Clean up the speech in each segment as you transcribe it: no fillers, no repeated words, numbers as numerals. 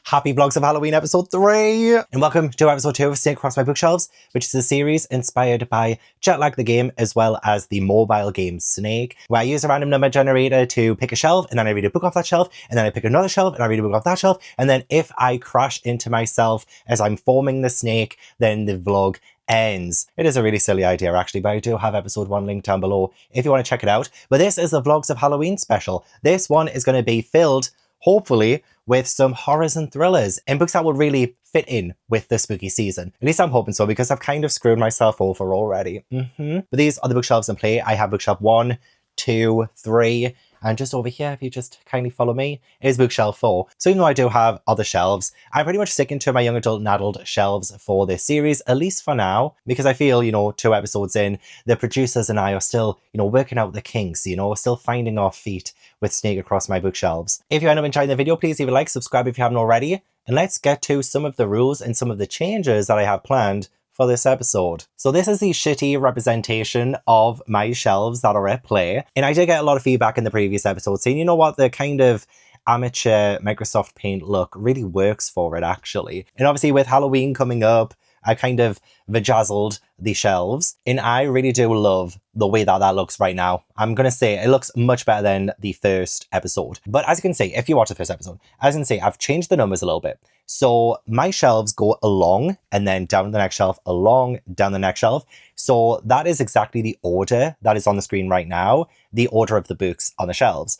Happy Vlogs of Halloween episode 3! And welcome to episode 2 of Snake Across My Bookshelves, which is a series inspired by Jetlag the game as well as the mobile game Snake, where I use a random number generator to pick a shelf, and then I read a book off that shelf, and then I pick another shelf, and I read a book off that shelf, and then if I crash into myself as I'm forming the snake, then the vlog ends. It is a really silly idea actually, but I do have episode 1 linked down below if you want to check it out. But this is the Vlogs of Halloween special. This one is going to be filled, hopefully, with some horrors and thrillers and books that will really fit in with the spooky season. At least I'm hoping so, because I've kind of screwed myself over already. But these are the bookshelves in play. I have bookshelf 1, 2, 3, and just over here, if you just kindly follow me, is bookshelf 4. So even though I do have other shelves, I'm pretty much sticking to my young adult and adult shelves for this series, at least for now, because I feel, 2 episodes in, the producers and I are still, working out the kinks, still finding our feet with Snake Across My Bookshelves. If you end up enjoying the video, please leave a like, subscribe if you haven't already, and let's get to some of the rules and some of the changes that I have planned for this episode. So this is the shitty representation of my shelves that are at play. And I did get a lot of feedback in the previous episode saying, you know what, the kind of amateur Microsoft Paint look really works for it actually. And obviously with Halloween coming up, I kind of vajazzled the shelves, and I really do love the way that that looks right now. I'm gonna say it looks much better than the first episode. But as you can see, if you watch the first episode, as you can see, I've changed the numbers a little bit. So my shelves go along and then down the next shelf, along, down the next shelf. So that is exactly the order that is on the screen right now, the order of the books on the shelves.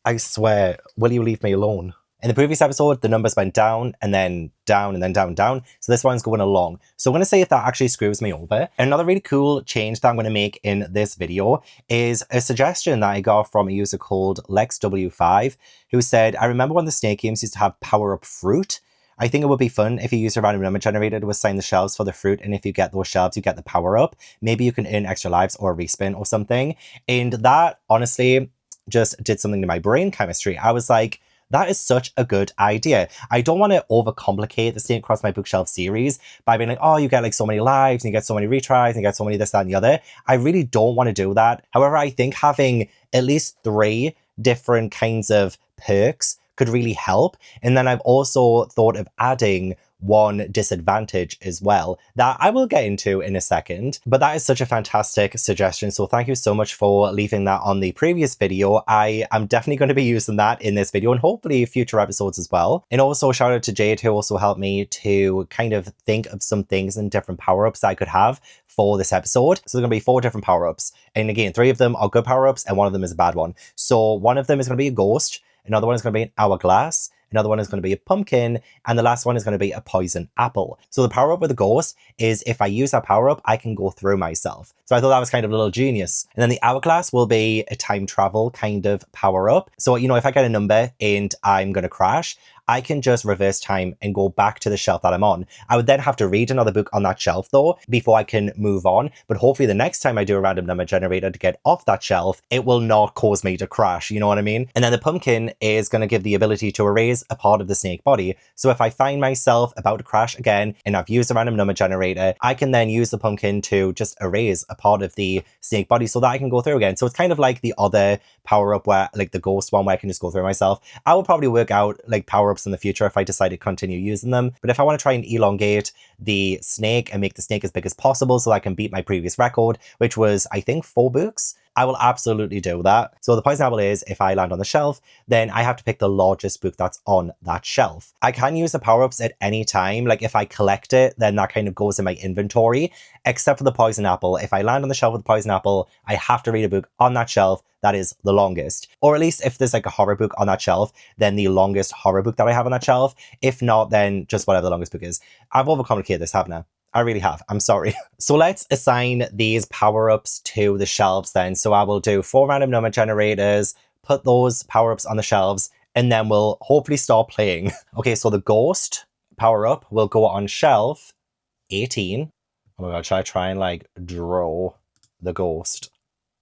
I swear, will you leave me alone? In the previous episode, the numbers went down and then down and then down and down. So this one's going along. So I'm going to see if that actually screws me over. Another really cool change that I'm going to make in this video is a suggestion that I got from a user called LexW5, who said, I remember when the Snake games used to have power-up fruit. I think it would be fun if you use a random number generator to assign the shelves for the fruit, and if you get those shelves, you get the power-up. Maybe you can earn extra lives or a respin or something. And that, honestly, just did something to my brain chemistry. I was like, that is such a good idea. I don't want to overcomplicate the Snake Across My Bookshelf series by being like, oh, you get like so many lives and you get so many retries and you get so many this, that, and the other. I really don't want to do that. However, I think having at least 3 different kinds of perks could really help. And then I've also thought of adding 1 disadvantage as well that I will get into in a second. But that is such a fantastic suggestion. So thank you so much for leaving that on the previous video. I am definitely going to be using that in this video and hopefully future episodes as well. And also shout out to Jade, who also helped me to kind of think of some things and different power-ups that I could have for this episode. So there's going to be 4 different power-ups. And again, 3 of them are good power-ups and 1 of them is a bad one. So one of them is going to be a ghost. Another one is going to be an hourglass. Another one is going to be a pumpkin, and the last one is going to be a poison apple. So the power-up with the ghost is if I use that power-up, I can go through myself. So I thought that was kind of a little genius. And then the hourglass will be a time travel kind of power-up. So, if I get a number and I'm going to crash, I can just reverse time and go back to the shelf that I'm on. I would then have to read another book on that shelf though, before I can move on. But hopefully the next time I do a random number generator to get off that shelf, it will not cause me to crash, you know what I mean? And then the pumpkin is going to give the ability to erase a part of the snake body. So if I find myself about to crash again and I've used a random number generator, I can then use the pumpkin to just erase a part of the snake body so that I can go through again. So it's kind of like the other power-up where, like the ghost one where I can just go through myself. I will probably work out like power-ups in the future if I decide to continue using them. But if I want to try and elongate the snake and make the snake as big as possible so I can beat my previous record, which was, I think, 4 books, I will absolutely do that. So the poison apple is, if I land on the shelf, then I have to pick the largest book that's on that shelf. I can use the power-ups at any time. Like if I collect it, then that kind of goes in my inventory, except for the poison apple. If I land on the shelf with the poison apple, I have to read a book on that shelf that is the longest. Or at least if there's like a horror book on that shelf, then the longest horror book that I have on that shelf. If not, then just whatever the longest book is. I've overcomplicated this, haven't I? I really have. I'm sorry. So let's assign these power-ups to the shelves then. So I will do 4 random number generators, put those power-ups on the shelves, and then we'll hopefully start playing. Okay, so the ghost power-up will go on shelf 18. Oh my god, should I try and like draw the ghost?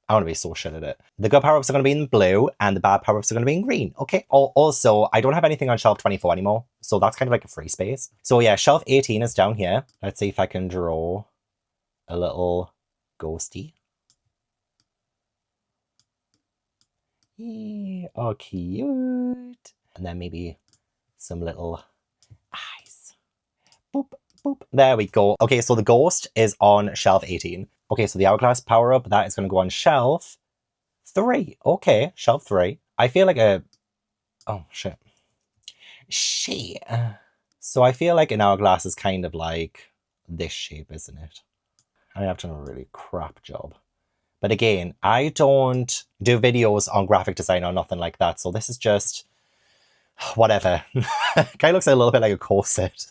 I want to be so shit at it. The good power-ups are going to be in blue and the bad power-ups are going to be in green. Okay. Also, I don't have anything on shelf 24 anymore. So that's kind of like a free space. So yeah, shelf 18 is down here. Let's see if I can draw a little ghosty. Yeah, oh, cute. And then maybe some little eyes. Boop, boop. There we go. Okay, so the ghost is on shelf 18. Okay, so the hourglass power-up, that is going to go on shelf 3. Okay, shelf 3. I feel like a... Oh, shit. Shit. So I feel like an hourglass is kind of like this shape, isn't it? I mean, I've done a really crap job. But again, I don't do videos on graphic design or nothing like that. So this is just whatever. Kind of looks a little bit like a corset.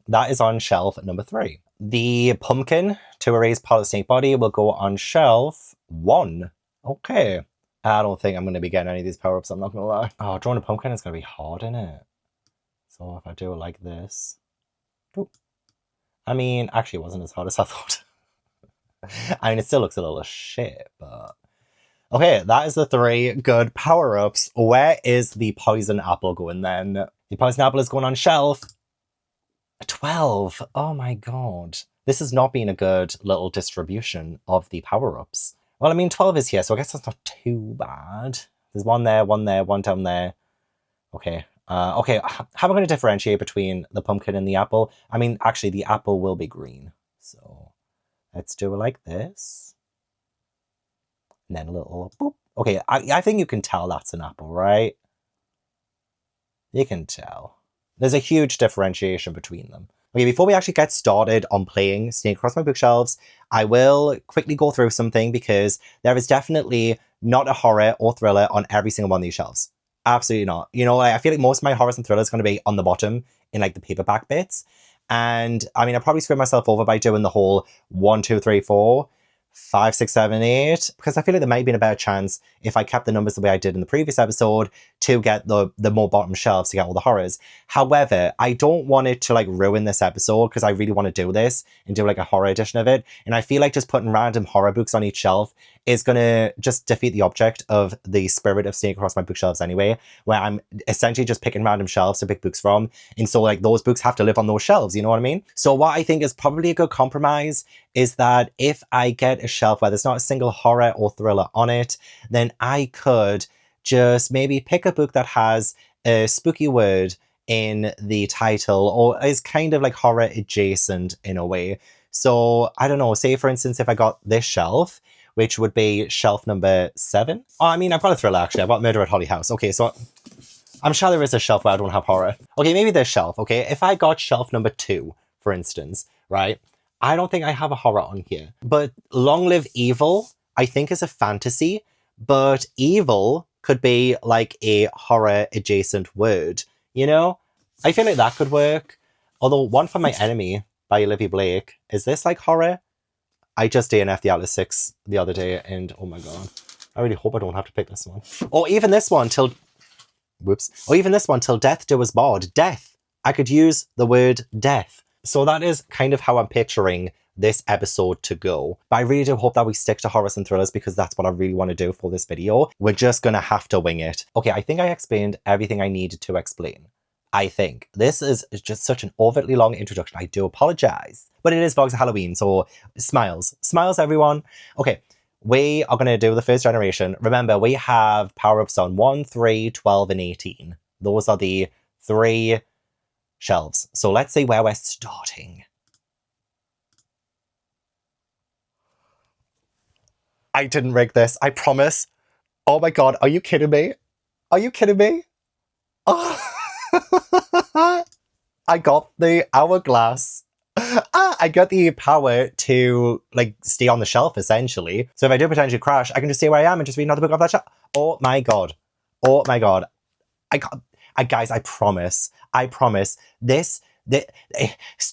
That is on shelf number 3. The pumpkin to erase part of the snake body will go on shelf 1. Okay. I don't think I'm going to be getting any of these power-ups, I'm not going to lie. Oh, drawing a pumpkin is going to be hard, isn't it? So if I do it like this... Boop. I mean, actually it wasn't as hard as I thought. I mean, it still looks a little shit, but... Okay, that is the 3 good power-ups. Where is the poison apple going then? The poison apple is going on shelf 12. Oh my god. This has not been a good little distribution of the power-ups. Well, I mean, 12 is here, so I guess that's not too bad. There's one there, one down there. Okay. Okay, how am I going to differentiate between the pumpkin and the apple? I mean, actually, the apple will be green. So, let's do it like this. And then a little boop. Okay, I think you can tell that's an apple, right? You can tell. There's a huge differentiation between them. Okay, before we actually get started on playing Snake Across My Bookshelves, I will quickly go through something because there is definitely not a horror or thriller on every single one of these shelves. Absolutely not. You know, I feel like most of my horrors and thrillers are going to be on the bottom in like the paperback bits. And I mean, I probably screwed myself over by doing the whole 1, 2, 3, 4, 5, 6, 7, 8, because I feel like there might have been a better chance if I kept the numbers the way I did in the previous episode to get the more bottom shelves to get all the horrors. However, I don't want it to like ruin this episode because I really want to do this and do like a horror edition of it. And I feel like just putting random horror books on each shelf is going to just defeat the object of the spirit of Snake Across My Bookshelves anyway, where I'm essentially just picking random shelves to pick books from. And so like those books have to live on those shelves, you know what I mean? So what I think is probably a good compromise is that if I get a shelf where there's not a single horror or thriller on it, then I could just maybe pick a book that has a spooky word in the title or is kind of like horror adjacent in a way. So I don't know, say for instance, if I got this shelf, which would be shelf number 7. Oh, I mean, I've got a thriller actually. I've got Murder at Holly House. Okay, so I'm sure there is a shelf where I don't have horror. Okay, maybe this shelf, okay? If I got shelf number 2, for instance, right? I don't think I have a horror on here. But Long Live Evil, I think is a fantasy, but evil could be like a horror adjacent word, you know? I feel like that could work. Although One for My Enemy by Olivia Blake, is this like horror? I just DNF'd the Atlas 6 the other day and oh my god. I really hope I don't have to pick this one. Or even this one till... Whoops. Or even this one, Till Death Do Us Part. Death. I could use the word death. So that is kind of how I'm picturing this episode to go. But I really do hope that we stick to horrors and thrillers because that's what I really want to do for this video. We're just going to have to wing it. Okay, I think I explained everything I needed to explain. I think. This is just such an overtly long introduction. I do apologize. But it is Vlogs of Halloween, so smiles. Smiles, everyone. Okay, we are going to do the first generation. Remember, we have power-ups on 1, 3, 12, and 18. Those are the 3 shelves. So let's see where we're starting. I didn't rig this, I promise. Oh my god, are you kidding me? Are you kidding me? Oh. I got the hourglass. I got the power to like stay on the shelf essentially. So if I do potentially crash, I can just stay where I am and just read another book off that shelf. Oh my god. Oh my god. Guys, I promise. This,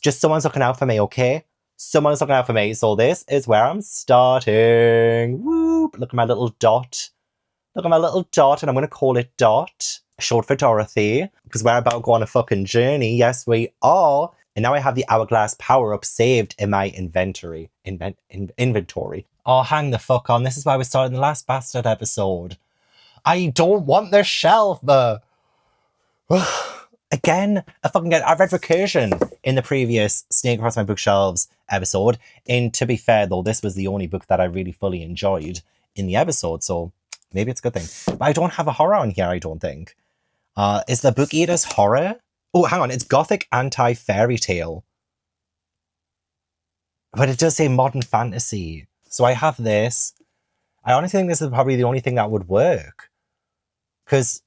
just someone's looking out for me, okay? Someone's looking out for me. So this is where I'm starting. Whoop. Look at my little dot. Look at my little dot, and I'm going to call it Dot. Short for Dorothy, because we're about to go on a fucking journey. Yes, we are. And now I have the hourglass power-up saved in my inventory. Inventory. Oh, hang the fuck on. This is why we started the last bastard episode. I don't want this shelf, Again, I read Recursion in the previous Snake Across My Bookshelves episode. And to be fair, though, this was the only book that I really fully enjoyed in the episode. So maybe it's a good thing. But I don't have a horror on here, I don't think. Is the Book Eaters horror? Oh, hang on. It's gothic anti-fairy tale. But it does say modern fantasy. So I have this. I honestly think this is probably the only thing that would work. Because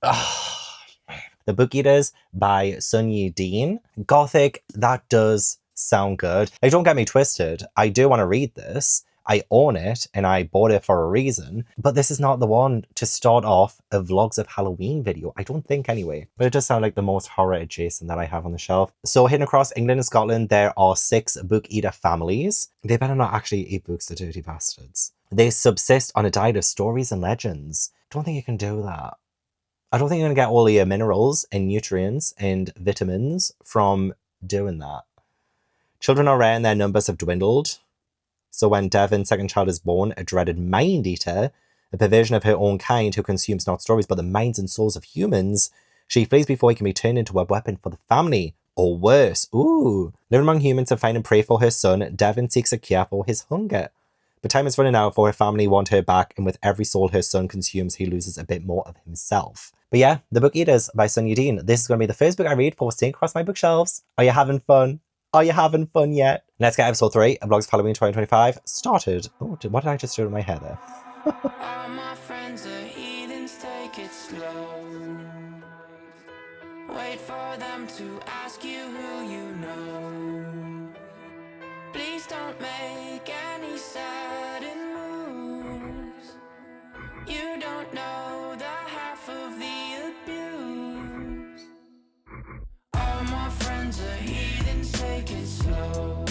The Book Eaters by Sunyi Dean. Gothic, that does sound good. Like, don't get me twisted. I do want to read this. I own it and I bought it for a reason. But this is not the one to start off a Vlogs of Halloween video. I don't think anyway. But it does sound like the most horror adjacent that I have on the shelf. So hidden across England and Scotland, there are 6 book eater families. They better not actually eat books, the dirty bastards. They subsist on a diet of stories and legends. Don't think you can do that. I don't think you're going to get all your minerals and nutrients and vitamins from doing that. Children are rare and their numbers have dwindled. So when Devon's second child is born, a dreaded mind-eater, a perversion of her own kind who consumes not stories but the minds and souls of humans, she flees before he can be turned into a weapon for the family. Or worse. Ooh. Living among humans to find and pray for her son, Devon seeks a cure for his hunger. But time is running out for her family want her back, and with every soul her son consumes, he loses a bit more of himself. But yeah, The Book Eaters by Sunyi Dean. This is going to be the first book I read for Snake Across My Bookshelves. Are you having fun? Are you having fun yet? Let's get episode 3 of Vlogs of Halloween 2025 started. Oh, what did I just do with my hair there? All my friends are heathens, take it slow. Wait for them to ask you who you know. Please don't make any sudden moves. You don't know the half of the abuse. All my friends are heathens, take it slow.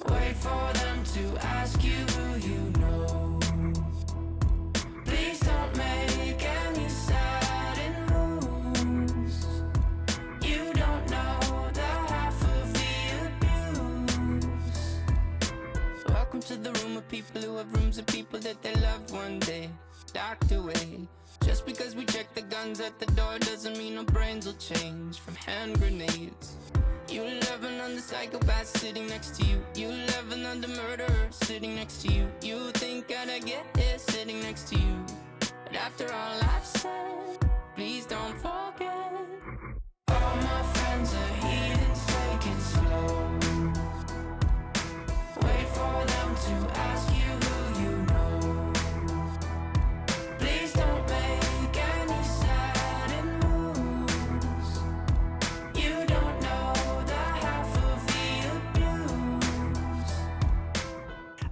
Wait for them to ask you who you know. Please don't make any sudden moves. You don't know the half of the abuse. Welcome to the room of people who have rooms of people that they love one day locked away. Just because we check the guns at the door doesn't mean our brains will change from hand grenades. You love another psychopath sitting next to you. You love another murderer sitting next to you. You think I'd get here sitting next to you. But after all I've said, please don't forget. All my friends are heathens, take it slow. Wait for them to ask you who you know. Please don't make any sudden moves. You don't know the half of the abuse.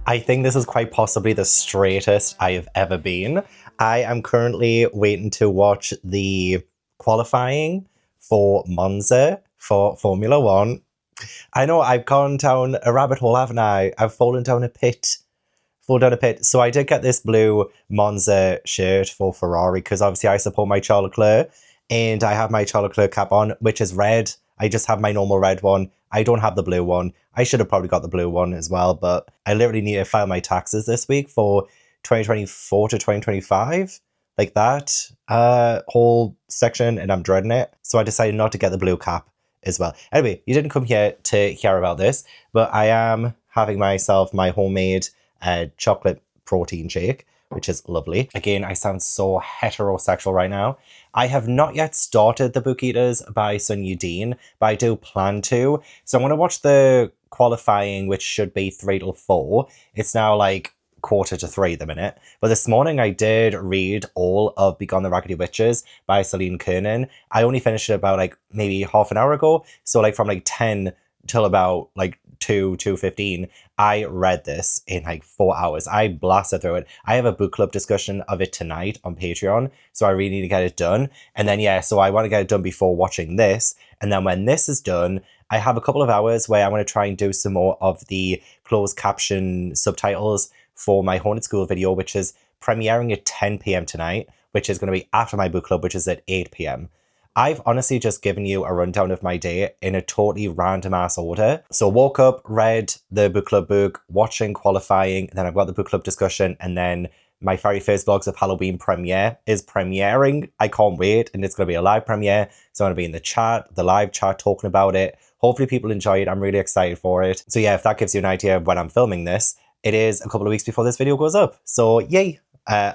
I think this is quite possibly the straightest I have ever been. I am currently waiting to watch the qualifying for Monza for Formula One. I know I've gone down a rabbit hole, haven't I? I've fallen down a pit. So I did get this blue Monza shirt for Ferrari because obviously I support my Charles Leclerc and I have my Charles Leclerc cap on, which is red. I just have my normal red one. I don't have the blue one. I should have probably got the blue one as well, but I literally need to file my taxes this week for 2024 to 2025. Like that whole section, and I'm dreading it. So I decided not to get the blue cap as well. Anyway, you didn't come here to hear about this, but I am having myself my homemade chocolate protein shake, which is lovely. Again, I sound so heterosexual right now. I have not yet started The Book Eaters by Sunyi Dean, but I do plan to. So I'm going to watch the qualifying, which should be 3 till 4. It's now like 2:45 at the minute. But this morning I did read all of Begone the Raggedy Witches by Celine Kiernan. I only finished it about like maybe half an hour ago. So like from like 10 till about like 2:15, I read this in like 4 hours. I blasted through it. I have a book club discussion of it tonight on Patreon, so I really need to get it done. And then yeah, so I want to get it done before watching this. And then when this is done, I have a couple of hours where I want to try and do some more of the closed caption subtitles for my Haunted School video, which is premiering at 10 p.m. tonight, which is going to be after my book club, which is at 8 p.m. I've honestly just given you a rundown of my day in a totally random ass order. So woke up, read the book club book, watching qualifying, then I've got the book club discussion, and then my very first Vlogs of Halloween premiere is premiering. I can't wait, and it's going to be a live premiere. So I'm going to be in the chat, the live chat, talking about it. Hopefully people enjoy it. I'm really excited for it. So yeah, if that gives you an idea of when I'm filming this, it is a couple of weeks before this video goes up. So yay!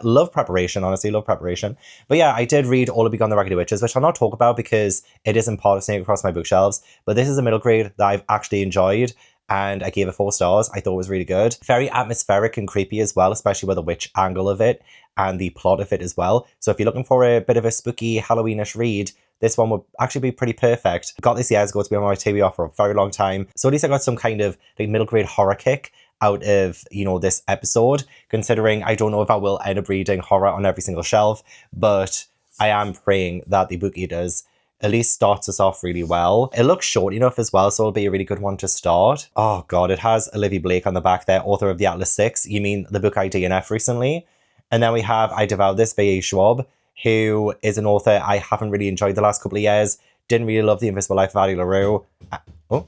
Love preparation, honestly, love preparation. But yeah, I did read All of Beyond the Raggedy Witches, which I'll not talk about because it isn't part of Snake Across My Bookshelves. But this is a middle grade that I've actually enjoyed, and I gave it 4 stars. I thought it was really good. Very atmospheric and creepy as well, especially with the witch angle of it and the plot of it as well. So if you're looking for a bit of a spooky Halloweenish read, this one would actually be pretty perfect. Got this years ago to be on my TBR for a very long time. So at least I got some kind of like middle grade horror kick out of, you know, this episode, considering I don't know if I will end up reading horror on every single shelf, but I am praying that the Book Eaters at least starts us off really well. It looks short enough as well, so it'll be a really good one to start. Oh god, it has Olivia Blake on the back there, author of the Atlas 6. You mean the book I DNF recently? And then we have I Devoured This by A. Schwab, who is an author I haven't really enjoyed the last couple of years. Didn't really love The Invisible Life of Addie LaRue. Oh,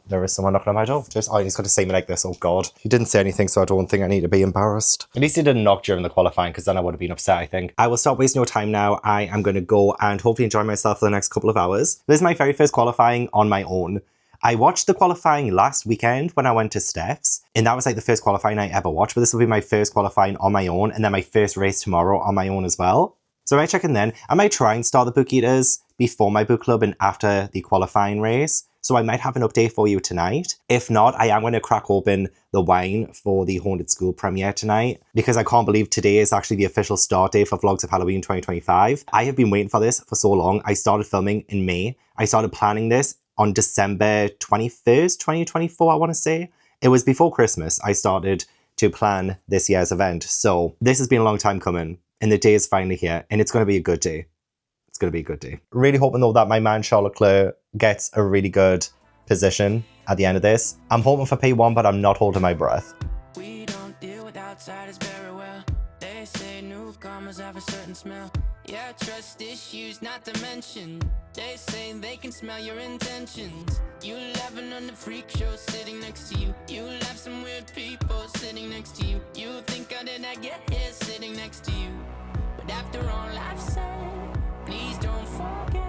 there is someone knocking on my door. He's got to say me like this. Oh god. He didn't say anything, so I don't think I need to be embarrassed. At least he didn't knock during the qualifying, because then I would have been upset, I think. I will stop wasting your time now. I am going to go and hopefully enjoy myself for the next couple of hours. This is my very first qualifying on my own. I watched the qualifying last weekend when I went to Steph's, and that was like the first qualifying I ever watched, but this will be my first qualifying on my own, and then my first race tomorrow on my own as well. So I might check in then. I might try and start the Book Eaters before my book club and after the qualifying race. So I might have an update for you tonight. If not, I am going to crack open the wine for the Haunted School premiere tonight, because I can't believe today is actually the official start date for Vlogs of Halloween 2025. I have been waiting for this for so long. I started filming in May. I started planning this on December 21st, 2024, I want to say. It was before Christmas I started to plan this year's event. So this has been a long time coming, and the day is finally here, and it's going to be a good day. It's going to be a good day. Really hoping though that my man Charlotte Clare gets a really good position at the end of this. I'm hoping for P1, but I'm not holding my breath. We don't deal with outsiders very well. They say newcomers have a certain smell. Yeah, trust issues not to mention. They say they can smell your intentions. You laughing on the freak show sitting next to you. You laugh some weird people sitting next to you. You think how did I get here sitting next to you? But after all I've said, please don't forget.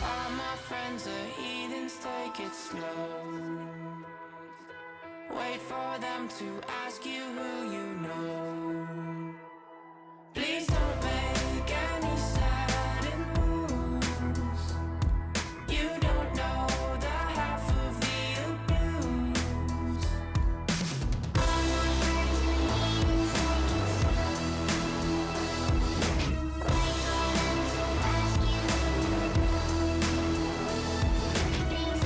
All my friends are heathens, take it slow. Wait for them to ask you who you know. Please don't make any sudden moves. You don't know the half of the abuse. All my friends are heathens, take it slow. Wait for them to ask you who you know. Please all my friends are heathens, take it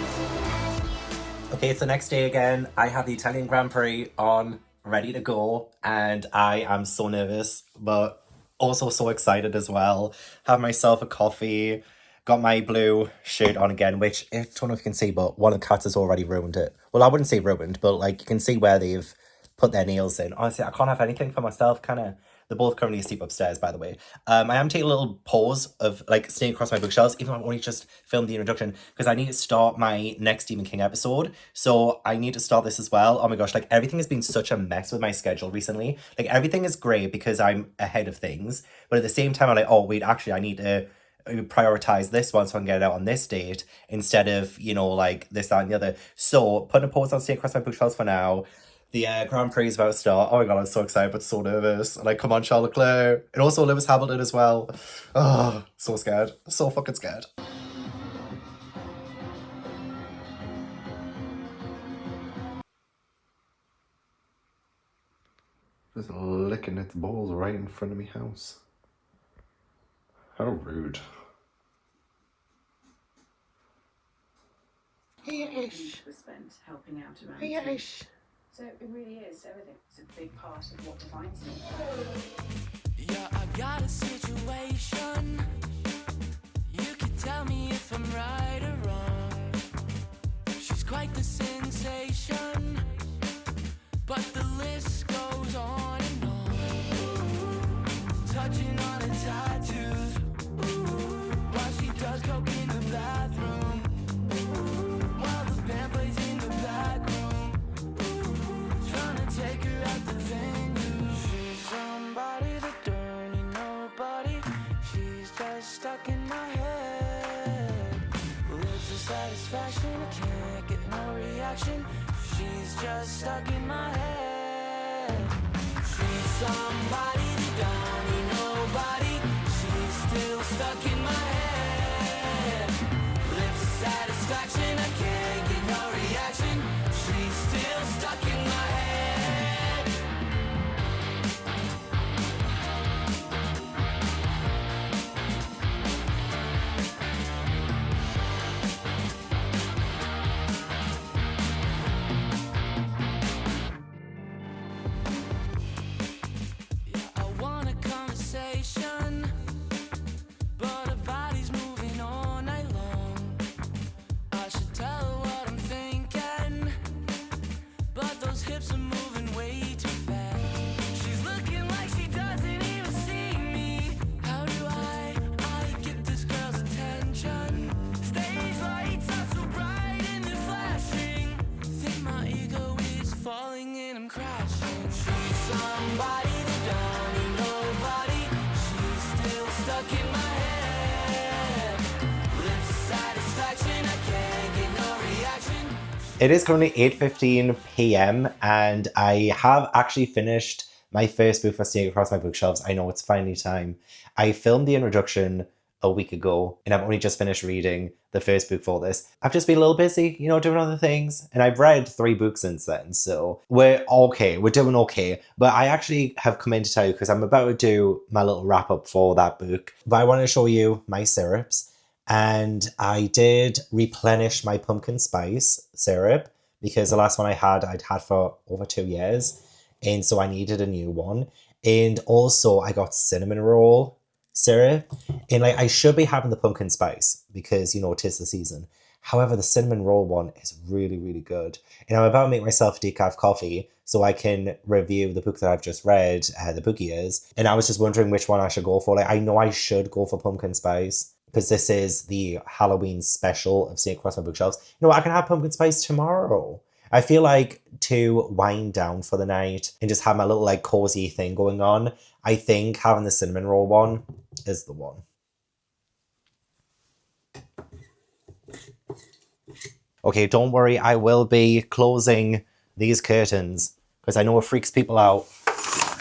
slow. Okay, it's the next day again. I have the Italian Grand Prix on, ready to go, and I am so nervous, but also so excited as well. Have myself a coffee, got my blue shirt on again, which I don't know if you can see, but one of the cats has already ruined it. Well, I wouldn't say ruined, but like you can see where they've put their nails in. Honestly, I can't have anything for myself, kind of. They're both currently asleep upstairs, by the way. I am taking a little pause of like Snake Across My Bookshelves, even though I've only just filmed the introduction, because I need to start my next Stephen King episode. So I need to start this as well. Oh my gosh, like everything has been such a mess with my schedule recently. Like everything is great because I'm ahead of things. But at the same time, I'm like, oh wait, actually I need to prioritize this one so I can get it out on this date instead of, you know, like this, that, and the other. So putting a pause on Snake Across My Bookshelves for now. The Grand Prix is about to start. Oh my god, I'm so excited but so nervous. Like, come on, Charlotte Clare. And also Lewis Hamilton as well. Oh, so scared. So fucking scared. Just licking its balls right in front of me house. How rude. Hey, Ish. Was spent helping out around. Hey, Ish. So it really is everything. It's a big part of what defines me. Yeah, I got a situation. You can tell me if I'm right or wrong. She's quite the sensation, but the list goes on and on. Touching on her tattoos, while she does coke in the bathroom, while the band plays in the back room, trying to take her out the just stuck in my head. Lips of satisfaction, I can't get no reaction. She's just stuck in my head. She's somebody that don't need nobody. She's still stuck in my head. Lips of satisfaction, I can't get no reaction. She's still stuck in my head. But her body's moving all night long. I should tell her what I'm thinking, but those hips are moving way too fast. She's looking like she doesn't even see me. How do I get this girl's attention? Stage lights are so bright and they're flashing. Think my ego is falling and I'm crashing. She's somebody that don't need nobody. She's still stuck in my head. Lips of satisfaction, I can't get no reaction. It is currently 8:15 p.m. and I have actually finished my first book for Snake Across My Bookshelves. I know it's finally time. I filmed the introduction a week ago and I've only just finished reading the first book for this. I've just been a little busy, doing other things, and I've read 3 books since then, so we're okay. We're doing okay. But I actually have come in to tell you because I'm about to do my little wrap up for that book. But I want to show you my syrups. And I did replenish my pumpkin spice syrup because the last one I'd had for over 2 years. And so I needed a new one. And also I got cinnamon roll syrup. And I should be having the pumpkin spice because, it is the season. However, the cinnamon roll one is really, really good. And I'm about to make myself decaf coffee so I can review the book that I've just read, The Book Years. And I was just wondering which one I should go for. I know I should go for pumpkin spice, because this is the Halloween special of Snake Across My Bookshelves. I can have pumpkin spice tomorrow. I feel like to wind down for the night and just have my little cozy thing going on, I think having the cinnamon roll one is the one. Okay, don't worry, I will be closing these curtains because I know it freaks people out.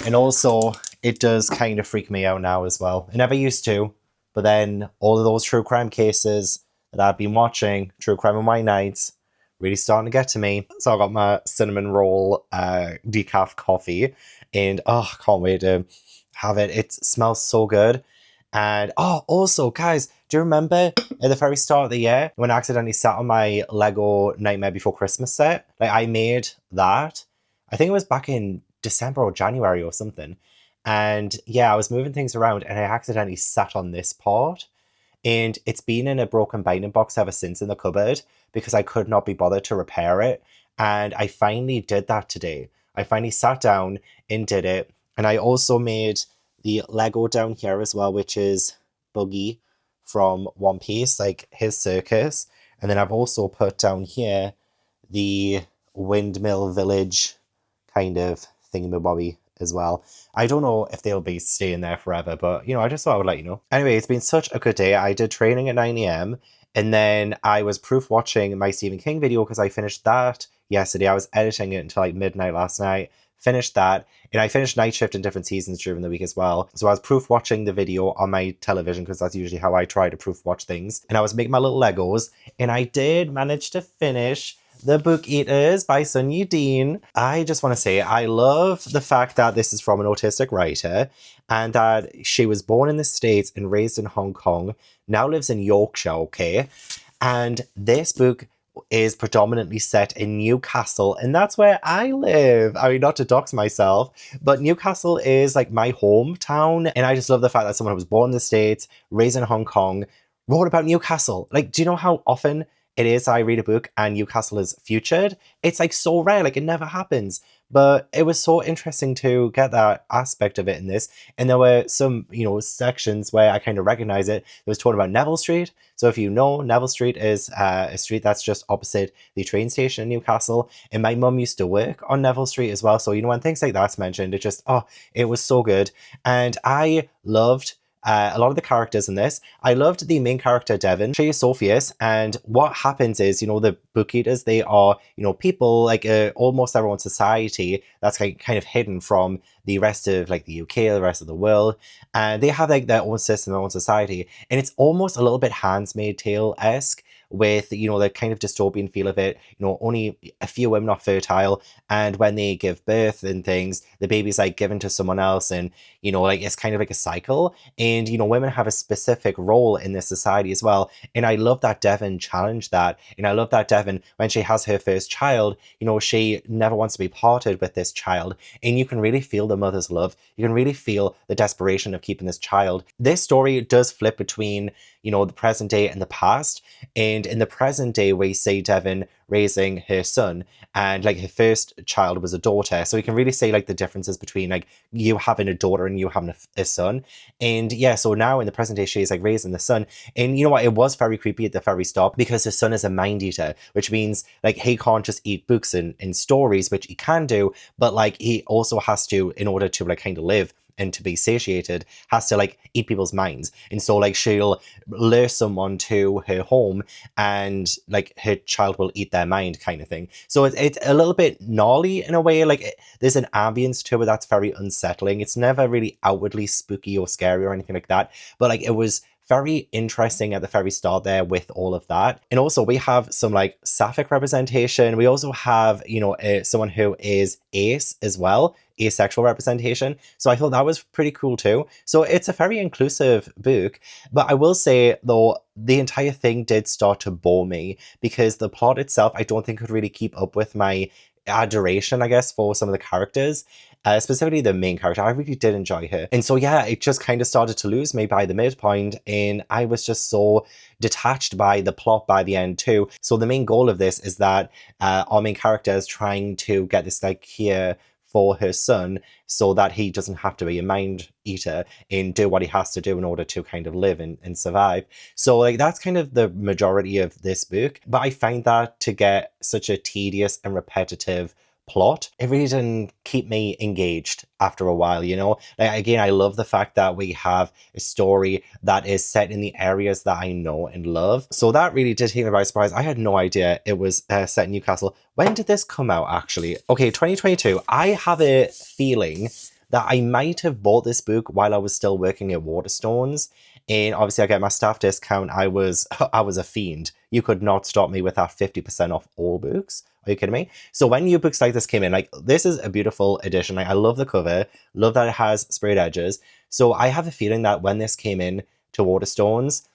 And also, it does kind of freak me out now as well. It never used to. But then all of those true crime cases that I've been watching, True Crime on My Nights, really starting to get to me. So I got my cinnamon roll decaf coffee and I can't wait to have it. It smells so good. And also guys, do you remember at the very start of the year when I accidentally sat on my Lego Nightmare Before Christmas set? I made that. I think it was back in December or January or something. And yeah, I was moving things around and I accidentally sat on this part. And it's been in a broken binding box ever since in the cupboard because I could not be bothered to repair it. And I finally did that today. I finally sat down and did it. And I also made the Lego down here as well, which is Buggy from One Piece, his circus. And then I've also put down here the Windmill Village kind of thingamabobby as well. I don't know if they'll be staying there forever, but I just thought I would let you know. Anyway, it's been such a good day. I did training at 9 a.m. and then I was proof watching my Stephen King video because I finished that yesterday. I was editing it until midnight last night, finished that, and I finished Night Shift in different seasons during the week as well. So I was proof watching the video on my television because that's usually how I try to proof watch things. And I was making my little Legos, and I did manage to finish The Book Eaters by Sunyi Dean. I just want to say I love the fact that this is from an autistic writer and that she was born in the States and raised in Hong Kong, now lives in Yorkshire, okay? And this book is predominantly set in Newcastle, and that's where I live. I mean, not to dox myself, but Newcastle is my hometown, and I just love the fact that someone who was born in the States, raised in Hong Kong, wrote about Newcastle. Do you know how often it is I read a book and Newcastle is featured? It's so rare, it never happens. But it was so interesting to get that aspect of it in this. And there were some, sections where I kind of recognize it. It was talking about Neville Street. So if you know, Neville Street is a street that's just opposite the train station in Newcastle. And my mum used to work on Neville Street as well. So, when things like that's mentioned, it just, it was so good. And I loved a lot of the characters in this. I loved the main character, Devon. She is so fierce, and what happens is, the bookkeepers, they are, people, like, almost everyone's society that's kind of hidden from the rest of, like, the UK, the rest of the world, and they have, like, their own system, their own society, and it's almost a little bit Handmaid's Tale-esque, with, the kind of dystopian feel of it. Only a few women are fertile, and when they give birth and things, the baby's, like, given to someone else, and, like, it's kind of like a cycle, and, women have a specific role in this society as well, and I love that Devon challenged that, and I love that Devon, when she has her first child, she never wants to be parted with this child, and you can really feel the mother's love, you can really feel the desperation of keeping this child. This story does flip between, the present day and the past, and in the present day, we see Devon raising her son, and, like, her first child was a daughter, so you can really see, like, the differences between, like, you having a daughter and you having a son, and yeah, so now in the present day, she's, like, raising the son, and you know what, it was very creepy at the very start, because her son is a mind eater, which means, like, he can't just eat books and stories, which he can do, but, like, he also has to, in order to, like, kind of live and to be satiated, has to, like, eat people's minds. And so, like, she'll lure someone to her home, and, like, her child will eat their mind, kind of thing. So it's a little bit gnarly in a way. Like, there's an ambience to it that's very unsettling. It's never really outwardly spooky or scary or anything like that, but, like, it was very interesting at the very start there with all of that. And also we have some, like, sapphic representation. We also have, someone who is ace as well, asexual representation. So I thought that was pretty cool too. So it's a very inclusive book, but I will say though, the entire thing did start to bore me, because the plot itself, I don't think could really keep up with my adoration, I guess, for some of the characters. Specifically the main character, I really did enjoy her. And so yeah, it just kind of started to lose me by the midpoint, and I was just so detached by the plot by the end too. So the main goal of this is that our main character is trying to get this, like, cure for her son, so that he doesn't have to be a mind eater and do what he has to do in order to kind of live and survive. So, like, that's kind of the majority of this book, but I find that to get such a tedious and repetitive plot, it really didn't keep me engaged after a while, Like, again, I love the fact that we have a story that is set in the areas that I know and love. So that really did take me by surprise. I had no idea it was set in Newcastle. When did this come out, actually? Okay, 2022. I have a feeling that I might have bought this book while I was still working at Waterstones. And obviously I get my staff discount. I was a fiend. You could not stop me with that 50% off all books. Are you kidding me? So when new books like this came in, like, this is a beautiful edition. Like, I love the cover, love that it has sprayed edges. So I have a feeling that when this came in to Waterstones,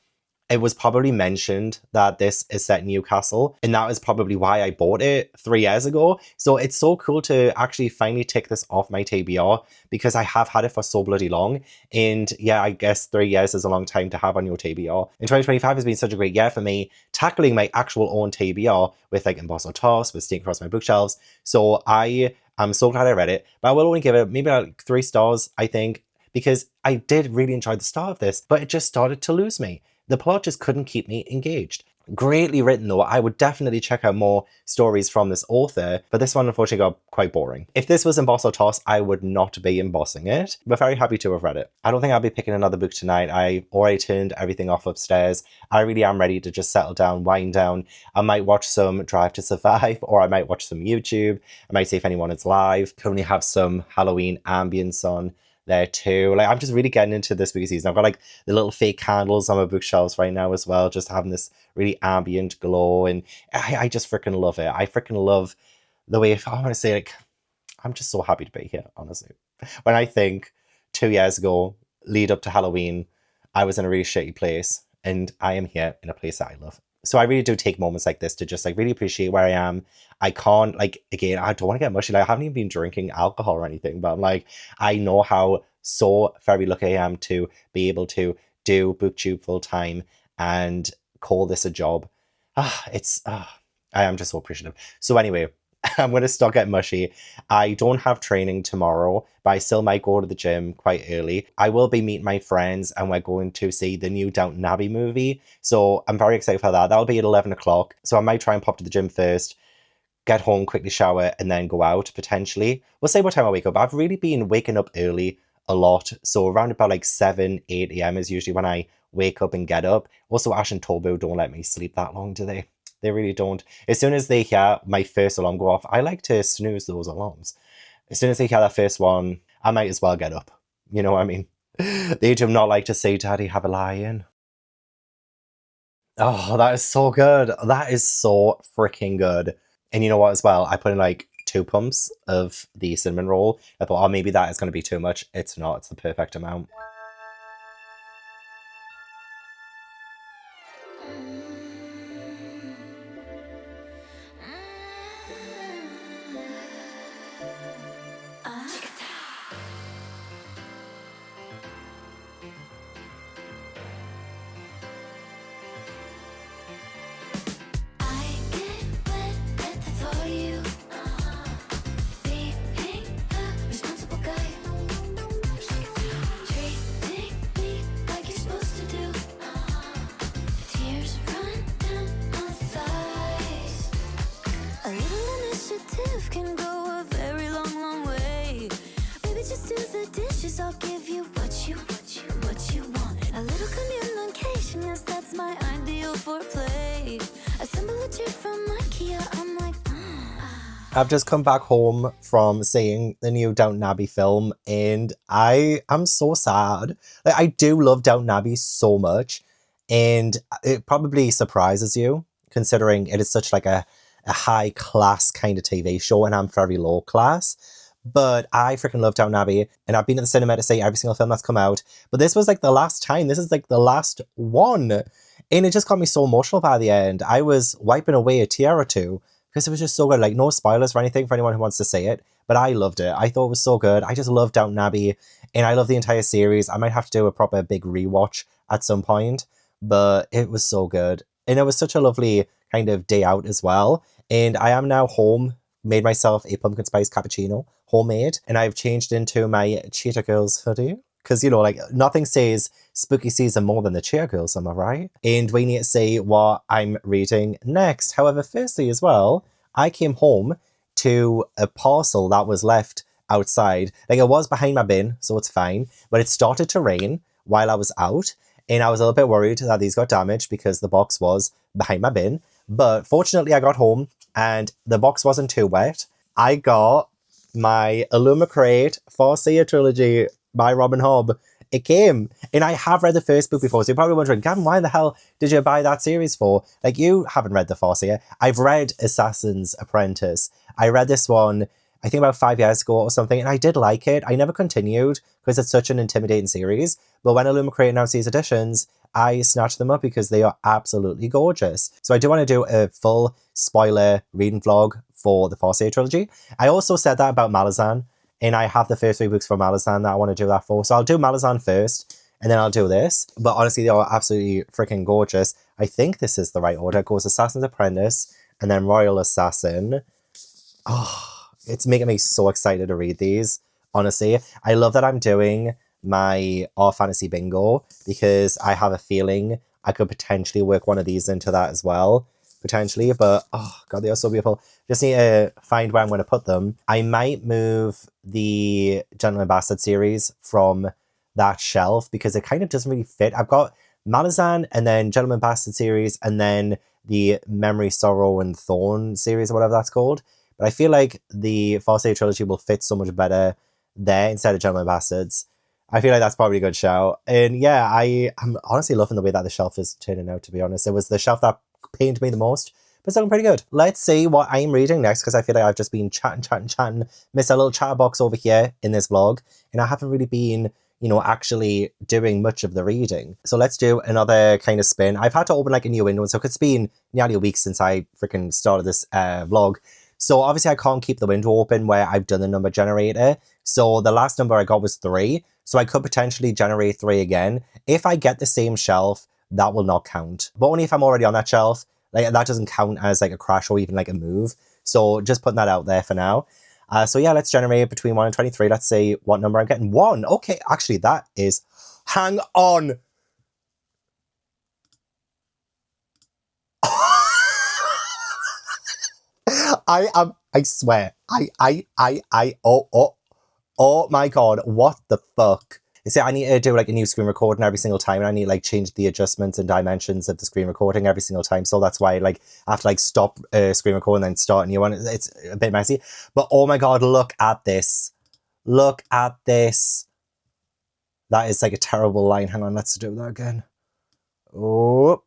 it was probably mentioned that this is set in Newcastle, and that is probably why I bought it 3 years ago. So it's so cool to actually finally tick this off my TBR, because I have had it for so bloody long. And yeah, I guess 3 years is a long time to have on your TBR. And 2025 has been such a great year for me, tackling my actual own TBR with, like, Emboss or Toss, with Snake Across My Bookshelves. So I am so glad I read it, but I will only give it maybe like 3 stars, I think, because I did really enjoy the start of this, but it just started to lose me. The plot just couldn't keep me engaged. Greatly written though. I would definitely check out more stories from this author, but this one unfortunately got quite boring. If this was Emboss or Toss, I would not be embossing it, but very happy to have read it. I don't think I'll be picking another book tonight. I already turned everything off upstairs. I really am ready to just settle down, wind down. I might watch some Drive to Survive, or I might watch some YouTube. I might see if anyone is live. Currently have some Halloween ambience on there too. Like, I'm just really getting into this spooky season. I've got, like, the little fake candles on my bookshelves right now as well, just having this really ambient glow, and I just freaking love it. I freaking love the way, I want to say, like, I'm just so happy to be here, honestly. When I think 2 years ago, lead up to Halloween, I was in a really shitty place, and I am here in a place that I love. So I really do take moments like this to just, like, really appreciate where I am. I can't, like, again, I don't want to get mushy. Like, I haven't even been drinking alcohol or anything, but I'm like, I know how so very lucky I am to be able to do BookTube full time and call this a job. I am just so appreciative. So anyway, I'm going to start getting mushy. I don't have training tomorrow, but I still might go to the gym quite early. I will be meeting my friends, and we're going to see the new Downton Abbey movie. So I'm very excited for that. That'll be at 11 o'clock. So I might try and pop to the gym first, get home, quickly shower, and then go out, potentially. We'll see what time I wake up. I've really been waking up early a lot. So around about like 7, 8 a.m. is usually when I wake up and get up. Also, Ash and Tobu don't let me sleep that long, do they? They really don't. As soon as they hear my first alarm go off, I like to snooze those alarms. As soon as they hear that first one, I might as well get up. You know what I mean? They do not like to say, Daddy, have a lie in. Oh, that is so good. That is so freaking good. And you know what as well? I put in like 2 pumps of the cinnamon roll. I thought, oh, maybe that is going to be too much. It's not. It's the perfect amount. I'll give you what you want. A little communication, yes, that's my ideal foreplay. Assemble a chair from IKEA, I'm like, I've just come back home from seeing the new Downton Abbey film, and I am so sad. Like, I do love Downton Abbey so much, and it probably surprises you, considering it is such like a high class kind of TV show, and I'm very low class. But I freaking love Downton Abbey, and I've been at the cinema to see every single film that's come out. But this was like the last time. This is like the last one. And it just got me so emotional by the end. I was wiping away a tear or two because it was just so good. Like, no spoilers or anything for anyone who wants to see it, but I loved it. I thought it was so good. I just love Downton Abbey, and I love the entire series. I might have to do a proper big rewatch at some point, but it was so good. And it was such a lovely kind of day out as well. And I am now home, made myself a pumpkin spice cappuccino, homemade, and I've changed into my Cheetah Girls hoodie. Because, you know, like, nothing says spooky season more than the Cheetah Girls, am I right? And we need to see what I'm reading next. However, firstly as well, I came home to a parcel that was left outside. Like, it was behind my bin, so it's fine. But it started to rain while I was out, and I was a little bit worried that these got damaged because the box was behind my bin. But fortunately, I got home, and the box wasn't too wet. I got my Illumicrate Farseer trilogy by Robin Hobb. It came, and I have read the first book before, so you're probably wondering, Gavin, why the hell did you buy that series for? Like, you haven't read the Farseer. I've read Assassin's Apprentice. I read this one, I think about 5 years ago or something, and I did like it. I never continued because it's such an intimidating series, but when Illumicrate announced these editions, I snatched them up because they are absolutely gorgeous. So I do want to do a full spoiler reading vlog for the Farseer trilogy. I also said that about Malazan, and I have the first 3 books for Malazan that I want to do that for. So I'll do Malazan first, and then I'll do this. But honestly, they are absolutely freaking gorgeous. I think this is the right order. It goes Assassin's Apprentice, and then Royal Assassin. Oh, it's making me so excited to read these. Honestly, I love that I'm doing my Art Fantasy Bingo because I have a feeling I could potentially work one of these into that as well. Potentially, but oh god, they are so beautiful. Just need to find where I'm going to put them. I might move the Gentleman Bastard series from that shelf because it kind of doesn't really fit. I've got Malazan and then Gentleman Bastard series and then the Memory, Sorrow and Thorn series or whatever that's called. But I feel like the Farseer trilogy will fit so much better there instead of Gentleman Bastards. I feel like that's probably a good shout. And yeah, I'm honestly loving the way that the shelf is turning out, to be honest. It was the shelf that pained me the most, but it's looking pretty good. Let's see what I'm reading next, because I feel like I've just been chatting, missed a little chatterbox over here in this vlog, and I haven't really been, you know, actually doing much of the reading. So let's do another kind of spin. I've had to open like a new window, so it's been nearly a week since I freaking started this vlog. So obviously I can't keep the window open where I've done the number generator. So the last number I got was 3. So I could potentially generate 3 again. If I get the same shelf, that will not count. But only if I'm already on that shelf. Like, that doesn't count as like a crash or even like a move. So just putting that out there for now. So yeah, let's generate between 1 and 23. Let's see what number I'm getting. 1. Okay, actually that is... Hang on! I swear. Oh. Oh my god, what the fuck? You see, I need to do like a new screen recording every single time, and I need to like change the adjustments and dimensions of the screen recording every single time. So that's why like I have to like stop screen recording and then start a new one. It's a bit messy. But oh my god, look at this. Look at this. That is like a terrible line. Hang on, let's do that again. Oh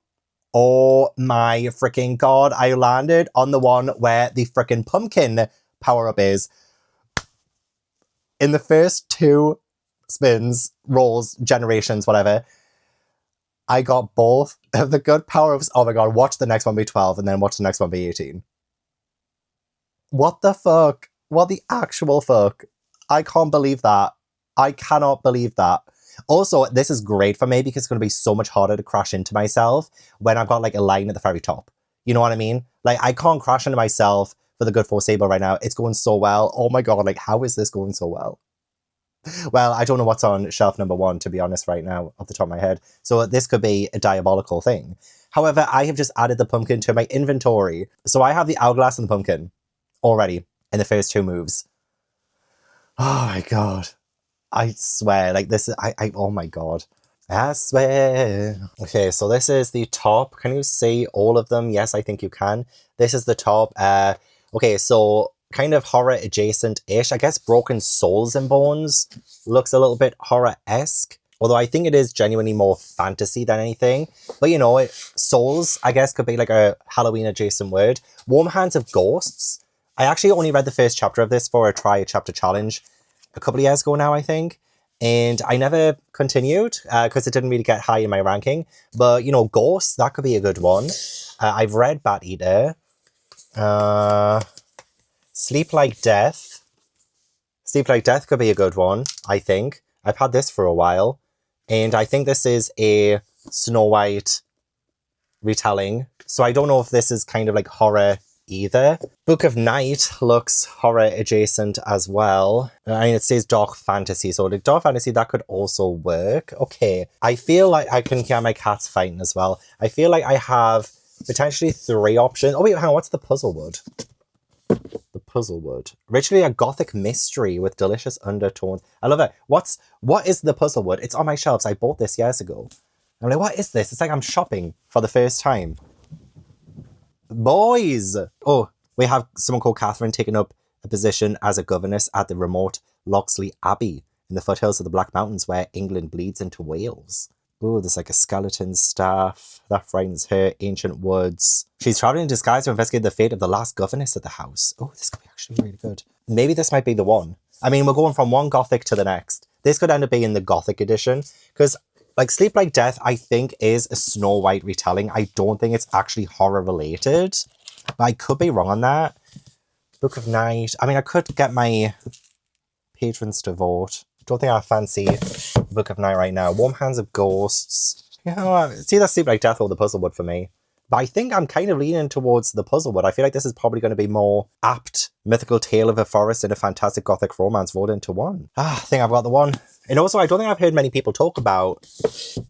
my freaking god. I landed on the one where the freaking pumpkin power-up is. In the first 2 spins, rolls, generations, whatever, I got both of the good power-ups. Oh my god, watch the next one be 12 and then watch the next one be 18. What the fuck? What the actual fuck? I can't believe that. I cannot believe that. Also, this is great for me because it's going to be so much harder to crash into myself when I've got like a line at the very top. You know what I mean? Like, I can't crash into myself for the good 4 Sable right now. It's going so well. Oh my god, like, how is this going so well? Well, I don't know what's on shelf number 1, to be honest, right now, off the top of my head. So this could be a diabolical thing. However, I have just added the pumpkin to my inventory. So I have the hourglass and the pumpkin already in the first 2 moves. Oh my god. I swear, like this is, oh my god. I swear. Okay, so this is the top. Can you see all of them? Yes, I think you can. This is the top. Okay, so kind of horror adjacent-ish. I guess Broken Souls and Bones looks a little bit horror-esque. Although I think it is genuinely more fantasy than anything. But you know, Souls, I guess, could be like a Halloween adjacent word. Warm Hands of Ghosts. I actually only read the first chapter of this for a try a chapter challenge a couple of years ago now, I think. And I never continued because it didn't really get high in my ranking. But, you know, Ghosts, that could be a good one. I've read Bat Eater. Sleep Like Death. Sleep Like Death could be a good one, I think. I've had this for a while. And I think this is a Snow White retelling. So I don't know if this is kind of like horror either. Book of Night looks horror adjacent as well. I mean, it says dark fantasy. So like dark fantasy, that could also work. Okay. I feel like I can get my cats fighting as well. I feel like I have potentially 3 options. Oh wait, hang on. What's the Puzzlewood? The Puzzlewood. Originally a gothic mystery with delicious undertones. I love it. What is the Puzzlewood? It's on my shelves. I bought this years ago. I'm like, what is this? It's like I'm shopping for the first time. Boys! Oh, we have someone called Catherine taking up a position as a governess at the remote Loxley Abbey in the foothills of the Black Mountains where England bleeds into Wales. Oh, there's like a skeleton staff. That frightens her. Ancient woods. She's traveling in disguise to investigate the fate of the last governess of the house. Oh, this could be actually really good. Maybe this might be the one. I mean, we're going from one gothic to the next. This could end up being the gothic edition. Because, like, Sleep Like Death, I think, is a Snow White retelling. I don't think it's actually horror related. But I could be wrong on that. Book of Night. I mean, I could get my patrons to vote. Don't think I fancy Book of Night right now. Warm Hands of Ghosts. You know, it's either Sleep Like Death or the Puzzlewood for me. But I think I'm kind of leaning towards the Puzzlewood. I feel like this is probably going to be more apt. Mythical tale of a forest and a fantastic gothic romance rolled into one. I think I've got the one. And also, I don't think I've heard many people talk about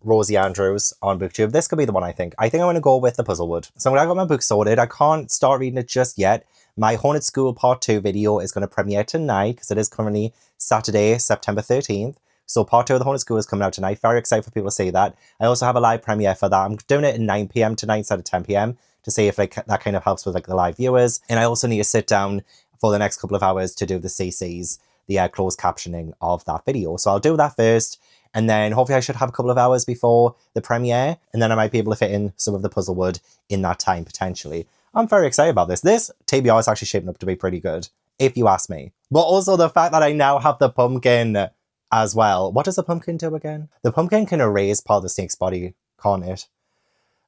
Rosie Andrews on BookTube. This could be the one, I think. I think I'm going to go with the Puzzlewood. So I'm glad I got my book sorted. I can't start reading it just yet. My Haunted School Part 2 video is going to premiere tonight because it is currently Saturday, September 13th. So Part 2 of the Haunted School is coming out tonight. Very excited for people to see that. I also have a live premiere for that. I'm doing it at 9 p.m. tonight instead of 10 p.m. to see if like that kind of helps with like the live viewers. And I also need to sit down for the next couple of hours to do the CCs, the closed captioning of that video. So I'll do that first. And then hopefully I should have a couple of hours before the premiere. And then I might be able to fit in some of the Puzzlewood in that time potentially. I'm very excited about this. This TBR is actually shaping up to be pretty good, if you ask me. But also the fact that I now have the pumpkin as well. What does the pumpkin do again? The pumpkin can erase part of the snake's body, can't it?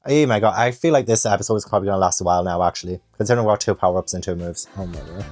Oh my god, I feel like this episode is probably going to last a while now, actually. Considering we've got 2 power-ups and 2 moves. Oh my god.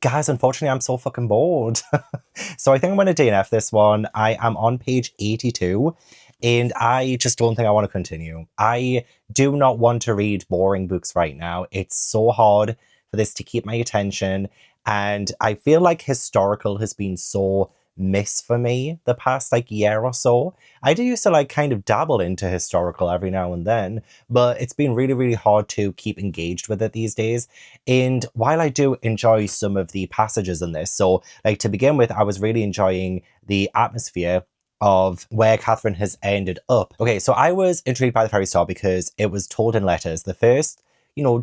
Guys, unfortunately, I'm so fucking bored. So I think I'm going to DNF this one. I am on page 82, and I just don't think I want to continue. I do not want to read boring books right now. It's so hard for this to keep my attention, and I feel like historical has been so miss for me the past like year or so. I do used to like kind of dabble into historical every now and then, but it's been really, really hard to keep engaged with it these days. And while I do enjoy some of the passages in this, so like to begin with, I was really enjoying the atmosphere of where Catherine has ended up. Okay, so I was intrigued by the fairy star because it was told in letters. The first,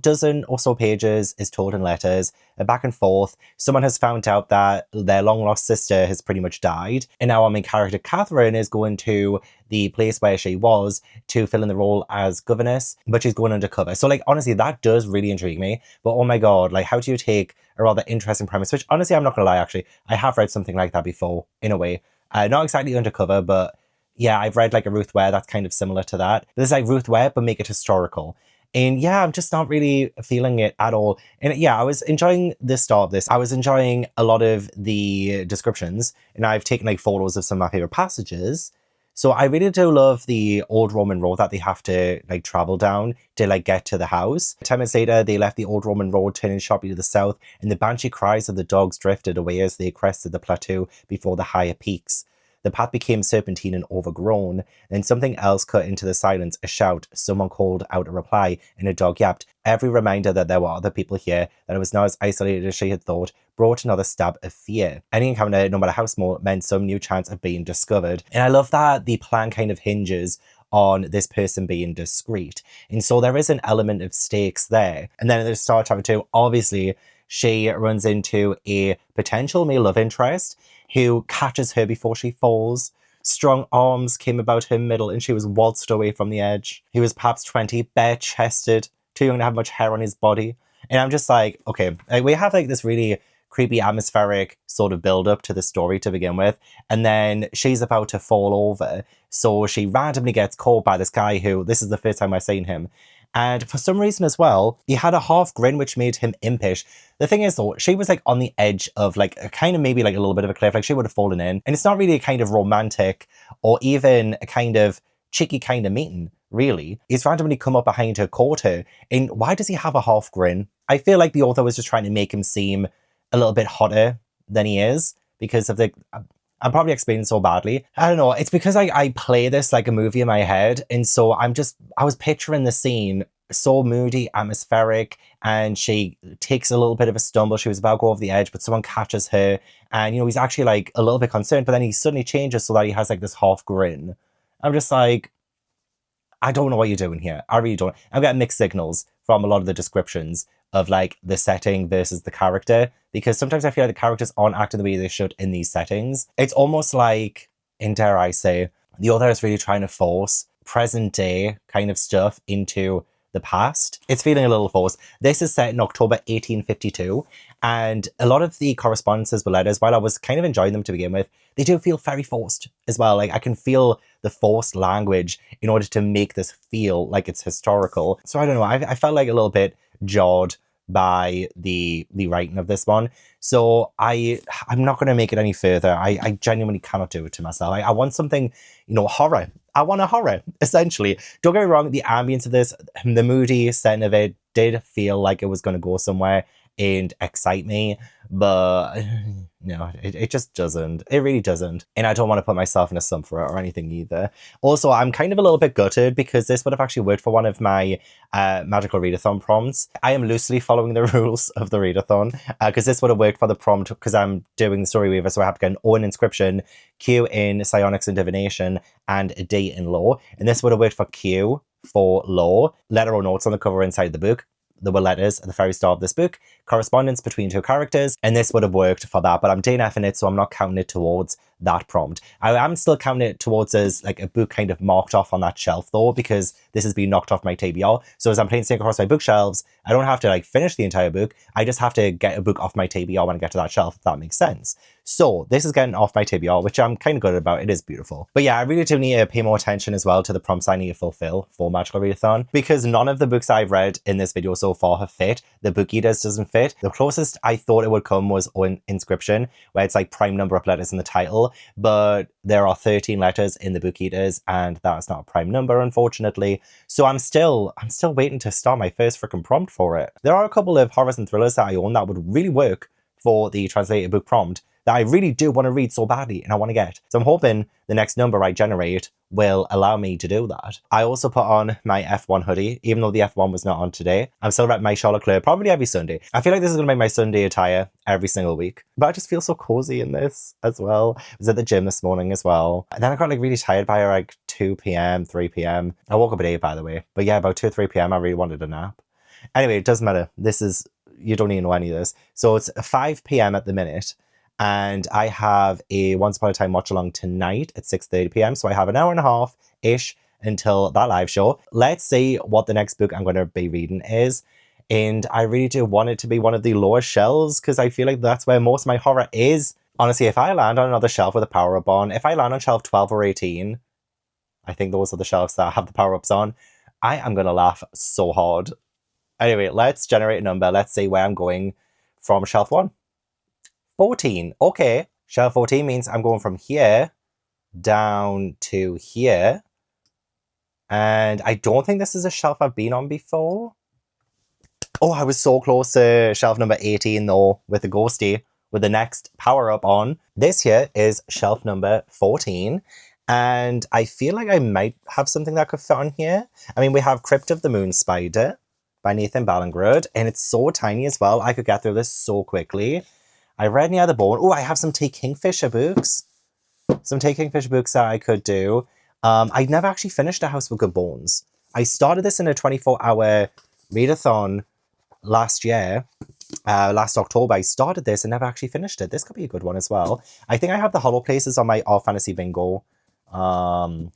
dozen or so pages is told in letters, back and forth. Someone has found out that their long lost sister has pretty much died, and now our main character Catherine is going to the place where she was to fill in the role as governess, but she's going undercover. So like honestly, that does really intrigue me. But oh my god, like how do you take a rather interesting premise, which honestly I'm not gonna lie, actually I have read something like that before in a way. Not exactly undercover, but yeah, I've read like a Ruth Ware that's kind of similar to that. This is like Ruth Ware, but make it historical. And yeah, I'm just not really feeling it at all. And yeah, I was enjoying the start of this. I was enjoying a lot of the descriptions, and I've taken like photos of some of my favorite passages. So I really do love the old Roman road that they have to like travel down to like get to the house. 10 minutes later, they left the old Roman road, turning sharply to the south, and the banshee cries of the dogs drifted away as they crested the plateau before the higher peaks. The path became serpentine and overgrown. Then something else cut into the silence, a shout. Someone called out a reply, and a dog yapped. Every reminder that there were other people here, that it was not as isolated as she had thought, brought another stab of fear. Any encounter, no matter how small, meant some new chance of being discovered. And I love that the plan kind of hinges on this person being discreet. And so there is an element of stakes there. And then at the start of chapter 2, obviously, she runs into a potential male love interest who catches her before she falls. Strong arms came about her middle and she was waltzed away from the edge. He was perhaps 20, bare-chested, too young to have much hair on his body. And I'm just like, okay, we have like this really creepy atmospheric sort of build-up to the story to begin with. And then she's about to fall over. So she randomly gets caught by this guy who, this is the first time I've seen him. And for some reason as well, he had a half grin which made him impish. The thing is though, she was like on the edge of like a kind of maybe like a little bit of a cliff, like she would have fallen in. And it's not really a kind of romantic or even a kind of cheeky kind of meeting, really. He's randomly come up behind her, caught her. And why does he have a half grin? I feel like the author was just trying to make him seem a little bit hotter than he is because of the... I'm probably explaining so badly. I don't know. It's because I play this like a movie in my head. And so I was picturing the scene so moody, atmospheric, and she takes a little bit of a stumble. She was about to go over the edge, but someone catches her. And, he's actually like a little bit concerned, but then he suddenly changes so that he has like this half grin. I'm just like, I don't know what you're doing here. I really don't. I'm getting mixed signals from a lot of the descriptions of like the setting versus the character, because sometimes I feel like the characters aren't acting the way they should in these settings. It's almost like, and dare I say, the author is really trying to force present day kind of stuff into the past. It's feeling a little forced. This is set in October 1852, and a lot of the correspondences with letters, while I was kind of enjoying them to begin with, they do feel very forced as well. Like I can feel the forced language in order to make this feel like it's historical. So I don't know, I felt like a little bit jarred by the writing of this one. So I'm not going to make it any further. I genuinely cannot do it to myself. I want something, horror. I want a horror, essentially. Don't get me wrong, the ambience of this, the moody setting of it did feel like it was going to go somewhere and excite me, but no, it just doesn't. It really doesn't. And I don't want to put myself in a slump for it or anything either. Also, I'm kind of a little bit gutted because this would have actually worked for one of my magical readathon prompts. I am loosely following the rules of the readathon because this would have worked for the prompt because I'm doing the story weaver, so I have to get an O in inscription, Q in psionics and divination, and a D in law. And this would have worked for Q for law. Letter or notes on the cover inside the book. There were letters at the very start of this book, correspondence between two characters, and this would have worked for that, but I'm DNFing it, so I'm not counting it towards that prompt. I am still counting it towards as like a book kind of marked off on that shelf though, because this has been knocked off my TBR. So as I'm playing Snake Across My Bookshelves, I don't have to like finish the entire book. I just have to get a book off my TBR when I get to that shelf, if that makes sense. So this is getting off my TBR, which I'm kind of good about. It is beautiful. But yeah, I really do need to pay more attention as well to the prompts I need to fulfill for Magical Readathon, because none of the books I've read in this video so so far have fit. The Book Eaters doesn't fit. The closest I thought it would come was on Inscription, where it's like prime number of letters in the title, but there are 13 letters in the Book Eaters, and that's not a prime number, unfortunately. So I'm still waiting to start my first freaking prompt for it. There are a couple of horrors and thrillers that I own that would really work for the translated book prompt that I really do want to read so badly and I want to get. So I'm hoping the next number I generate will allow me to do that. I also put on my F1 hoodie, even though the F1 was not on today. I'm still repping my Charlotte Claire probably every Sunday. I feel like this is going to be my Sunday attire every single week. But I just feel so cozy in this as well. I was at the gym this morning as well. And then I got like really tired by like 2 p.m, 3 p.m. I woke up at 8, by the way. But yeah, about 2 or 3 p.m. I really wanted a nap. Anyway, it doesn't matter. You don't need to know any of this. So it's 5 p.m. at the minute. And I have a Once Upon a Time watch along tonight at 6:30 p.m. So I have an hour and a half-ish until that live show. Let's see what the next book I'm going to be reading is. And I really do want it to be one of the lower shelves because I feel like that's where most of my horror is. Honestly, if I land on another shelf with a power-up on, if I land on shelf 12 or 18, I think those are the shelves that have the power-ups on, I am going to laugh so hard. Anyway, let's generate a number. Let's see where I'm going from shelf 1. 14. Okay. Shelf 14 means I'm going from here down to here. And I don't think this is a shelf I've been on before. Oh, I was so close to shelf number 18 though, with the ghosty, with the next power-up on. This here is shelf number 14. And I feel like I might have something that could fit on here. I mean, we have Crypt of the Moon Spider by Nathan Ballingrud. And it's so tiny as well. I could get through this so quickly. I read Near the Bone. Oh, I have some Take Kingfisher books. Some Take Kingfisher books that I could do. I never actually finished A House with Good Bones. I started this in a 24-hour readathon last year. Last October, I started this and never actually finished it. This could be a good one as well. I think I have the Hollow Places on my All Fantasy Bingo TBR.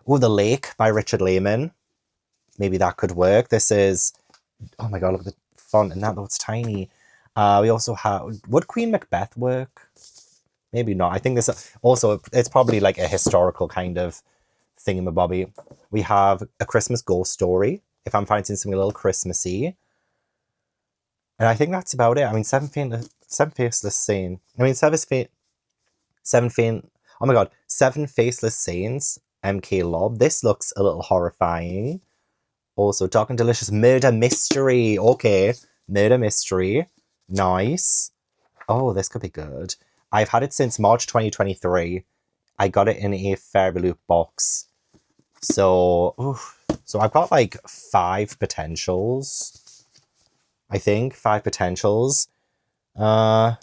Oh, The Lake by Richard Lehman. Maybe that could work. This is... Oh my god, look at the font and that, though it's tiny. We also have... Would Queen Macbeth work? Maybe not. I think this... Also, it's probably like a historical kind of thingamabobby. We have A Christmas Ghost Story, if I'm finding something a little Christmassy. And I think that's about it. I mean, Seven Faceless Saints. I mean, Seven Faceless Saints, MK Lob. This looks a little horrifying. Also, Dark and Delicious Murder Mystery. Okay, Murder Mystery. Nice. Oh, this could be good. I've had it since March 2023. I got it in a Fairy Loop box. So I've got like 5 potentials. I think 5 potentials. House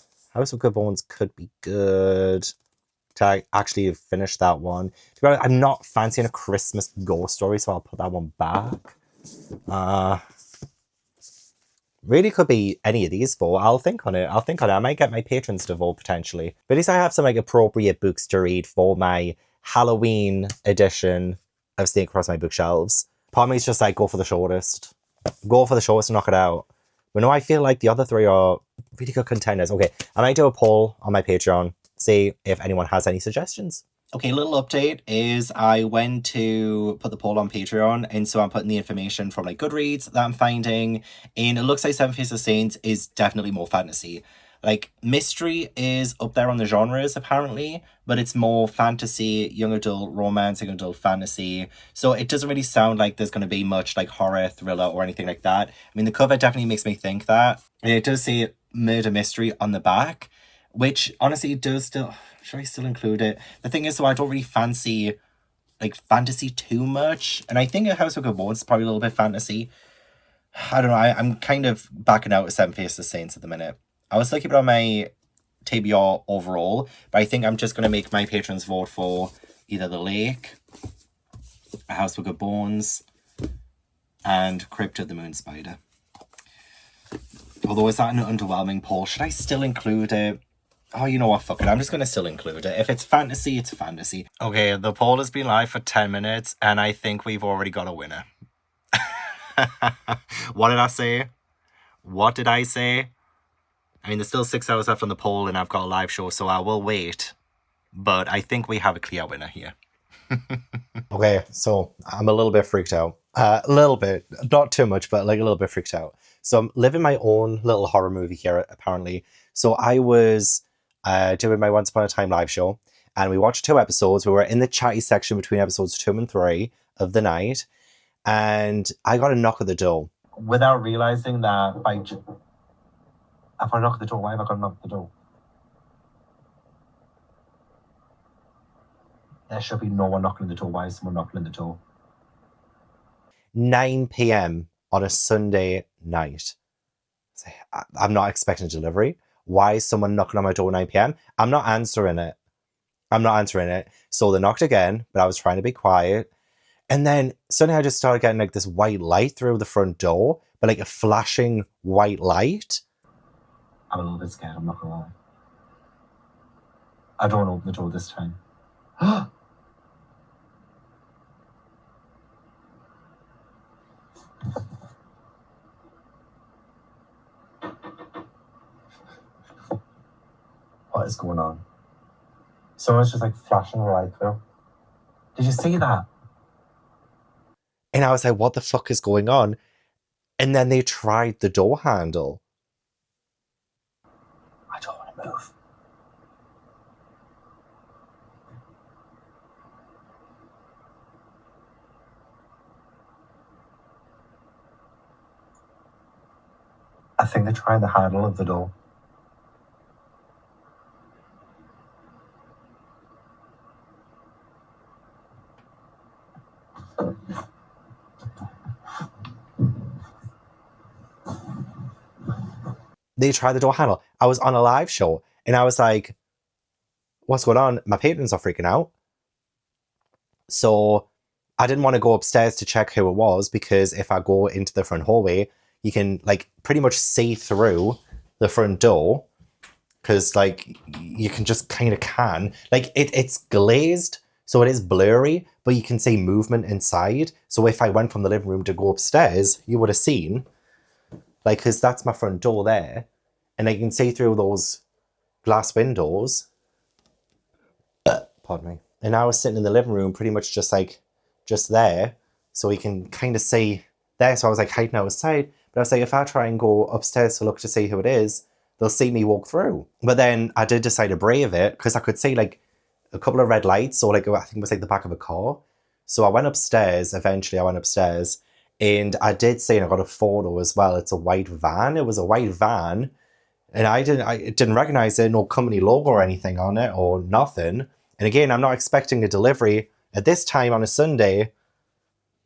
of Good Bones could be good. To actually finish that one. To be honest, I'm not fancying A Christmas Ghost Story, so I'll put that one back. Really could be any of these 4. I'll think on it. I might get my patrons to vote potentially. But at least I have some like appropriate books to read for my Halloween edition of Snake Across My Bookshelves. Part of me is just like, go for the shortest. Go for the shortest and knock it out. But no, I feel like the other 3 are really good contenders. Okay, I might do a poll on my Patreon. See if anyone has any suggestions. Okay, little update is I went to put the poll on Patreon, and so I'm putting the information from like Goodreads that I'm finding, and it looks like Seven Faceless Saints is definitely more fantasy. Like, mystery is up there on the genres, apparently, but it's more fantasy, young adult romance, young adult fantasy. So it doesn't really sound like there's going to be much like horror, thriller, or anything like that. I mean, the cover definitely makes me think that. And it does say murder mystery on the back, which honestly does still... Should I still include it? The thing is, though, I don't really fancy like fantasy too much. And I think A House of Good Bones is probably a little bit fantasy. I don't know. I'm kind of backing out of Seven Faceless Saints at the minute. I was looking at my TBR overall, but I think I'm just going to make my patrons vote for either The Lake, A House of Good Bones, and Crypt of the Moon Spider. Although, is that an underwhelming poll? Should I still include it? Oh, you know what? Fuck it. I'm just going to still include it. If it's fantasy, it's fantasy. Okay, the poll has been live for 10 minutes, and I think we've already got a winner. What did I say? What did I say? I mean, there's still 6 hours left on the poll, and I've got a live show, so I will wait. But I think we have a clear winner here. Okay, so I'm a little bit freaked out. A little bit, not too much, but like a little bit freaked out. So I'm living my own little horror movie here, apparently. So I was doing my Once Upon a Time live show, and we watched 2 episodes. We were in the chatty section between episodes 2 and 3 of the night, and I got a knock at the door. Without realizing that if I knock at the door, why have I got a knock at the door? There should be no one knocking at the door. Why is someone knocking at the door? 9 p.m. on a Sunday night. I'm not expecting a delivery. Why is someone knocking on my door at 9 p.m.? I'm not answering it. So they knocked again, but I was trying to be quiet. And then suddenly I just started getting like this white light through the front door, but like a flashing white light. I'm a little bit scared, I'm not gonna lie. I don't want to open the door this time. What is going on? Someone's just like flashing a light through. Did you see that? And I was like, what the fuck is going on? And then they tried the door handle. I don't want to move. I think they're trying the handle of the door. They tried the door handle. I was on a live show and I was like, what's going on? My patrons are freaking out. So I didn't want to go upstairs to check who it was, because if I go into the front hallway, you can like pretty much see through the front door, because like you can just kind of like it's glazed, so it is blurry, but you can see movement inside. So if I went from the living room to go upstairs, you would have seen, like, because that's my front door there, and I can see through those glass windows. Pardon me. And I was sitting in the living room pretty much just there, so you can kind of see there. So I was like hiding outside, but I was like, if I try and go upstairs to look to see who it is, they'll see me walk through. But then I did decide to brave it, because I could see like a couple of red lights, or like I think it was like the back of a car. So I went upstairs. Eventually I went upstairs, and I did see, and I got a photo as well. It's a white van. It was a white van, and I didn't recognize it. No company logo or anything on it or nothing. And again, I'm not expecting a delivery at this time on a Sunday.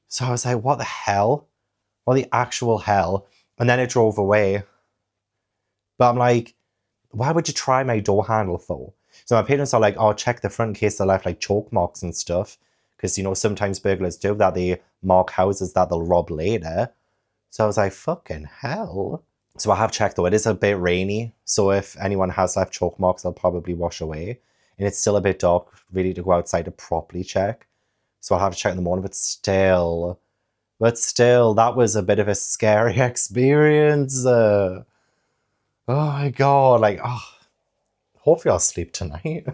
So I was like, what the hell? What the actual hell? And then it drove away. But I'm like, why would you try my door handle for? So my parents are like, oh, check the front in case they left like chalk marks and stuff. Because, you know, sometimes burglars do that. They mark houses that they'll rob later. So I was like, fucking hell. So I have checked though. It is a bit rainy. So if anyone has left chalk marks, they'll probably wash away. And it's still a bit dark, really, to go outside to properly check. So I'll have to check in the morning. But still, that was a bit of a scary experience. Oh my God. Like, hopefully I'll sleep tonight.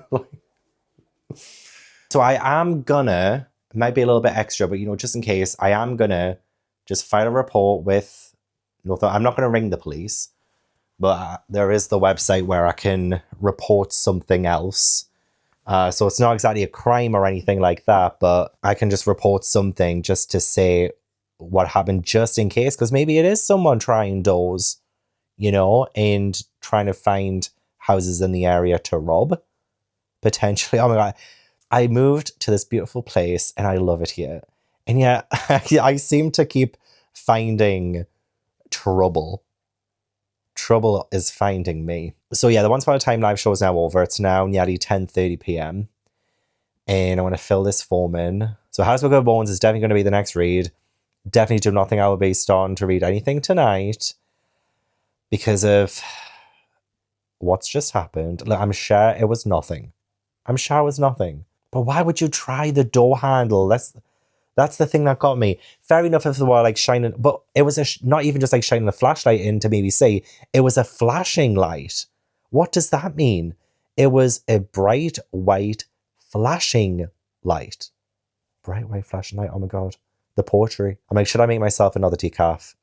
So I am gonna, it might be a little bit extra, but, you know, just in case, I am gonna just file a report with, I'm not gonna ring the police, but there is the website where I can report something else. So it's not exactly a crime or anything like that, but I can just report something just to say what happened, just in case, because maybe it is someone trying doors, you know, and trying to find houses in the area to rob, potentially. Oh my God. I moved to this beautiful place and I love it here. And yet I seem to keep finding trouble. Trouble is finding me. So yeah, the Once Upon a Time live show is now over. It's now nearly 10:30 p.m. And I want to fill this form in. So House of Bones is definitely going to be the next read. Definitely do not think I will be starting to read anything tonight because of what's just happened. Look, I'm sure it was nothing. But why would you try the door handle? That's the thing that got me. Fair enough if they were like shining, but it was not even just like shining a flashlight in to maybe see. It was a flashing light. What does that mean? It was a bright white flashing light. Bright white flashing light. Oh my God. The poetry. I'm like, should I make myself another decaf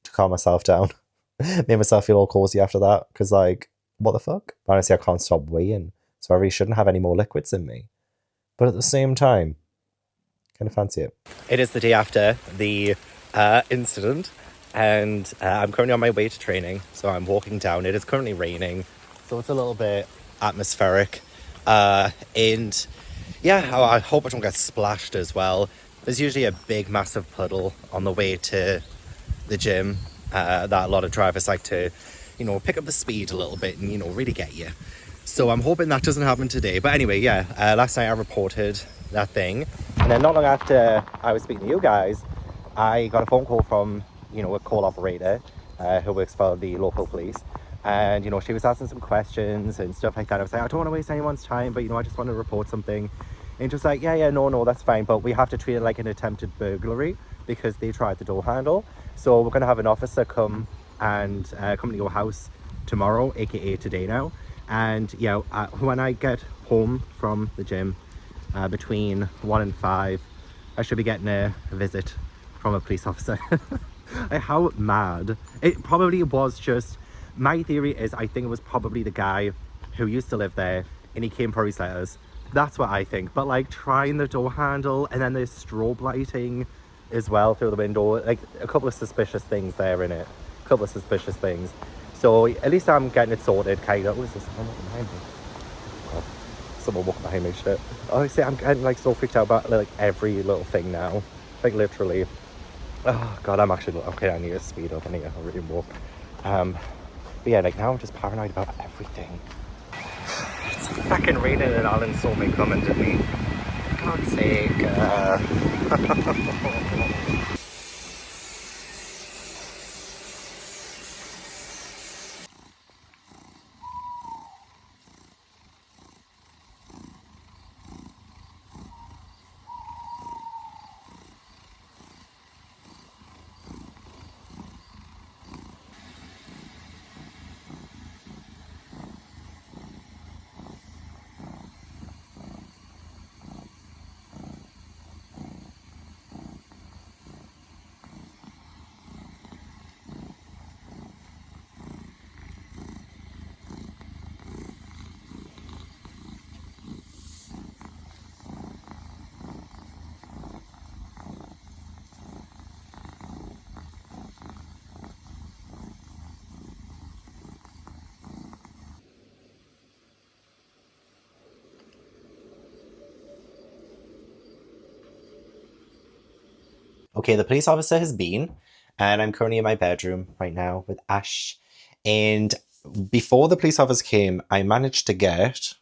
to calm myself down? Make myself feel all cozy after that? Because, like, what the fuck? Honestly, I can't stop weighing, so I really shouldn't have any more liquids in me. But at the same time, kind of fancy it. It is the day after the incident, and I'm currently on my way to training, so I'm walking down. It is currently raining, so it's a little bit atmospheric. And yeah, I hope I don't get splashed as well. There's usually a big, massive puddle on the way to the gym that a lot of drivers like to, you know, pick up the speed a little bit and, you know, really get you. So I'm hoping that doesn't happen today. But anyway, yeah, last night I reported that thing. And then not long after I was speaking to you guys, I got a phone call from, you know, a call operator who works for the local police. And, you know, she was asking some questions and stuff like that. I was like, I don't want to waste anyone's time, but, you know, I just want to report something. And just like, yeah, no, that's fine. But we have to treat it like an attempted burglary because they tried the door handle. So we're going to have an officer come and come to your house tomorrow, aka today now. And yeah, when I get home from the gym between 1 and 5, I should be getting a visit from a police officer. How mad. It probably was just, my theory is I think it was probably the guy who used to live there and he came for his letters. That's what I think. But like trying the door handle and then there's strobe lighting as well through the window, like a couple of suspicious things there in it. A couple of suspicious things. So at least I'm getting it sorted, kind of. Oh, is there someone walking behind me? Oh, someone walking behind me, shit. Honestly, I'm getting like so freaked out about like every little thing now. Like literally. Oh god, I'm actually, okay, I need to speed up, I need to hurry and walk. But yeah, like now I'm just paranoid about everything. It's fucking raining and Alan saw me coming, didn't he? For God's sake. Okay, the police officer has been, and I'm currently in my bedroom right now with Ash. And before the police officer came, I managed to get,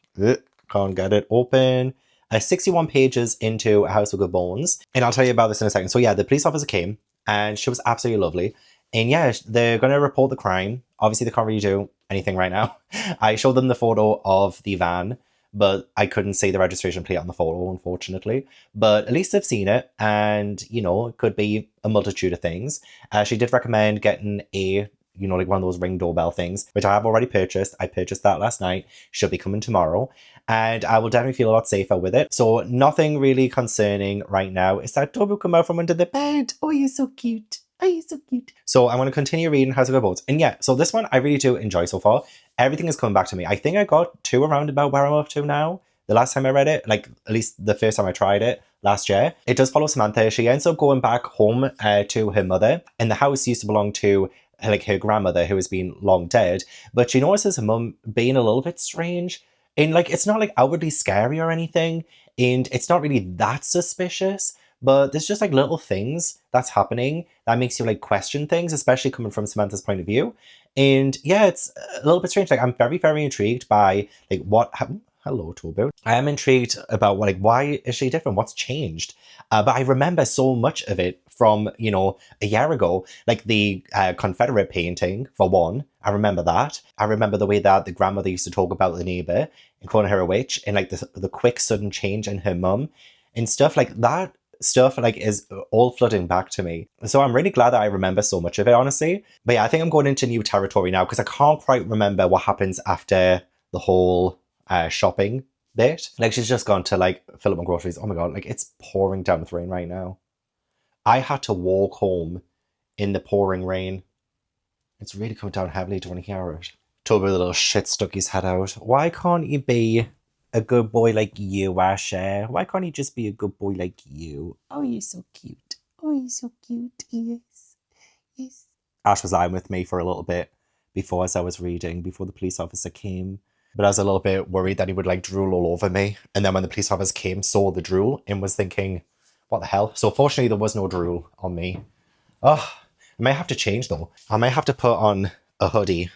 can't get it open, 61 pages into A House of Good Bones. And I'll tell you about this in a second. So yeah, the police officer came, and she was absolutely lovely. And yeah, they're going to report the crime. Obviously, they can't really do anything right now. I showed them the photo of the van, but I couldn't see the registration plate on the photo, unfortunately. But at least I've seen it, and, you know, it could be a multitude of things. She did recommend getting a, you know, like one of those Ring doorbell things, which I have already purchased. I purchased that last night. Should be coming tomorrow. And I will definitely feel a lot safer with it. So nothing really concerning right now. It's that doorbell come out from under the bed. Oh, you're so cute. Oh, you're so cute. So I'm going to continue reading House of Good Bones. And yeah, so this one I really do enjoy so far. Everything is coming back to me. I think I got to around about where I'm up to now. The last time I read it, like at least the first time I tried it last year. It does follow Samantha. She ends up going back home to her mother. And the house used to belong to like her grandmother, who has been long dead. But she notices her mum being a little bit strange. And like, it's not like outwardly scary or anything. And it's not really that suspicious. But there's just like little things that's happening that makes you like question things, especially coming from Samantha's point of view. And yeah, it's a little bit strange. Like I'm very, very intrigued by like what happened. Hello, Tobo. I am intrigued about like why is she different? What's changed? But I remember so much of it from, you know, a year ago, like the Confederate painting for one. I remember that. I remember the way that the grandmother used to talk about the neighbor and calling her a witch, and like the quick sudden change in her mum and stuff like that. Stuff like is all flooding back to me. So I'm really glad that I remember so much of it, honestly. But yeah, I think I'm going into new territory now because I can't quite remember what happens after the whole shopping bit. Like she's just gone to like fill up my groceries. Oh my god, like it's pouring down with rain right now. I had to walk home in the pouring rain. It's really coming down heavily, don't you hear it? Toby the little shit stuck his head out. Why can't you be a good boy like you, Asher? Why can't you just be a good boy like you? Oh, you're so cute. Oh, you're so cute. Yes. Yes. Ash was lying with me for a little bit before as I was reading, before the police officer came. But I was a little bit worried that he would like drool all over me. And then when the police officer came, saw the drool and was thinking, what the hell? So fortunately there was no drool on me. Oh, I might have to change though. I might have to put on a hoodie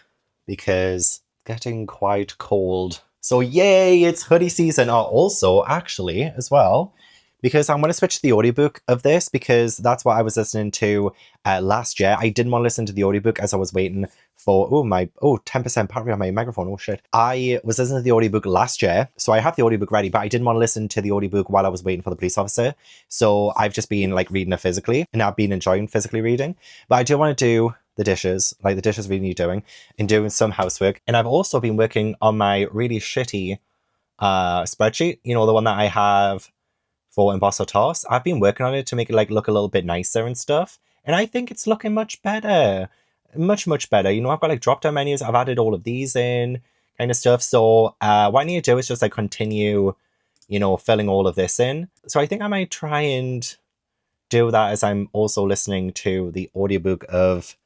because it's getting quite cold. So yay, it's hoodie season. Oh, also, actually, as well, because I'm going to switch to the audiobook of this because that's what I was listening to last year. I didn't want to listen to the audiobook as I was waiting for, 10% battery on my microphone. Oh shit. I was listening to the audiobook last year, so I have the audiobook ready, but I didn't want to listen to the audiobook while I was waiting for the police officer. So I've just been like reading it physically, and I've been enjoying physically reading. But I do want to do the dishes, like the dishes we need doing, and doing some housework. And I've also been working on my really shitty spreadsheet, you know, the one that I have for Emboss or Toss. I've been working on it to make it like look a little bit nicer and stuff. And I think it's looking much better. Much better. You know, I've got like drop down menus. I've added all of these in kind of stuff. So what I need to do is just like continue, you know, filling all of this in. So I think I might try and do that as I'm also listening to the audiobook of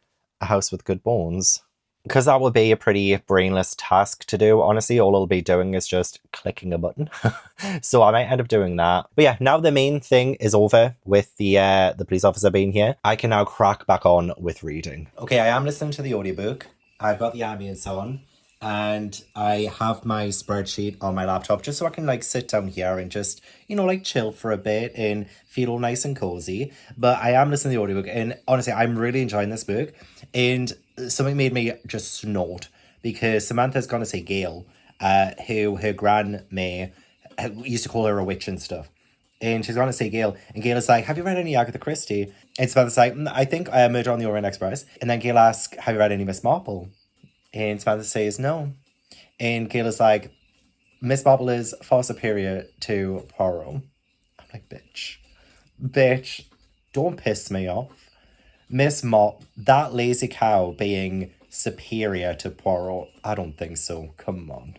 A House with Good Bones. Because that would be a pretty brainless task to do, honestly. All I'll be doing is just clicking a button. So I might end up doing that. But yeah, now the main thing is over with the police officer being here. I can now crack back on with reading. Okay, I am listening to the audiobook. I've got the ambience on. And I have my spreadsheet on my laptop just so I can like sit down here and just, you know, like chill for a bit and feel all nice and cozy. But I am listening to the audiobook and honestly, I'm really enjoying this book. And something made me just snort because Samantha's gonna say Gail, who her grandma used to call her a witch and stuff. And she's gonna say Gail, and Gail is like, have you read any Agatha Christie? And Samantha's like, I think Murder on the Orient Express. And then Gail asks, have you read any Miss Marple? And Samantha says no. And Gail is like, Miss Marple is far superior to Poirot. I'm like, bitch, don't piss me off. Miss Mop, that lazy cow being superior to Poirot, I don't think so. Come on.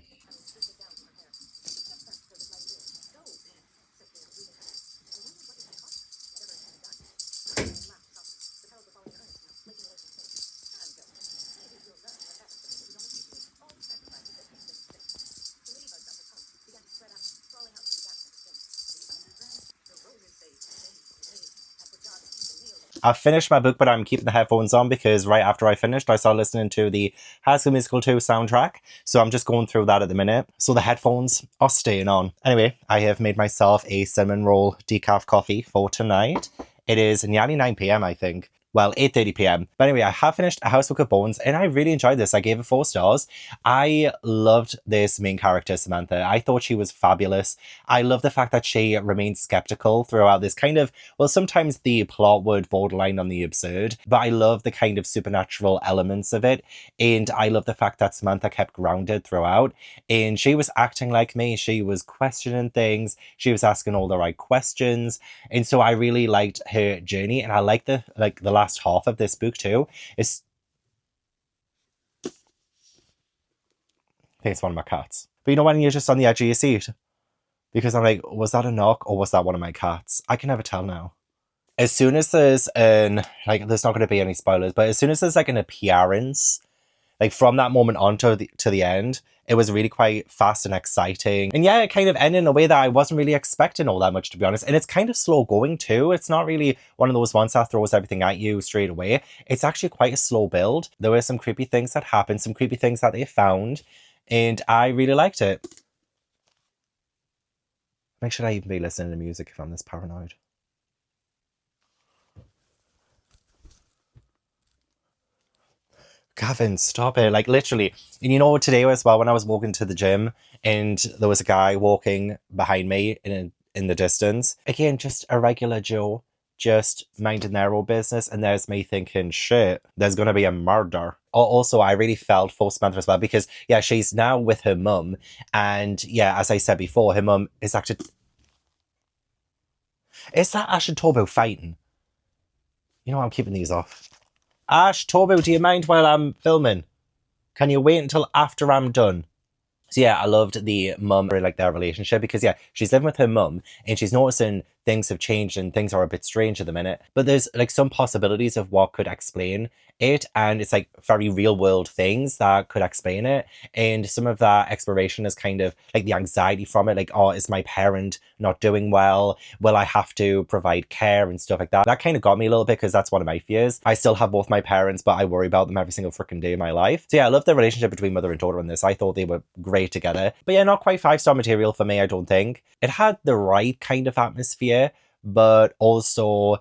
I finished my book, but I'm keeping the headphones on because right after I finished, I started listening to the High School Musical 2 soundtrack. So I'm just going through that at the minute. So the headphones are staying on. Anyway, I have made myself a cinnamon roll decaf coffee for tonight. It is nearly 9 p.m, I think. Well, 8:30 p.m. But anyway, I have finished A House with Good Bones and I really enjoyed this. I gave it 4 stars. I loved this main character, Samantha. I thought she was fabulous. I love the fact that she remained skeptical throughout this kind of, well, sometimes the plot would borderline on the absurd, but I love the kind of supernatural elements of it. And I love the fact that Samantha kept grounded throughout. And she was acting like me. She was questioning things. She was asking all the right questions. And so I really liked her journey. And I like the last half of this book too. I think it's one of my cats. But you know when you're just on the edge of your seat? Because I'm like, was that a knock or was that one of my cats? I can never tell now. As soon as there's there's not going to be any spoilers, but as soon as there's like an appearance, like from that moment on to the end, it was really quite fast and exciting. And yeah, it kind of ended in a way that I wasn't really expecting all that much, to be honest. And it's kind of slow going too. It's not really one of those ones that throws everything at you straight away. It's actually quite a slow build. There were some creepy things that happened, some creepy things that they found, and I really liked it. Like, should I even be listening to music if I'm this paranoid? Gavin, stop it. Like, literally. And you know, today as well, when I was walking to the gym and there was a guy walking behind me in the distance. Again, just a regular Joe, just minding their own business. And there's me thinking, shit, there's going to be a murder. Also, I really felt for Samantha as well because, yeah, she's now with her mum. And, yeah, as I said before, her mum is actually... Is that Ash and Torbo fighting? You know what? I'm keeping these off. Ash, Tobu, do you mind while I'm filming? Can you wait until after I'm done? So yeah, I loved the mum, really like their relationship because yeah, she's living with her mum and she's noticing things have changed and things are a bit strange at the minute. But there's like some possibilities of what could explain it, and it's like very real world things that could explain it. And some of that exploration is kind of like the anxiety from it, like, oh, is my parent not doing well? Will I have to provide care and stuff like that? That kind of got me a little bit because that's one of my fears. I still have both my parents, but I worry about them every single freaking day of my life. So yeah, I love the relationship between mother and daughter in this. I thought they were great together. But yeah, not quite 5-star material for me, I don't think. It had the right kind of atmosphere, but also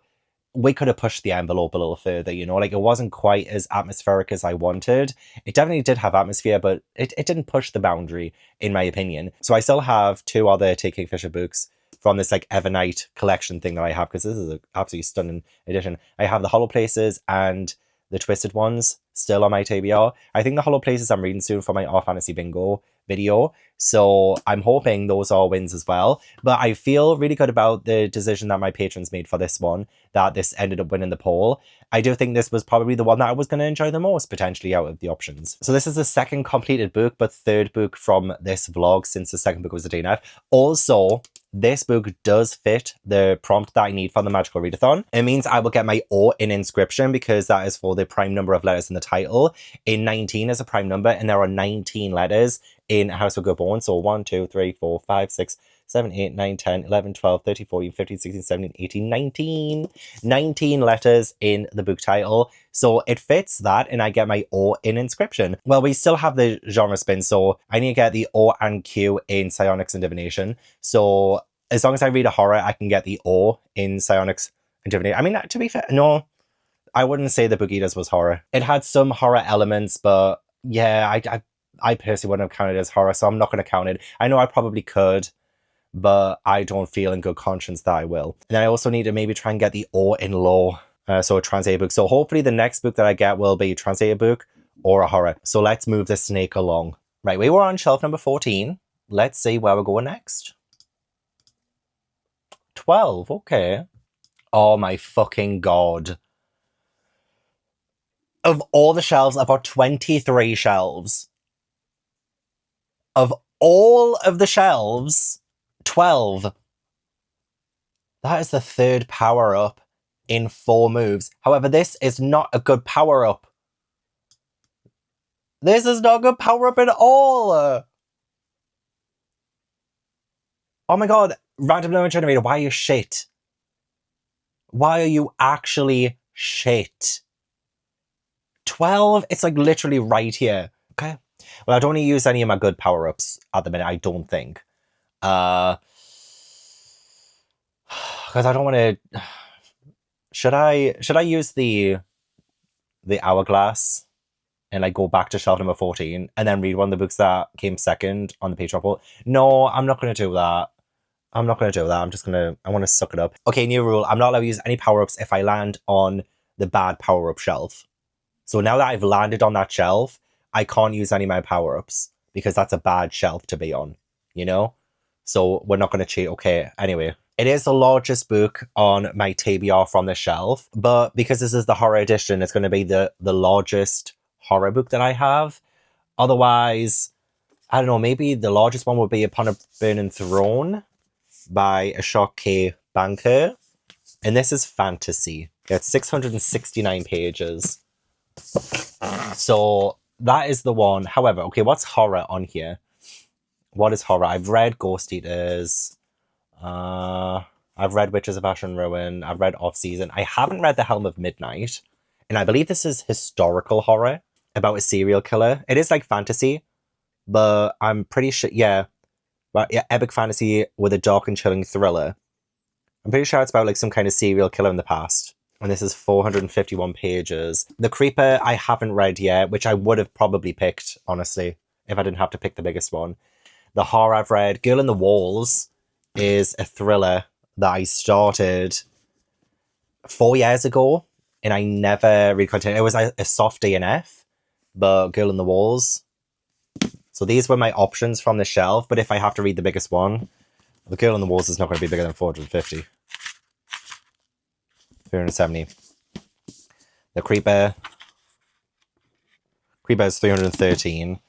we could have pushed the envelope a little further, you know, like it wasn't quite as atmospheric as I wanted. It definitely did have atmosphere, but it didn't push the boundary, in my opinion. So I still have 2 other Kingfisher books from this like Evernight collection thing that I have, because this is an absolutely stunning edition. I have the Hollow Places and the Twisted Ones still on my TBR. I think the Hollow Places I'm reading soon for my Our Fantasy Bingo video, so I'm hoping those are wins as well. But I feel really good about the decision that my patrons made for this one, that this ended up winning the poll. I do think this was probably the one that I was going to enjoy the most, potentially, out of the options. So this is the second completed book, but third book from this vlog, since the second book was a DNF. Also, this book does fit the prompt that I need for the Magical Readathon. It means I will get my O in inscription, because that is for the prime number of letters in the title. In 19 is a prime number, and there are 19 letters in House of Good-Born. So 1, 2, 3, 4, 5, 6, 7, 8, 9, 10, 11, 12, 13, 14, 15, 16, 17, 18, 19. 19 letters in the book title. So it fits that, and I get my O in inscription. Well, we still have the genre spin, so I need to get the O and Q in psionics and divination. So as long as I read a horror, I can get the O in psionics and divination. I mean, to be fair, no, I wouldn't say the Book Eaters was horror. It had some horror elements, but yeah, I personally wouldn't have counted it as horror, so I'm not going to count it. I know I probably could, but I don't feel in good conscience that I will. And then I also need to maybe try and get the O in law, so a translated book. So hopefully the next book that I get will be a translated book or a horror. So let's move the snake along. Right, we were on shelf number 14. Let's see where we're going next. 12, okay. Oh my fucking god. Of all the shelves, I've got 23 shelves. Of all of the shelves, 12. That is the third power-up in 4 moves. However, this is not a good power-up. This is not a good power-up at all. Oh my god, random number generator, why are you shit? Why are you actually shit? 12? It's like literally right here. Okay. Well, I don't need to use any of my good power-ups at the minute, I don't think. Because I don't want to... Should I use the hourglass and like go back to shelf number 14 and then read one of the books that came second on the Patreon poll? No, I'm not going to do that. I'm not going to do that. I want to suck it up. Okay, new rule. I'm not allowed to use any power-ups if I land on the bad power-up shelf. So now that I've landed on that shelf, I can't use any of my power-ups because that's a bad shelf to be on, you know? So we're not going to cheat. Okay, anyway. It is the largest book on my TBR from the shelf, but because this is the horror edition, it's going to be the largest horror book that I have. Otherwise, I don't know, maybe the largest one would be Upon a Burning Throne by Ashok K. Banker. And this is fantasy. It's 669 pages. So that is the one. However, okay, what's horror on here? What is horror? I've read Ghost Eaters. I've read Witches of Ash and Ruin. I've read Off Season. I haven't read The Helm of Midnight. And I believe this is historical horror about a serial killer. It is like fantasy, but I'm pretty sure, yeah. But yeah, epic fantasy with a dark and chilling thriller. I'm pretty sure it's about like some kind of serial killer in the past. And this is 451 pages. The Creeper I haven't read yet, which I would have probably picked, honestly, if I didn't have to pick the biggest one. The horror I've read, Girl in the Walls, is a thriller that I started 4 years ago, and I never really continued. It was a soft DNF, but Girl in the Walls. So these were my options from the shelf, but if I have to read the biggest one, the Girl in the Walls is not going to be bigger than 450. 370. The Creeper. Creeper is 313.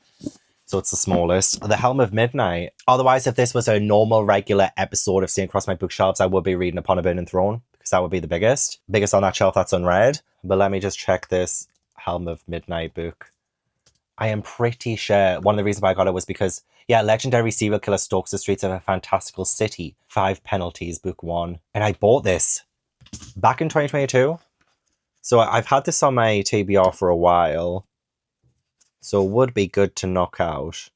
So it's the smallest. The Helm of Midnight. Otherwise, if this was a normal, regular episode of Snake Across My Bookshelves, I would be reading Upon a Burning Throne, because that would be the biggest. Biggest on that shelf that's unread. But let me just check this Helm of Midnight book. I am pretty sure one of the reasons why I got it was because, yeah, legendary serial killer stalks the streets of a fantastical city. 5 penalties, book 1. And I bought this back in 2022. So I've had this on my TBR for a while. So it would be good to knock out.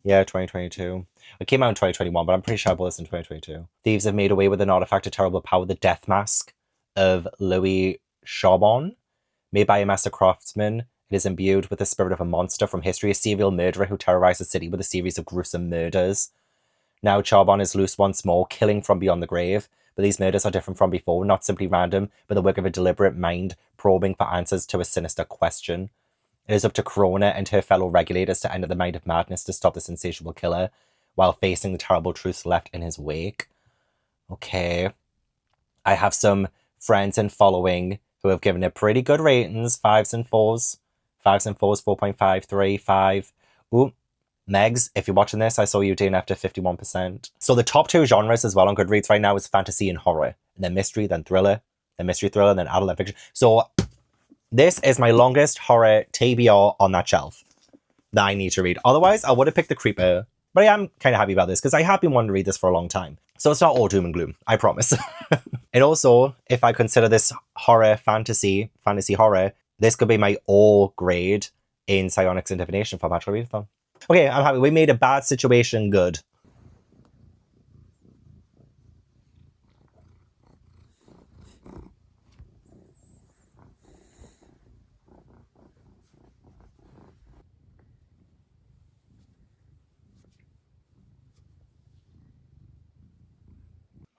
Yeah, 2022. It came out in 2021, but I'm pretty sure I bought this in 2022. Thieves have made away with an artifact of terrible power, the Death Mask of Louis Charbon. Made by a master craftsman, it is imbued with the spirit of a monster from history, a serial murderer who terrorized the city with a series of gruesome murders. Now Charbon is loose once more, killing from beyond the grave. But these murders are different from before, not simply random, but the work of a deliberate mind probing for answers to a sinister question. It is up to Corona and her fellow regulators to enter the mind of madness to stop this insatiable killer, while facing the terrible truths left in his wake. Okay. I have some friends and following who have given it pretty good ratings. 5s and 4s. 5s and 4s, 4.5, 3, 5. Ooh. Megs, if you're watching this, I saw you doing after 51%. So the top 2 genres as well on Goodreads right now is fantasy and horror. And then mystery, then thriller. Then mystery thriller, then adult fiction. So this is my longest horror TBR on that shelf that I need to read. Otherwise, I would have picked The Creeper. But I am kind of happy about this because I have been wanting to read this for a long time. So it's not all doom and gloom, I promise. And also, if I consider this horror, fantasy horror, this could be my O grade in Psionics and Divination for Magical Readathon. Okay, I'm happy. We made a bad situation good.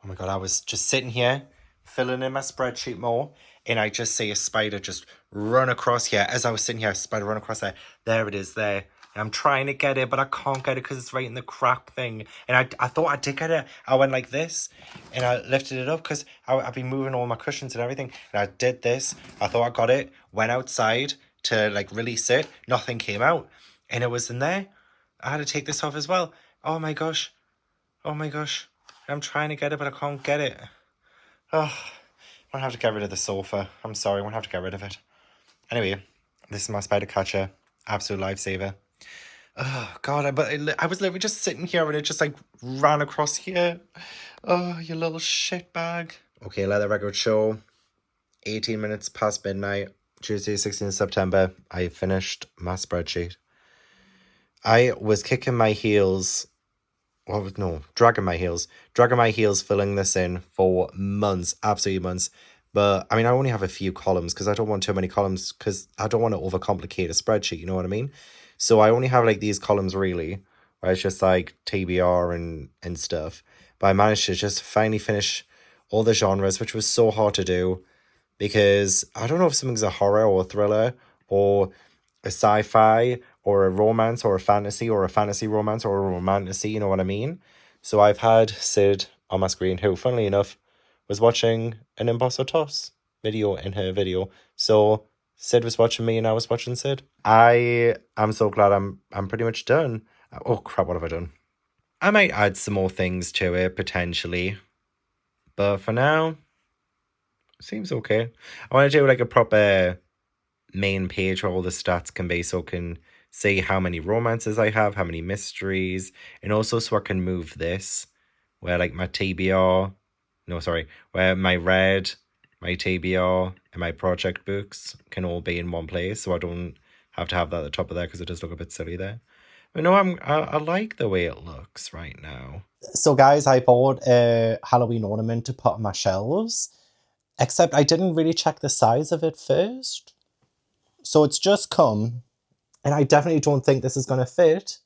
Oh my god, I was just sitting here, filling in my spreadsheet more, and I just see a spider just run across here. As I was sitting here, a spider run across there. There it is there. And I'm trying to get it, but I can't get it because it's right in the crap thing. And I thought I did get it. I went like this, and I lifted it up because I've been moving all my cushions and everything. And I did this. I thought I got it. Went outside to like release it. Nothing came out. And it was in there. I had to take this off as well. Oh my gosh. Oh my gosh. I'm trying to get it, but I can't get it. Oh, I'm gonna have to get rid of the sofa. I'm sorry, I'm gonna have to get rid of it. Anyway, this is my spider catcher. Absolute lifesaver. Oh, God, I was literally just sitting here and it just like ran across here. Oh, you little shit bag. Okay, let the record show. 18 minutes past midnight, Tuesday, 16th September. I finished my spreadsheet. I was kicking my heels. Dragging my heels filling this in for months, absolutely months. But I mean, I only have a few columns because I don't want too many columns because I don't want to overcomplicate a spreadsheet, you know what I mean? So I only have like these columns really, where it's just like TBR and stuff. But I managed to just finally finish all the genres, which was so hard to do because I don't know if something's a horror or a thriller or a sci-fi or a romance or a fantasy romance or a romantasy, you know what I mean? So I've had Sid on my screen who, funnily enough, was watching an Imposter Toss video in her video. So Sid was watching me and I was watching Sid. I am so glad I'm pretty much done. Oh crap, what have I done? I might add some more things to it potentially. But for now, seems okay. I want to do like a proper main page where all the stats can be so I can see how many romances I have, how many mysteries, and also so I can move this where like my TBR, where my red, my TBR, and my project books can all be in one place so I don't have to have that at the top of there because it does look a bit silly there. But no, I like the way it looks right now. So guys, I bought a Halloween ornament to put on my shelves, except I didn't really check the size of it first. So it's just come, and I definitely don't think this is going to fit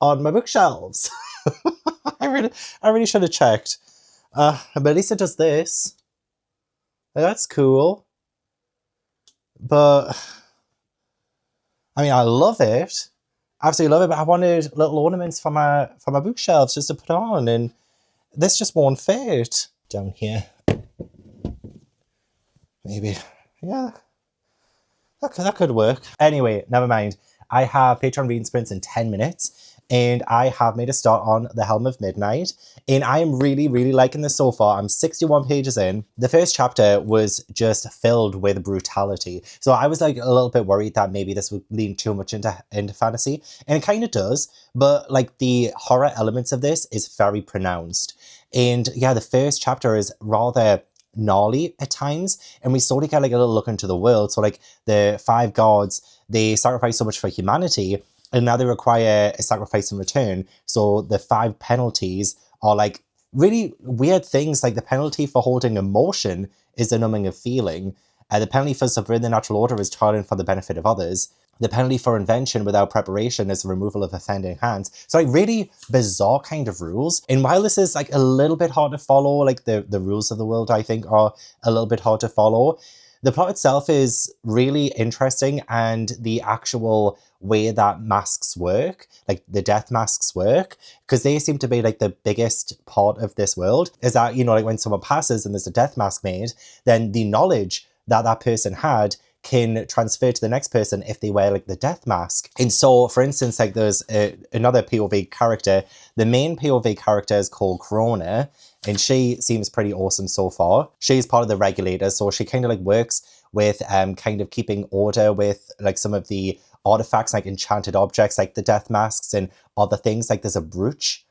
on my bookshelves. I really should have checked. But Alisa does this. That's cool. But, I mean, I love it. Absolutely love it, but I wanted little ornaments for my bookshelves just to put on, and this just won't fit. Down here. Maybe. Yeah. That could work. Anyway, never mind. I have Patreon reading sprints in 10 minutes, and I have made a start on The Helm of Midnight, and I am really, really liking this so far. I'm 61 pages in. The first chapter was just filled with brutality, so I was like a little bit worried that maybe this would lean too much into fantasy, and it kind of does, but like the horror elements of this is very pronounced. And yeah, the first chapter is rather gnarly at times, and we sort of get like a little look into the world. So like the 5 gods, they sacrifice so much for humanity, and now they require a sacrifice in return. So the 5 penalties are like really weird things. Like the penalty for holding emotion is the numbing of feeling. The penalty for subverting the natural order is toiling for the benefit of others. The penalty for invention without preparation is the removal of offending hands. So like really bizarre kind of rules. And while this is like a little bit hard to follow, like the rules of the world I think are a little bit hard to follow, the plot itself is really interesting, and the actual way that masks work, like the death masks work, because they seem to be like the biggest part of this world, is that, you know, like when someone passes and there's a death mask made, then the knowledge that that person had can transfer to the next person if they wear like the death mask. And so, for instance, like there's another POV character. The main POV character is called Krona, and she seems pretty awesome so far. She's part of the regulators, so she kind of like works with kind of keeping order with like some of the artifacts, like enchanted objects, like the death masks and other things. Like there's a brooch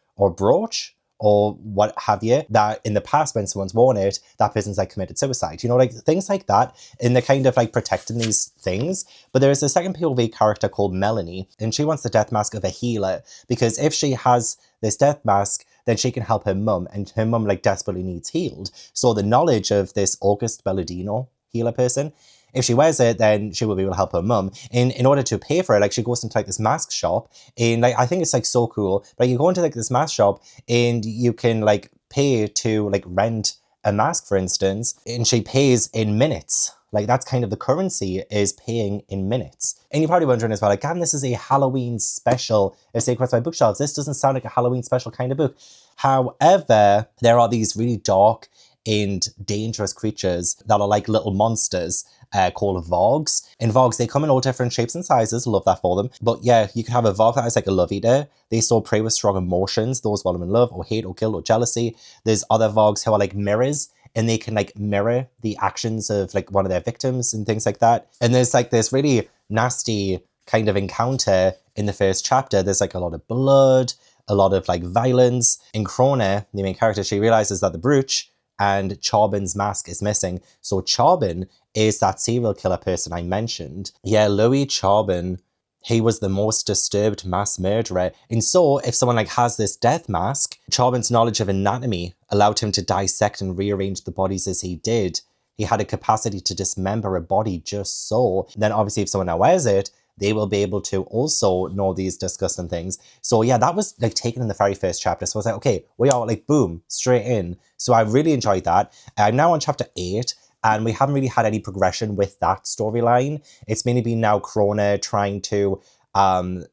or what have you, that in the past when someone's worn it, that person's like committed suicide, you know, like things like that, and they're kind of like protecting these things. But there's a second POV character called Melanie, and she wants the death mask of a healer, because if she has this death mask, then she can help her mum, and her mum like desperately needs healed. So the knowledge of this August Belladino healer person, if she wears it, then she will be able to help her mum. And in order to pay for it, like she goes into like this mask shop, and like I think it's like so cool. But you go into like this mask shop, and you can like pay to like rent a mask, for instance, and she pays in minutes. Like that's kind of the currency, is paying in minutes. And you're probably wondering as well, like, damn, this is a Halloween special of Snake Across My Bookshelves. This doesn't sound like a Halloween special kind of book. However, there are these really dark and dangerous creatures that are like little monsters called Vogs. And Vogs, they come in all different shapes and sizes. Love that for them. But yeah, you can have a Vog that is like a love eater. They still prey with strong emotions, those while in love or hate or guilt or jealousy. There's other Vogs who are like mirrors, and they can like mirror the actions of like one of their victims and things like that. And there's like this really nasty kind of encounter in the first chapter. There's like a lot of blood, a lot of like violence. And Krona, the main character, she realizes that the brooch and Charbon's mask is missing. So Charbon is that serial killer person I mentioned. Yeah, Louis Charbon, he was the most disturbed mass murderer. And so if someone like has this death mask, Charbon's knowledge of anatomy allowed him to dissect and rearrange the bodies as he did. He had a capacity to dismember a body just so. Then obviously if someone now wears it, they will be able to also know these disgusting things. So yeah, that was like taken in the very first chapter. So I was like, okay, we are like, boom, straight in. So I really enjoyed that. I'm now on chapter 8, and we haven't really had any progression with that storyline. It's mainly been now Krona trying to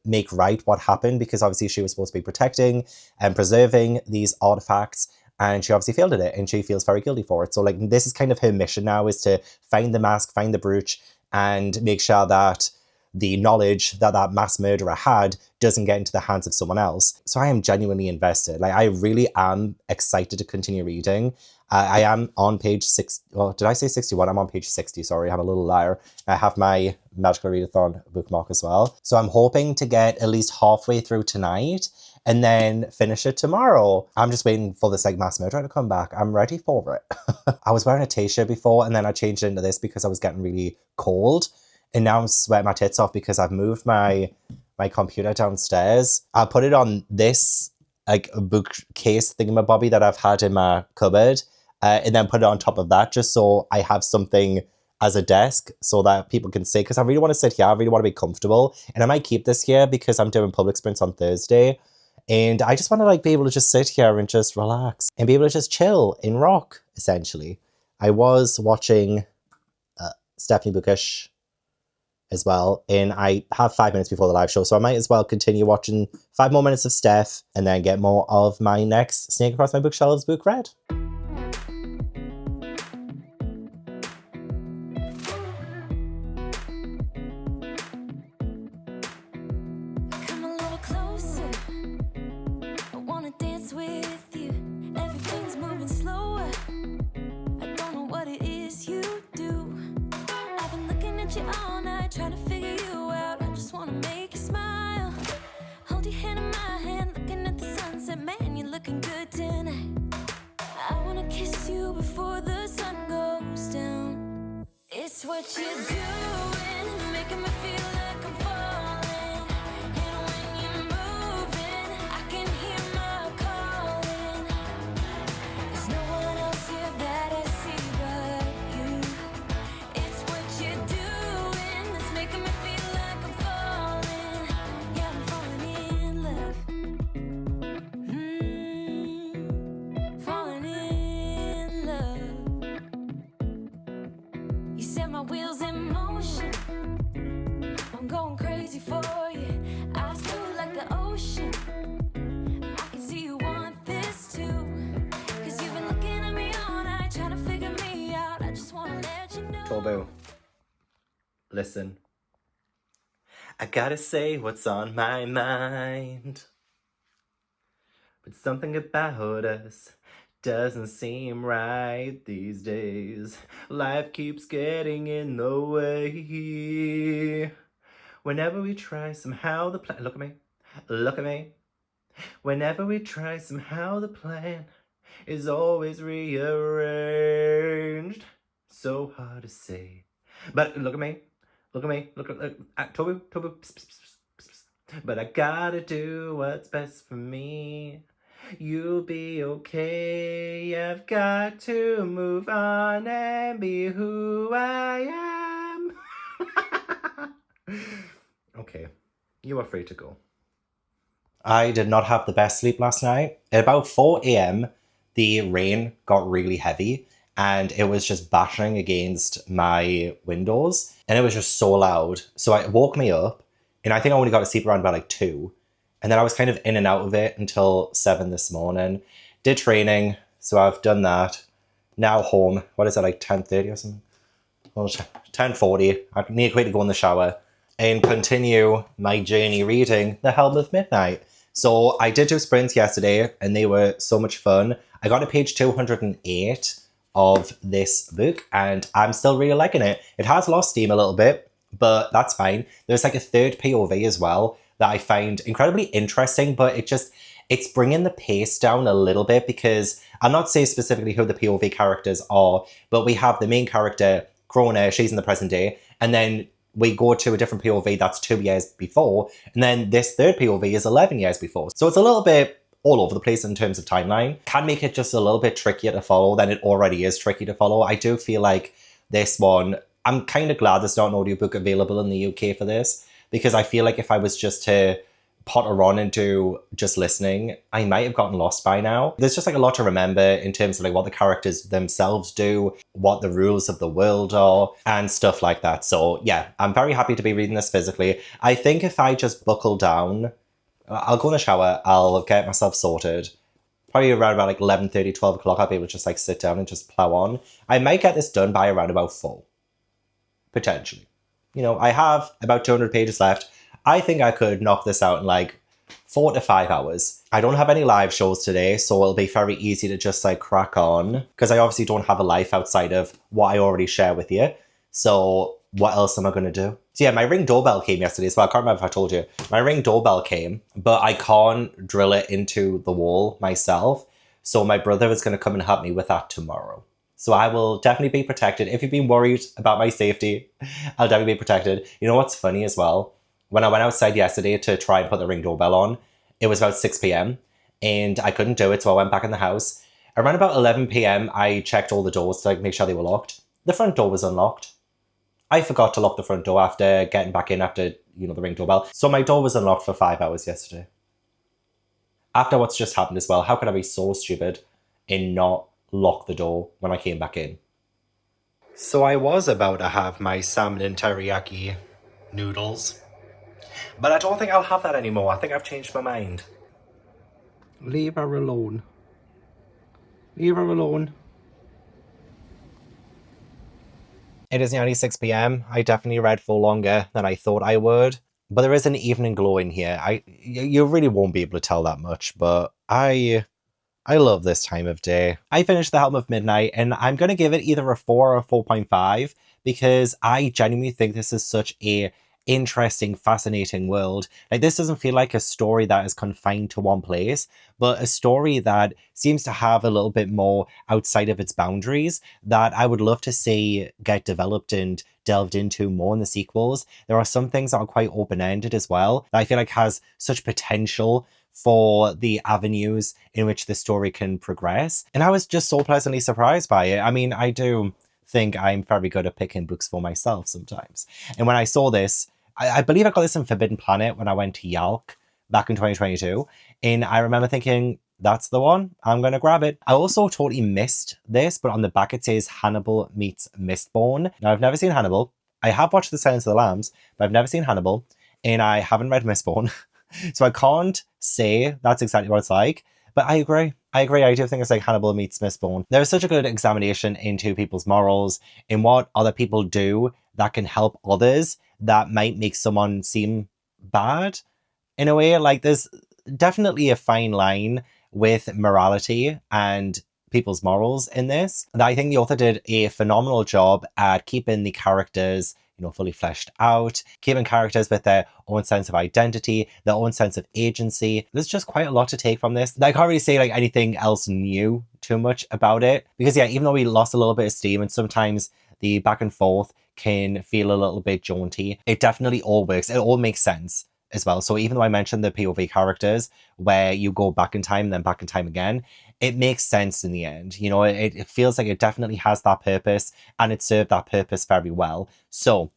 make right what happened, because obviously she was supposed to be protecting and preserving these artifacts, and she obviously failed at it, and she feels very guilty for it. So like this is kind of her mission now, is to find the mask, find the brooch, and make sure that the knowledge that that mass murderer had doesn't get into the hands of someone else. So I am genuinely invested. Like I really am excited to continue reading. I am on page 6. Well, did I say 61? I'm on page 60. Sorry, I'm a little liar. I have my Magical Readathon bookmark as well. So I'm hoping to get at least halfway through tonight and then finish it tomorrow. I'm just waiting for this like mass murderer to come back. I'm ready for it. I was wearing a t-shirt before, and then I changed it into this because I was getting really cold. And now I'm sweating my tits off because I've moved my computer downstairs. I put it on this like bookcase thingamabobby that I've had in my cupboard, and then put it on top of that just so I have something as a desk so that people can sit, because I really want to sit here. I really want to be comfortable, and I might keep this here because I'm doing public sprints on Thursday, and I just want to like be able to just sit here and just relax and be able to just chill and rock, essentially. I was watching Stephanie Bookish as well, and I have 5 minutes before the live show, so I might as well continue watching 5 more minutes of Steph and then get more of my next Snake Across My Bookshelves book read. what you're doing. It's making me feel like I'm falling. And when you're moving, I can hear my calling. There's no one else here that I see but you. It's what you're doing that's making me feel like I'm falling. Yeah, I'm falling in love. Falling in love. You set my wheels in motion. I'm going crazy for you. Eyes blue like the ocean. I can see you want this too. Cause you've been looking at me all night, trying to figure me out. I just wanna let you know. Torbo, listen. I gotta say what's on my mind. But something about us doesn't seem right these days. Life keeps getting in the way. Whenever we try, somehow the plan... Look at me. Look at me. Whenever we try, somehow the plan is always rearranged. So hard to say. But look at me. Look at me. Look at Tobu. Tobu. Psst, psst, psst, psst, psst. But I gotta do what's best for me. You'll be okay. I've got to move on and be who I am. Okay, you are free to go. I did not have the best sleep last night. At about 4 a.m, the rain got really heavy and it was just bashing against my windows and it was just so loud. So it woke me up and I think I only got to sleep around about like 2. And then I was kind of in and out of it until 7 this morning. Did training, so I've done that. Now home. What is it, like 10:30 or something? Well, 10:40. I need to quickly go in the shower and continue my journey reading The Helm of Midnight. So I did 2 sprints yesterday and they were so much fun. I got to page 208 of this book and I'm still really liking it. It has lost steam a little bit, but that's fine. There's like a third POV as well that I find incredibly interesting, but it's bringing the pace down a little bit because I'll not say specifically who the POV characters are, but we have the main character, Krona, she's in the present day, and then we go to a different POV that's 2 years before, and then this third POV is 11 years before. So it's a little bit all over the place in terms of timeline. Can make it just a little bit trickier to follow than it already is tricky to follow. I do feel like this one, I'm kind of glad there's not an audiobook available in the UK for this, because I feel like if I was just to potter on and do just listening, I might have gotten lost by now. There's just like a lot to remember in terms of like what the characters themselves do, what the rules of the world are, and stuff like that. So yeah, I'm very happy to be reading this physically. I think if I just buckle down, I'll go in the shower, I'll get myself sorted. Probably around about like 11:30, 12 o'clock, I'll be able to just like sit down and just plow on. I might get this done by around about 4. Potentially. You know, I have about 200 pages left. I think I could knock this out in like 4 to 5 hours. I don't have any live shows today, so it'll be very easy to just like crack on because I obviously don't have a life outside of what I already share with you. So what else am I going to do? So yeah, my Ring doorbell came yesterday as well. I can't remember if I told you. My Ring doorbell came, but I can't drill it into the wall myself. So my brother is going to come and help me with that tomorrow. So I will definitely be protected. If you've been worried about my safety, I'll definitely be protected. You know what's funny as well? When I went outside yesterday to try and put the Ring doorbell on, it was about 6 p.m. and I couldn't do it, so I went back in the house. Around about 11 p.m, I checked all the doors to like make sure they were locked. The front door was unlocked. I forgot to lock the front door after getting back in after, you know, the Ring doorbell. So my door was unlocked for 5 hours yesterday. After what's just happened as well, how could I be so stupid and not lock the door when I came back in? So I was about to have my salmon and teriyaki noodles, but I don't think I'll have that anymore. I think I've changed my mind. Leave her alone. Leave her alone. It is nearly 6 p.m. I definitely read for longer than I thought I would, but there is an evening glow in here. You really won't be able to tell that much, but I love this time of day. I finished The Helm of Midnight and I'm going to give it either a 4 or a 4.5 because I genuinely think this is such a interesting, fascinating world. Like, this doesn't feel like a story that is confined to one place, but a story that seems to have a little bit more outside of its boundaries that I would love to see get developed and delved into more in the sequels. There are some things that are quite open-ended as well that I feel like has such potential for the avenues in which the story can progress. And I was just so pleasantly surprised by it. I mean, I do think I'm very good at picking books for myself sometimes. And when I saw this, I believe I got this in Forbidden Planet when I went to Yalk back in 2022. And I remember thinking, that's the one, I'm going to grab it. I also totally missed this, but on the back it says Hannibal meets Mistborn. Now, I've never seen Hannibal. I have watched The Silence of the Lambs, but I've never seen Hannibal. And I haven't read Mistborn. So I can't say that's exactly what it's like. But I agree. I do think it's like Hannibal meets Mistborn. There is such a good examination into people's morals, in what other people do that can help others that might make someone seem bad in a way. Like, there's definitely a fine line with morality and people's morals in this. And I think the author did a phenomenal job at keeping the characters, you know, fully fleshed out, keeping characters with their own sense of identity, their own sense of agency. There's just quite a lot to take from this. I can't really say like anything else new too much about it, because yeah, even though we lost a little bit of steam and sometimes the back and forth can feel a little bit jaunty, it definitely all works. It all makes sense as well. So even though I mentioned the POV characters where you go back in time and then back in time again, it makes sense in the end. You know, it feels like it definitely has that purpose, and it served that purpose very well. So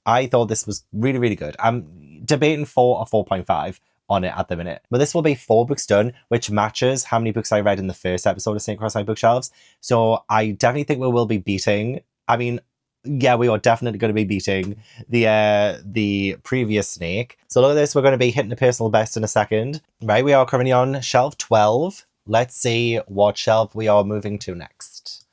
I thought this was really, really good. I'm debating 4 or 4.5 on it at the minute. But this will be 4 books done, which matches how many books I read in the first episode of Snake Across My Bookshelves. So I definitely think we will be beating, I mean, yeah, we are definitely going to be beating the previous Snake. So look at this, we're going to be hitting the personal best in a second. Right, we are currently on shelf 12. Let's see what shelf we are moving to next.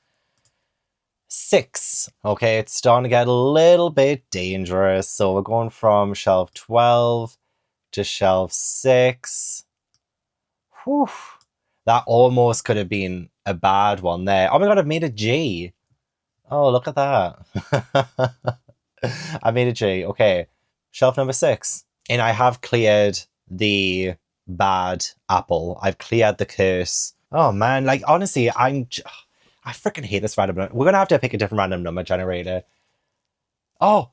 6. Okay, it's starting to get a little bit dangerous. So we're going from shelf 12 to shelf 6. Whew. That almost could have been a bad one there. Oh my god, I've made a G. Oh, look at that. I made a G. Okay, shelf number 6. And I have cleared the bad apple. I've cleared the curse. Oh man, like honestly, I freaking hate this random number. We're going to have to pick a different random number generator. Oh,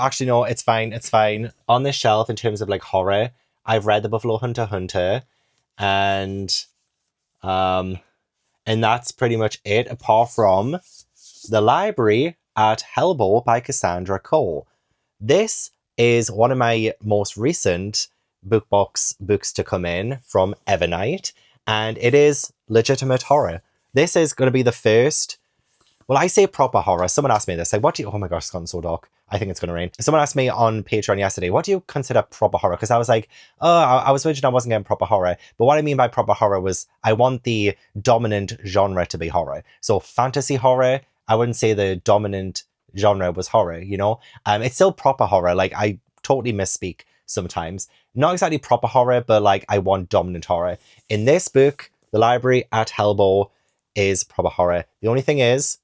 actually no, it's fine. It's fine. On this shelf, in terms of like horror, I've read The Buffalo Hunter, and that's pretty much it, apart from The Library at Hellebore by Cassandra Khaw. This is one of my most recent BookBox books to come in from Evernight, and it is legitimate horror. This is going to be the first, well, I say proper horror. Someone asked me this, like, what do you, oh my gosh, it's gotten so dark. I think it's going to rain. Someone asked me on Patreon yesterday, what do you consider proper horror? Because I was like, oh, I was wishing I wasn't getting proper horror. But what I mean by proper horror was I want the dominant genre to be horror. So fantasy horror, I wouldn't say the dominant genre was horror, you know? It's still proper horror. Like, I totally misspeak sometimes. Not exactly proper horror, but like, I want dominant horror. In this book, The Library at Hellebore is proper horror. The only thing is,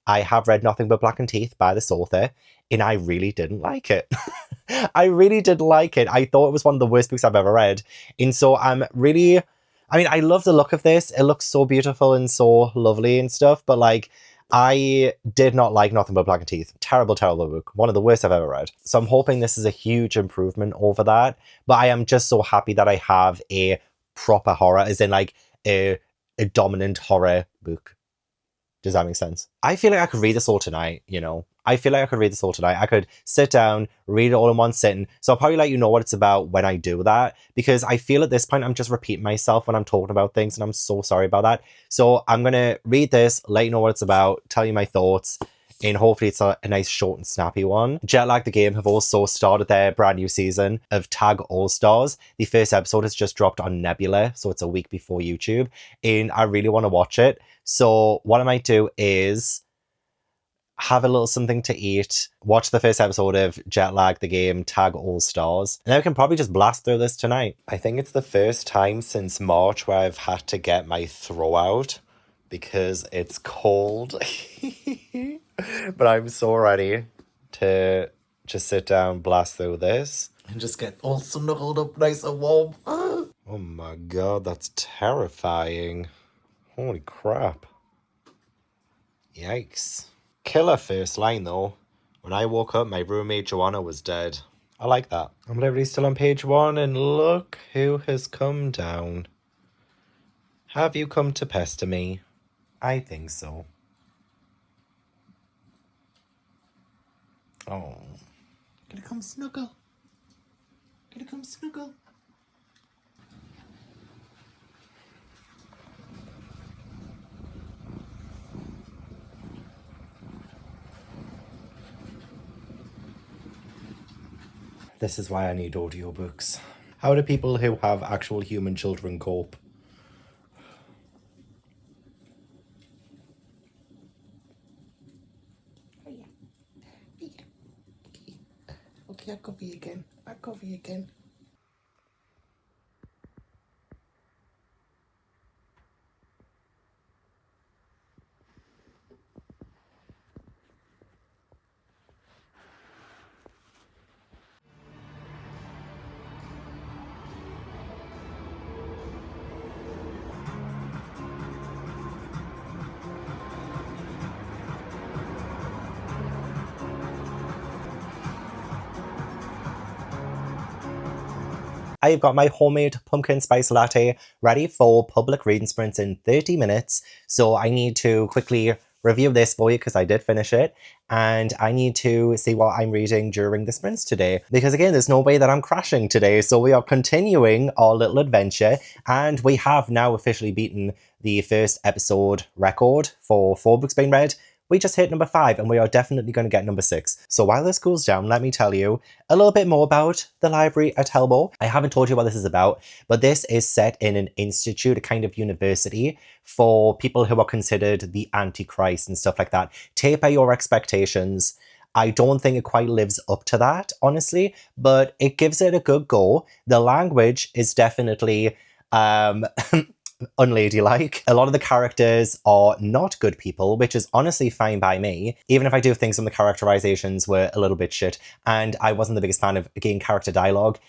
I have read Nothing But Black and Teeth by this author, and I really didn't like it. I really didn't like it. I thought it was one of the worst books I've ever read. And so I'm really, I mean, I love the look of this. It looks so beautiful and so lovely and stuff, but like, I did not like Nothing But Black and Teeth. Terrible, terrible book. One of the worst I've ever read. So I'm hoping this is a huge improvement over that. But I am just so happy that I have a proper horror, as in like a dominant horror book. Does that make sense? I feel like I could read this all tonight, you know? I feel like I could read this all tonight. I could sit down, read it all in one sitting. So I'll probably let you know what it's about when I do that, because I feel at this point I'm just repeating myself when I'm talking about things, and I'm so sorry about that. So I'm going to read this, let you know what it's about, tell you my thoughts, and hopefully it's a nice short and snappy one. Jetlag the Game have also started their brand new season of Tag All-Stars. The first episode has just dropped on Nebula, so it's a week before YouTube, and I really want to watch it. So what I might do is have a little something to eat, watch the first episode of Jetlag the Game, Tag All-Stars, and then we can probably just blast through this tonight. I think it's the first time since March where I've had to get my throw out because it's cold. But I'm so ready to Just sit down, blast through this, and just get all snuggled up nice and warm. Oh my god, that's terrifying. Holy crap. Yikes. Killer first line though. When I woke up, my roommate Joanna was dead. I like that. I'm literally still on page 1, and look who has come down. Have you come to pester me? I think so. Oh. Gonna come snuggle. Gonna come snuggle. This is why I need audiobooks. How do people who have actual human children cope? Oh yeah. Okay, I'll cover you again. I'll cover you again. I've got my homemade pumpkin spice latte ready for public reading sprints in 30 minutes. So I need to quickly review this for you because I did finish it. And I need to see what I'm reading during the sprints today. Because again, there's no way that I'm crashing today. So we are continuing our little adventure. And we have now officially beaten the first episode record for 4 books being read. We just hit number 5 and we are definitely going to get number 6. So while this cools down, let me tell you a little bit more about the library at Hellebore. I haven't told you what this is about, but this is set in an institute, a kind of university for people who are considered the Antichrist and stuff like that. Taper your expectations. I don't think it quite lives up to that, honestly, but it gives it a good go. The language is definitely unladylike. A lot of the characters are not good people, which is honestly fine by me, even if I do think some of the characterizations were a little bit shit, and I wasn't the biggest fan of, again, character dialogue.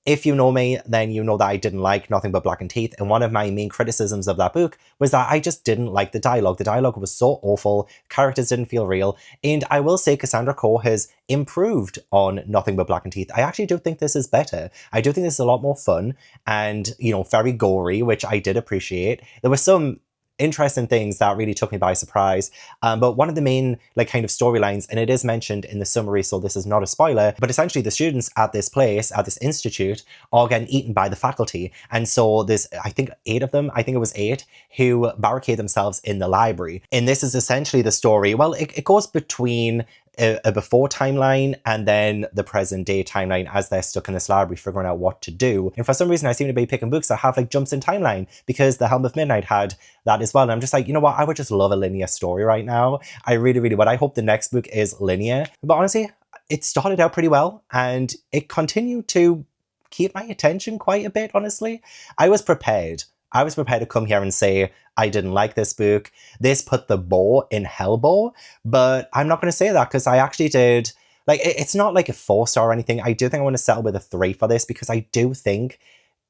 If you know me, then you know that I didn't like Nothing But Black and Teeth, and one of my main criticisms of that book was that I just didn't like the dialogue. The dialogue was so awful, characters didn't feel real, and I will say Cassandra Khaw has improved on Nothing But Black and Teeth. I actually do think this is better. I do think this is a lot more fun and, you know, very gory, which I did appreciate. There were some interesting things that really took me by surprise. But one of the main kind of storylines, and it is mentioned in the summary, so this is not a spoiler, but essentially the students at this place, at this institute, are getting eaten by the faculty. And so there's, I think, 8 of them, I think it was 8, who barricade themselves in the library. And this is essentially the story. Well, it goes between a before timeline and then the present day timeline as they're stuck in this library figuring out what to do. And for some reason I seem to be picking books that have jumps in timeline because the Helm of Midnight had that as well. And I'm just like, you know what, I would just love a linear story right now. I really, really would. I hope the next book is linear. But honestly, it started out pretty well and it continued to keep my attention quite a bit, honestly. I was prepared. to come here and say, I didn't like this book. This put the ball in Hellebore, but I'm not going to say that because I actually did. It's not like a 4-star or anything. I do think I want to settle with a 3 for this because I do think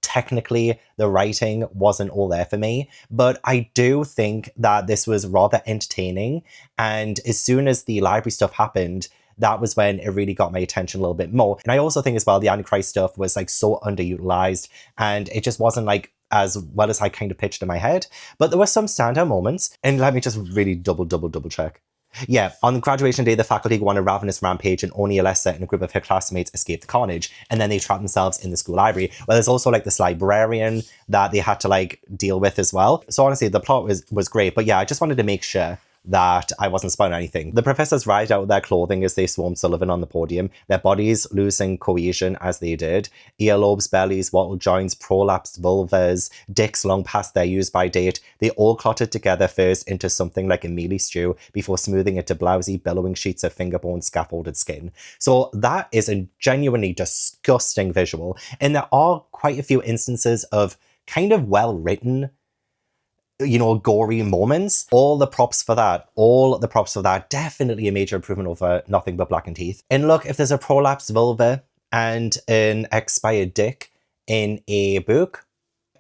technically the writing wasn't all there for me, but I do think that this was rather entertaining. And as soon as the library stuff happened, that was when it really got my attention a little bit more. And I also think as well, the Antichrist stuff was so underutilized and it just wasn't as well as I kind of pitched in my head. But there were some standout moments. And let me just really double check. Yeah, on graduation day, the faculty go on a ravenous rampage and Ana-Alicia and a group of her classmates escape the carnage. And then they trap themselves in the school library. Well, there's also this librarian that they had to deal with as well. So honestly, the plot was great. But yeah, I just wanted to make sure that I wasn't spoiling anything. The professors ride out their clothing as they swarm Sullivan on the podium, their bodies losing cohesion as they did. Earlobes, bellies, wattle joints, prolapsed vulvas, dicks long past their use-by date. They all clotted together first into something like a mealy stew before smoothing it to blousy, billowing sheets of finger-bone scaffolded skin. So that is a genuinely disgusting visual. And there are quite a few instances of kind of well-written you know, gory moments. All the props for that, definitely a major improvement over Nothing But Black and Teeth. And look, if there's a prolapsed vulva and an expired dick in a book,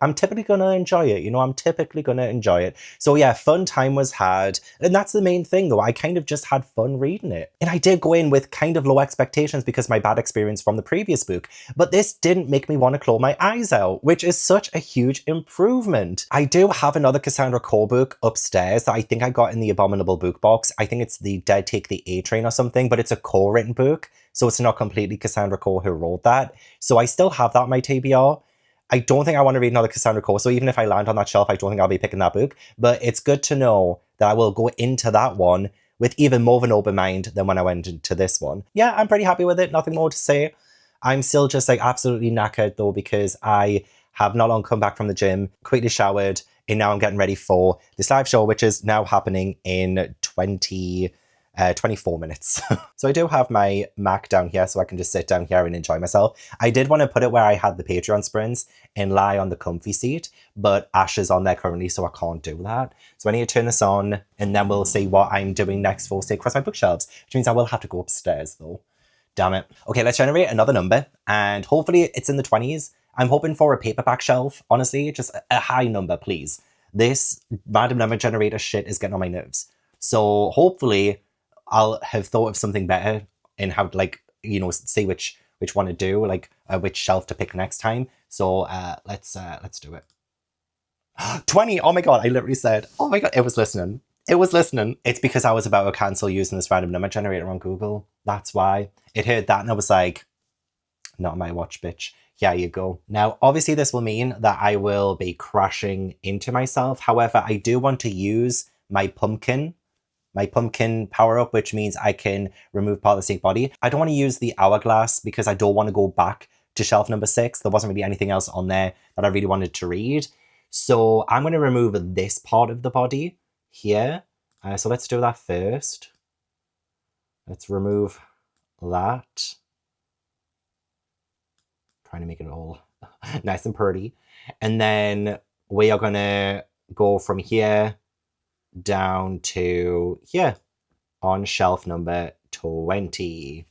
I'm typically going to enjoy it. You know, I'm typically going to enjoy it. So yeah, fun time was had. And that's the main thing though. I kind of just had fun reading it. And I did go in with kind of low expectations because my bad experience from the previous book. But this didn't make me want to claw my eyes out, which is such a huge improvement. I do have another Cassandra Khaw book upstairs that I think I got in the Abominable Book Box. I think it's the Dead Take the A Train or something, but it's a Khaw written book. So it's not completely Cassandra Khaw who wrote that. So I still have that on my TBR. I don't think I want to read another Cassandra Khaw, so even if I land on that shelf, I don't think I'll be picking that book. But it's good to know that I will go into that one with even more of an open mind than when I went into this one. Yeah, I'm pretty happy with it. Nothing more to say. I'm still just like absolutely knackered though because I have not long come back from the gym, quickly showered, and now I'm getting ready for this live show, which is now happening in 24 minutes. So I do have my Mac down here so I can just sit down here and enjoy myself. I did want to put it where I had the Patreon sprints and lie on the comfy seat, but Ash is on there currently, so I can't do that. So I need to turn this on and then we'll see what I'm doing next for Snake Across My Bookshelves, which means I will have to go upstairs though. Damn it. Okay, let's generate another number and hopefully it's in the 20s. I'm hoping for a paperback shelf, honestly, just a high number, please. This random number generator shit is getting on my nerves. So hopefully I'll have thought of something better and how to, like, you know, see which one to do, like which shelf to pick next time. So let's do it. 20. Oh my god, I literally said, oh my god, it was listening. It was listening. It's because I was about to cancel using this random number generator on Google. That's why. It heard that and I was like, not my watch, bitch. Here you go. Now, obviously this will mean that I will be crashing into myself. However, I do want to use my pumpkin power-up, which means I can remove part of the snake body. I don't want to use the hourglass because I don't want to go back to shelf number 6. There wasn't really anything else on there that I really wanted to read. So I'm going to remove this part of the body here. So let's do that first. Let's remove that. Trying to make it all nice and pretty. And then we are going to go from here down to here on shelf number 20.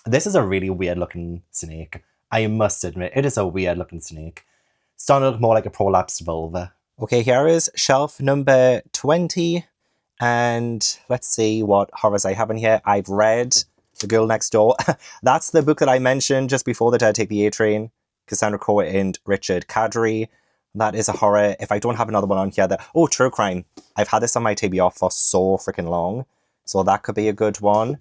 This is a really weird looking snake. I must admit, it is a weird looking snake. Starting to look more like a prolapsed vulva. Okay, here is shelf number 20. And let's see what horrors I have in here. I've read The Girl Next Door. That's the book that I mentioned just before the Dead Take the A Train. Cassandra Khaw and Richard Kadri. That is a horror. If I don't have another one on here that... Oh, true crime. I've had this on my TBR for so freaking long. So that could be a good one.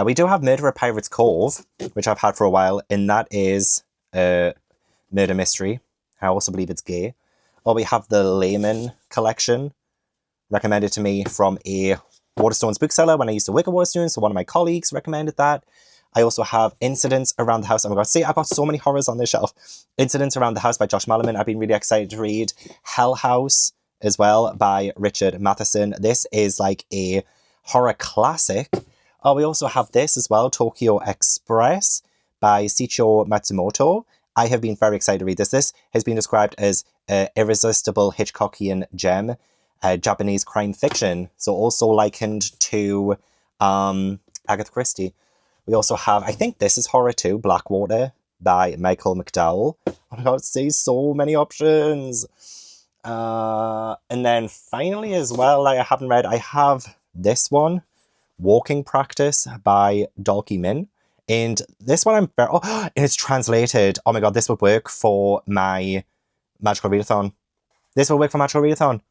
We do have Murder at Pirates Cove, which I've had for a while. And that is a murder mystery. I also believe it's gay. Or we have the Layman collection, recommended to me from a Waterstones bookseller when I used to work at Waterstones. So one of my colleagues recommended that. I also have Incidents Around the House. Oh my god, see, I've got so many horrors on this shelf. Incidents Around the House by Josh Malerman. I've been really excited to read. Hell House as well by Richard Matheson. This is like a horror classic. Oh, we also have this as well, Tokyo Express by Shicho Matsumoto. I have been very excited to read this. This has been described as an irresistible Hitchcockian gem, Japanese crime fiction. So also likened to Agatha Christie. We also have, I think this is horror too, Blackwater by Michael McDowell. Oh my god, see, so many options. And then finally as well, like I haven't read, I have this one, Walking Practice by Dolki Min. And this one I'm very... Oh, and it's translated. Oh my god, this would work for my Magical Readathon. This will work for Magical Readathon.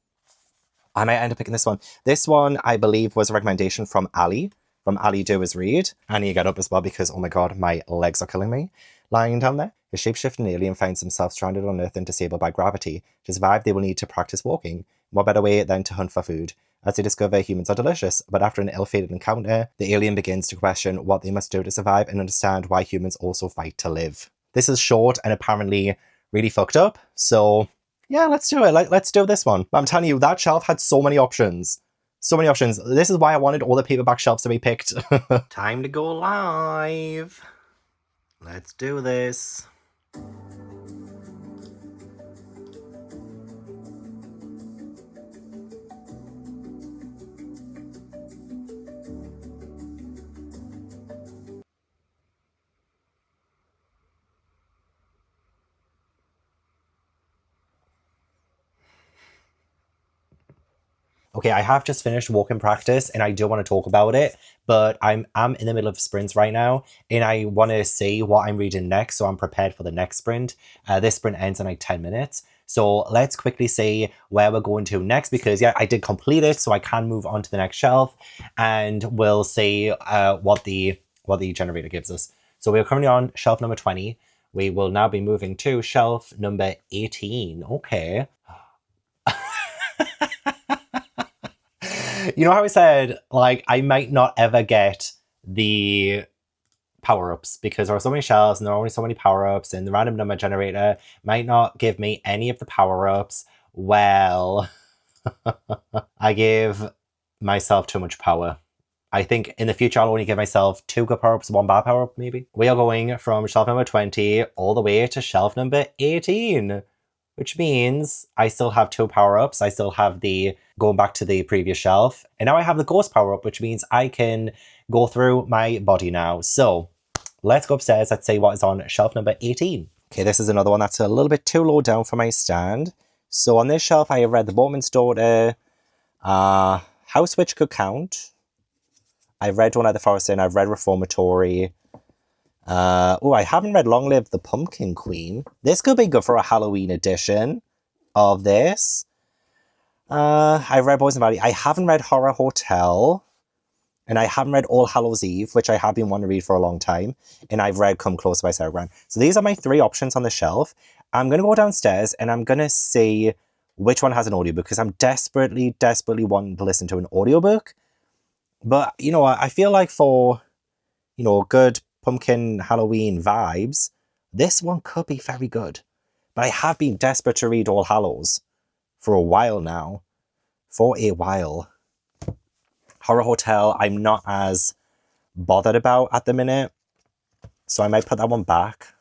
I might end up picking this one. This one, I believe, was a recommendation from Allie. From Allie Do As Read. I need to get up as well because, oh my god, my legs are killing me. Lying down there. A shapeshifting alien finds himself stranded on Earth and disabled by gravity. To survive, they will need to practice walking. What better way than to hunt for food? As they discover humans are delicious, but after an ill-fated encounter, the alien begins to question what they must do to survive and understand why humans also fight to live. This is short and apparently really fucked up, so yeah, let's do it. Let's do this one. But I'm telling you, that shelf had so many options. So many options. This is why I wanted all the paperback shelves to be picked. Time to go live. Let's do this. 「 」Okay, I have just finished walking practice and I do want to talk about it, but I'm in the middle of sprints right now and I want to see what I'm reading next so I'm prepared for the next sprint. This sprint ends in like 10 minutes. So let's quickly see where we're going to next because yeah, I did complete it so I can move on to the next shelf and we'll see what the generator gives us. So we're currently on shelf number 20. We will now be moving to shelf number 18. Okay. You know how I said, like, I might not ever get the power-ups because there are so many shelves and there are only so many power-ups and the random number generator might not give me any of the power-ups. Well, I gave myself too much power. I think in the future I'll only give myself 2 good power-ups, 1 bad power-up maybe. We are going from shelf number 20 all the way to shelf number 18. Which means I still have 2 power-ups. I still have the going back to the previous shelf. And now I have the ghost power-up, which means I can go through my body now. So let's go upstairs. Let's see what is on shelf number 18. Okay, this is another one that's a little bit too low down for my stand. So on this shelf, I have read The Boatman's Daughter, House Witch Could Count. I've read One at the Forest Inn. I've read Reformatory. I haven't read Long Live the Pumpkin Queen. This could be good for a Halloween edition of this. I've read Boys and Valley. I haven't read Horror Hotel. And I haven't read All Hallows Eve, which I have been wanting to read for a long time. And I've read Come Closer by Sarah Brown. So these are my 3 options on the shelf. I'm going to go downstairs and I'm going to see which one has an audiobook because I'm desperately wanting to listen to an audiobook. But, you know, I feel like for, you know, good pumpkin Halloween vibes, this one could be very good. But I have been desperate to read All Hallows for a while now. For a while. Horror Hotel, I'm not as bothered about at the minute. So I might put that one back.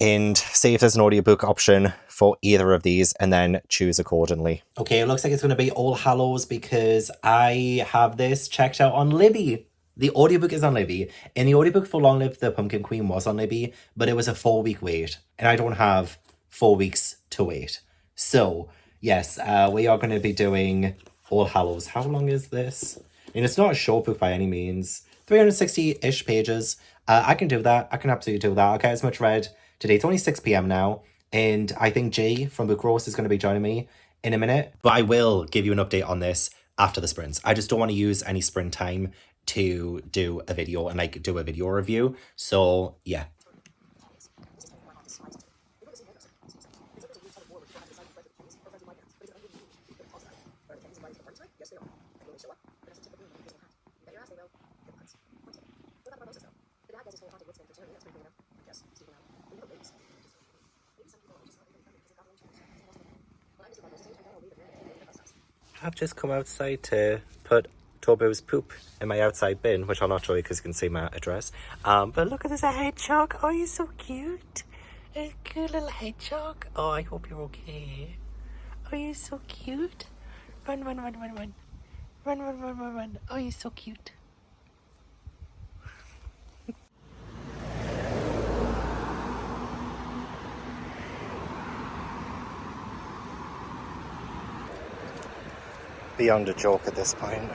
And see if there's an audiobook option for either of these and then choose accordingly. Okay, it looks like it's going to be All Hallows because I have this checked out on Libby. The audiobook is on Libby. And the audiobook for Long Live the Pumpkin Queen was on Libby, but it was a 4-week wait. And I don't have 4 weeks to wait. So, yes, we are going to be doing All Hallows. How long is this? And it's not a short book by any means. 360-ish pages. I can do that. I can absolutely do that. I'll get as much read today. It's only 6 p.m. now. And I think Jay from Book Roast is going to be joining me in a minute. But I will give you an update on this after the sprints. I just don't want to use any sprint time to do a video and like do a video review. So, yeah. I've just come outside to put Tobo's poop in my outside bin, which I'll not show you because you can see my address. But look at this, a hedgehog. Oh, you're so cute. A cute little hedgehog. Oh, I hope you're okay. Oh, you're so cute. Run, run, run, run, run. Run, run, run, run, run. Oh, you're so cute. Beyond a joke at this point.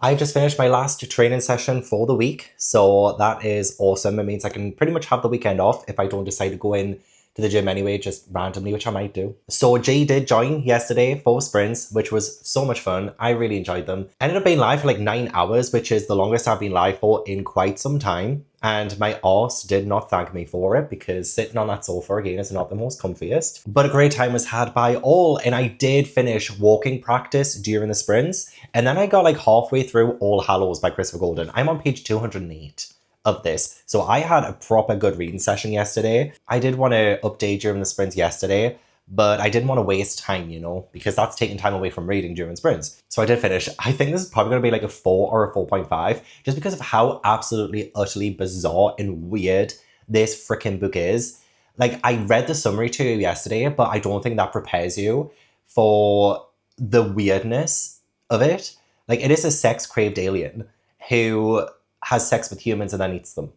I just finished my last training session for the week, so that is awesome. It means I can pretty much have the weekend off if I don't decide to go in to the gym anyway, just randomly, which I might do. So Jay did join yesterday for sprints, which was so much fun. I really enjoyed them. Ended up being live for like 9 hours, which is the longest I've been live for in quite some time. And my arse did not thank me for it because sitting on that sofa again is not the most comfiest. But a great time was had by all. And I did finish walking practice during the sprints. And then I got like halfway through All Hallows by Christopher Golden. I'm on page 208 of this. So I had a proper good reading session yesterday. I did want to update during the sprints yesterday, but I didn't want to waste time, you know, because that's taking time away from reading during sprints. So I did finish. I think this is probably going to be like a 4 or a 4.5, just because of how absolutely, utterly bizarre and weird this freaking book is. Like, I read the summary to you yesterday, but I don't think that prepares you for the weirdness of it. Like, it is a sex-craved alien who has sex with humans and then eats them.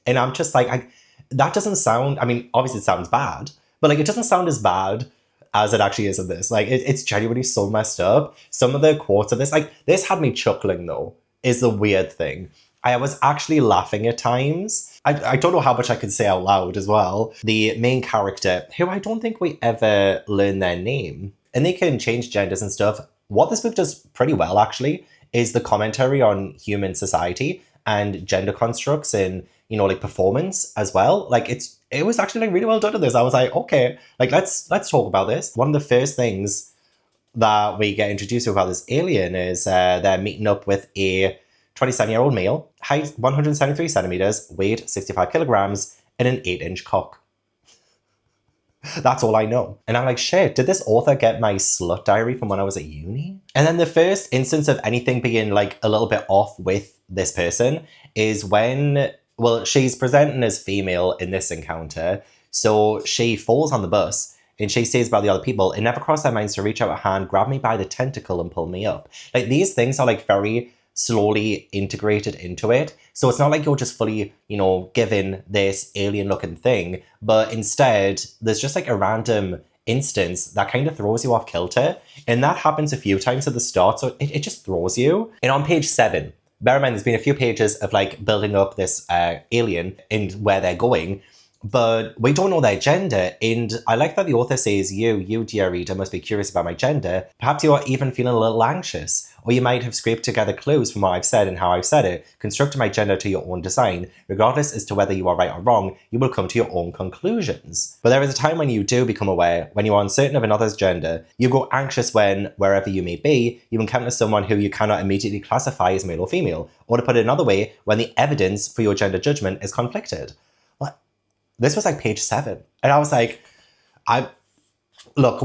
And I'm just like, that doesn't sound, I mean, obviously it sounds bad, But like, it doesn't sound as bad as it actually is in this. Like, it's genuinely so messed up. Some of the quotes of this, like, this had me chuckling though, is the weird thing. I was actually laughing at times. I don't know how much I can say out loud as well. The main character, who I don't think we ever learn their name, and they can change genders and stuff. What this book does pretty well, actually, is the commentary on human society and gender constructs and, you know, like performance as well. Like, it was actually like really well done in this. I was like, okay, like let's talk about this. One of the first things that we get introduced to about this alien is they're meeting up with a 27-year-old male, height 173 centimeters, weight 65 kilograms, and an 8-inch cock. That's all I know. And I'm like, shit, did this author get my slut diary from when I was at uni? And then the first instance of anything being like a little bit off with this person is when, well, she's presenting as female in this encounter. So she falls on the bus and she says about the other people, it never crossed their minds to reach out a hand, grab me by the tentacle and pull me up. Like, these things are like very slowly integrated into it. So it's not like you're just fully, you know, given this alien looking thing, but instead there's just like a random instance that kind of throws you off kilter. And that happens a few times at the start. So it just throws you. And on page 7, bear in mind, there's been a few pages of like building up this alien and where they're going, but we don't know their gender. And I like that the author says, you dear reader, must be curious about my gender. Perhaps you are even feeling a little anxious, or you might have scraped together clues from what I've said and how I've said it, constructed my gender to your own design. Regardless as to whether you are right or wrong, you will come to your own conclusions. But there is a time when you do become aware, when you are uncertain of another's gender. You grow anxious when, wherever you may be, you encounter someone who you cannot immediately classify as male or female. Or to put it another way, when the evidence for your gender judgment is conflicted. This was like page 7. And I was like, I love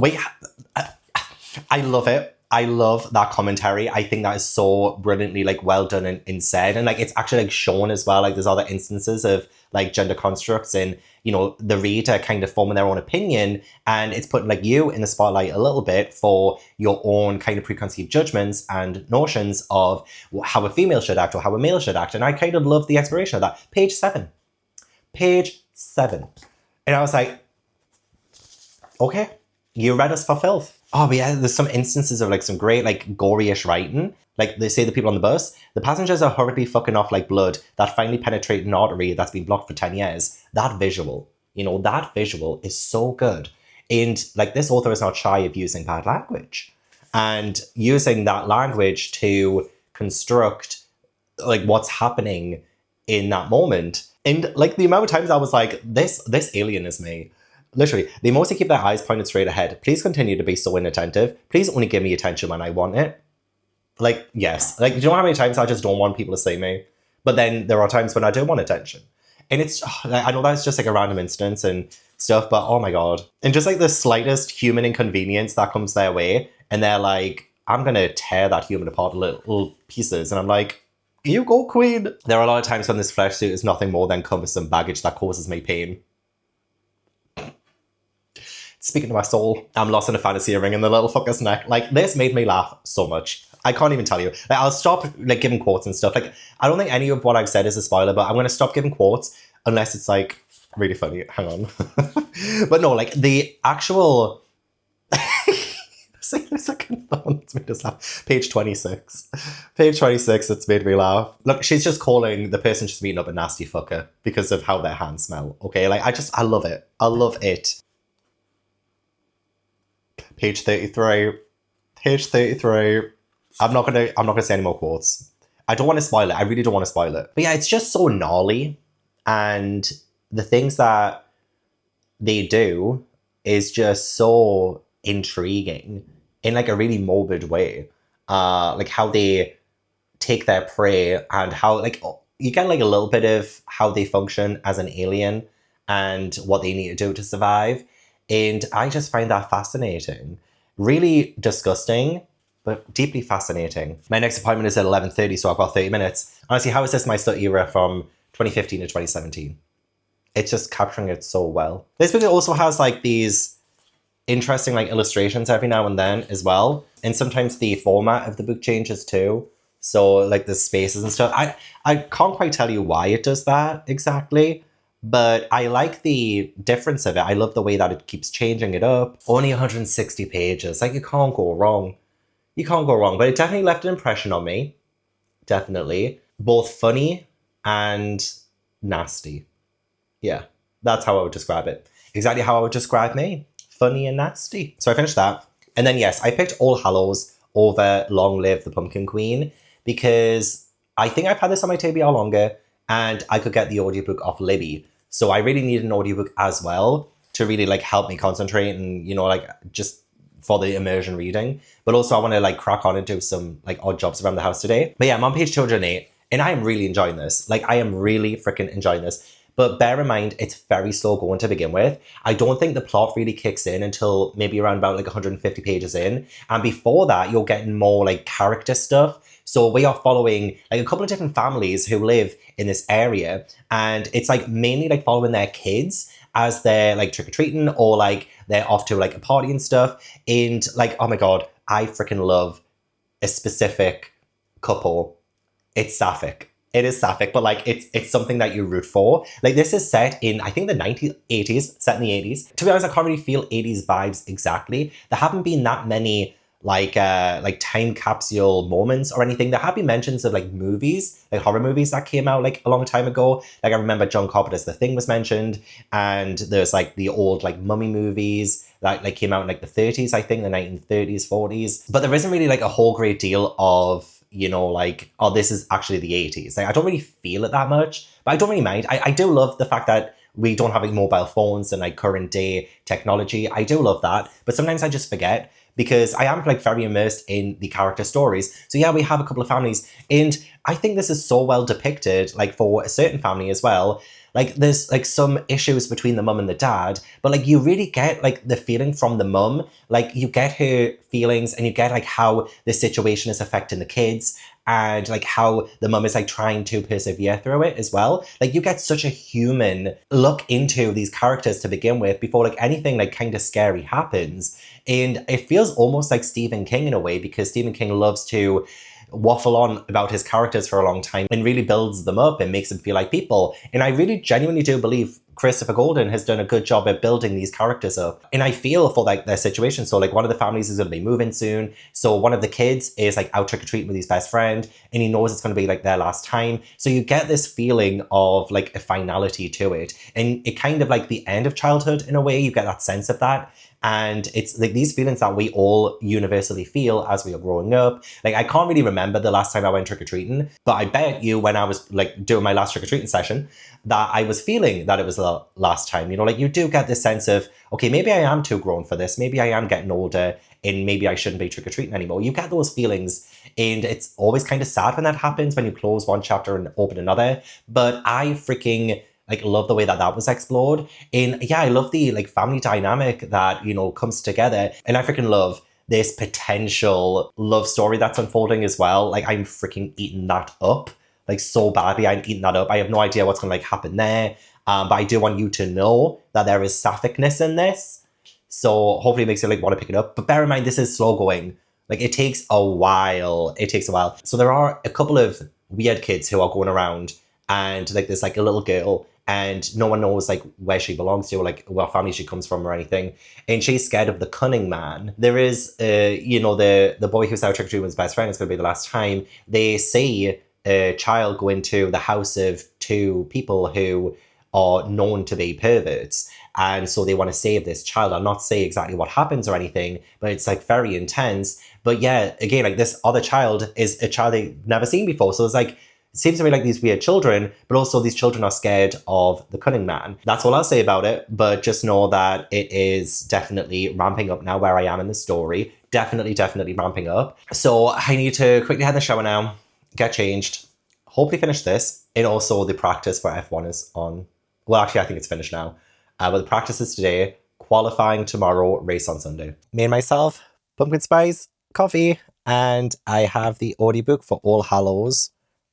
it. I love that commentary. I think that is so brilliantly like well done and said. And like, it's actually like shown as well. Like, there's other instances of like gender constructs and, you know, the reader kind of forming their own opinion. And it's putting like you in the spotlight a little bit for your own kind of preconceived judgments and notions of how a female should act or how a male should act. And I kind of love the exploration of that. Page 7. Page 7. And I was like, okay, you read us for filth. Oh, but yeah, there's some instances of like some great like gory-ish writing. Like, they say the people on the bus, the passengers are hurriedly fucking off like blood that finally penetrated an artery that's been blocked for 10 years. That visual, you know, that visual is so good. And like, this author is not shy of using bad language and using that language to construct like what's happening in that moment. And like, the amount of times I was like, this alien is me. Literally, they mostly keep their eyes pointed straight ahead. Please continue to be so inattentive. Please only give me attention when I want it. Like, yes. Like, do you know how many times I just don't want people to see me? But then there are times when I do want attention. And it's, I know that's just like a random instance and stuff, but oh my God. And just like the slightest human inconvenience that comes their way, and they're like, I'm going to tear that human apart in little pieces. And I'm like, you go, queen. There are a lot of times when this flesh suit is nothing more than cumbersome baggage that causes me pain. Speaking to my soul, I'm lost in a fantasy ring in the little fucker's neck. Like, this made me laugh so much. I can't even tell you. Like, I'll stop like giving quotes and stuff. Like, I don't think any of what I've said is a spoiler, but I'm going to stop giving quotes unless it's like really funny. Hang on. But no, like the actual... See, a second, that one's made us laugh. Page 26. Page 26, it's made me laugh. Look, she's just calling the person just meeting up a nasty fucker because of how their hands smell. Okay, like, I love it. I love it. Page 33. Page 33. I'm not gonna say any more quotes. I don't want to spoil it. I really don't want to spoil it. But yeah, it's just so gnarly. And the things that they do is just so intriguing in like a really morbid way. Like how they take their prey and how like you get like a little bit of how they function as an alien and what they need to do to survive. And I just find that fascinating. Really disgusting, but deeply fascinating. My next appointment is at 11:30, so I've got 30 minutes. Honestly, how is this my slut era from 2015 to 2017? It's just capturing it so well. This book also has like these interesting like illustrations every now and then as well. And sometimes the format of the book changes too. So like the spaces and stuff. I can't quite tell you why it does that exactly, But I like the difference of it. I love the way that it keeps changing it up. Only 160 pages. Like, you can't go wrong. You can't go wrong. But it definitely left an impression on me. Definitely. Both funny and nasty. Yeah, that's how I would describe it. Exactly how I would describe me. Funny and nasty. So I finished that. And then, yes, I picked All Hallows over Long Live the Pumpkin Queen because I think I've had this on my TBR longer and I could get the audiobook off Libby. So I really need an audiobook as well to really like help me concentrate and, you know, like just for the immersion reading. But also I want to like crack on and do some like odd jobs around the house today. But yeah, I'm on page 208 and I am really enjoying this. Like I am really freaking enjoying this. But bear in mind, it's very slow going to begin with. I don't think the plot really kicks in until maybe around about like 150 pages in. And before that, you're getting more like character stuff. So we are following like a couple of different families who live in this area. And it's like mainly like following their kids as they're like trick-or-treating or like they're off to like a party and stuff. And like, oh my God, I freaking love a specific couple. It's sapphic. It is sapphic, but like it's something that you root for. Like this is set in, I think the 80s, set in the 80s. To be honest, I can't really feel 80s vibes exactly. There haven't been that many like time capsule moments or anything. There have been mentions of like movies, like horror movies that came out like a long time ago. Like I remember John Carpenter's The Thing was mentioned, and there's like the old like mummy movies that like came out in like the 30s, I think, the 1930s, 40s. But there isn't really like a whole great deal of, you know, like, oh, this is actually the 80s. Like, I don't really feel it that much, but I don't really mind. I do love the fact that we don't have like mobile phones and like current day technology. I do love that, but sometimes I just forget because I am like very immersed in the character stories. So yeah, we have a couple of families and I think this is so well depicted, like for a certain family as well. Like there's like some issues between the mum and the dad, but like you really get like the feeling from the mum, like you get her feelings and you get like how the situation is affecting the kids and like how the mum is like trying to persevere through it as well. Like you get such a human look into these characters to begin with before like anything like kind of scary happens. And it feels almost like Stephen King in a way because Stephen King loves to waffle on about his characters for a long time and really builds them up and makes them feel like people. And I really genuinely do believe Christopher Golden has done a good job at building these characters up. And I feel for like their situation. So like one of the families is going to be moving soon. So one of the kids is like out trick-or-treating with his best friend and he knows it's going to be like their last time. So you get this feeling of like a finality to it. And it kind of like the end of childhood in a way, you get that sense of that. And it's like these feelings that we all universally feel as we are growing up. Like I can't really remember the last time I went trick-or-treating, but I bet you when I was like doing my last trick-or-treating session that I was feeling that it was the last time. You know, like you do get this sense of, okay, maybe I am too grown for this. Maybe I am getting older and maybe I shouldn't be trick-or-treating anymore. You get those feelings and it's always kind of sad when that happens, when you close one chapter and open another. But I freaking like love the way that that was explored. And yeah, I love the like family dynamic that, you know, comes together. And I freaking love this potential love story that's unfolding as well. Like I'm freaking eating that up, like so badly. I'm eating that up. I have no idea what's gonna like happen there. But I do want you to know that there is sapphicness in this. So hopefully it makes you like want to pick it up. But bear in mind, this is slow going. Like it takes a while. It takes a while. So there are a couple of weird kids who are going around and like there's like a little girl and no one knows like where she belongs to or like what family she comes from or anything. And she's scared of the cunning man. There is, you know, the boy who's out trick-or-treating with his best friend. It's going to be the last time. They see a child go into the house of two people who are known to be perverts. And so they want to save this child. I'll not say exactly what happens or anything, but it's like very intense. But yeah, again, like this other child is a child they've never seen before. So it's like, it seems to be like these weird children, but also these children are scared of the cunning man. That's all I'll say about it, but just know that it is definitely ramping up now where I am in the story. Definitely ramping up. So I need to quickly head in the shower now, get changed, hopefully finish this. And also the practice for F1 is on. Well, actually, I think it's finished now. But the practice is today, qualifying tomorrow, race on Sunday. Made myself pumpkin spice coffee, and I have the audiobook for All Hallows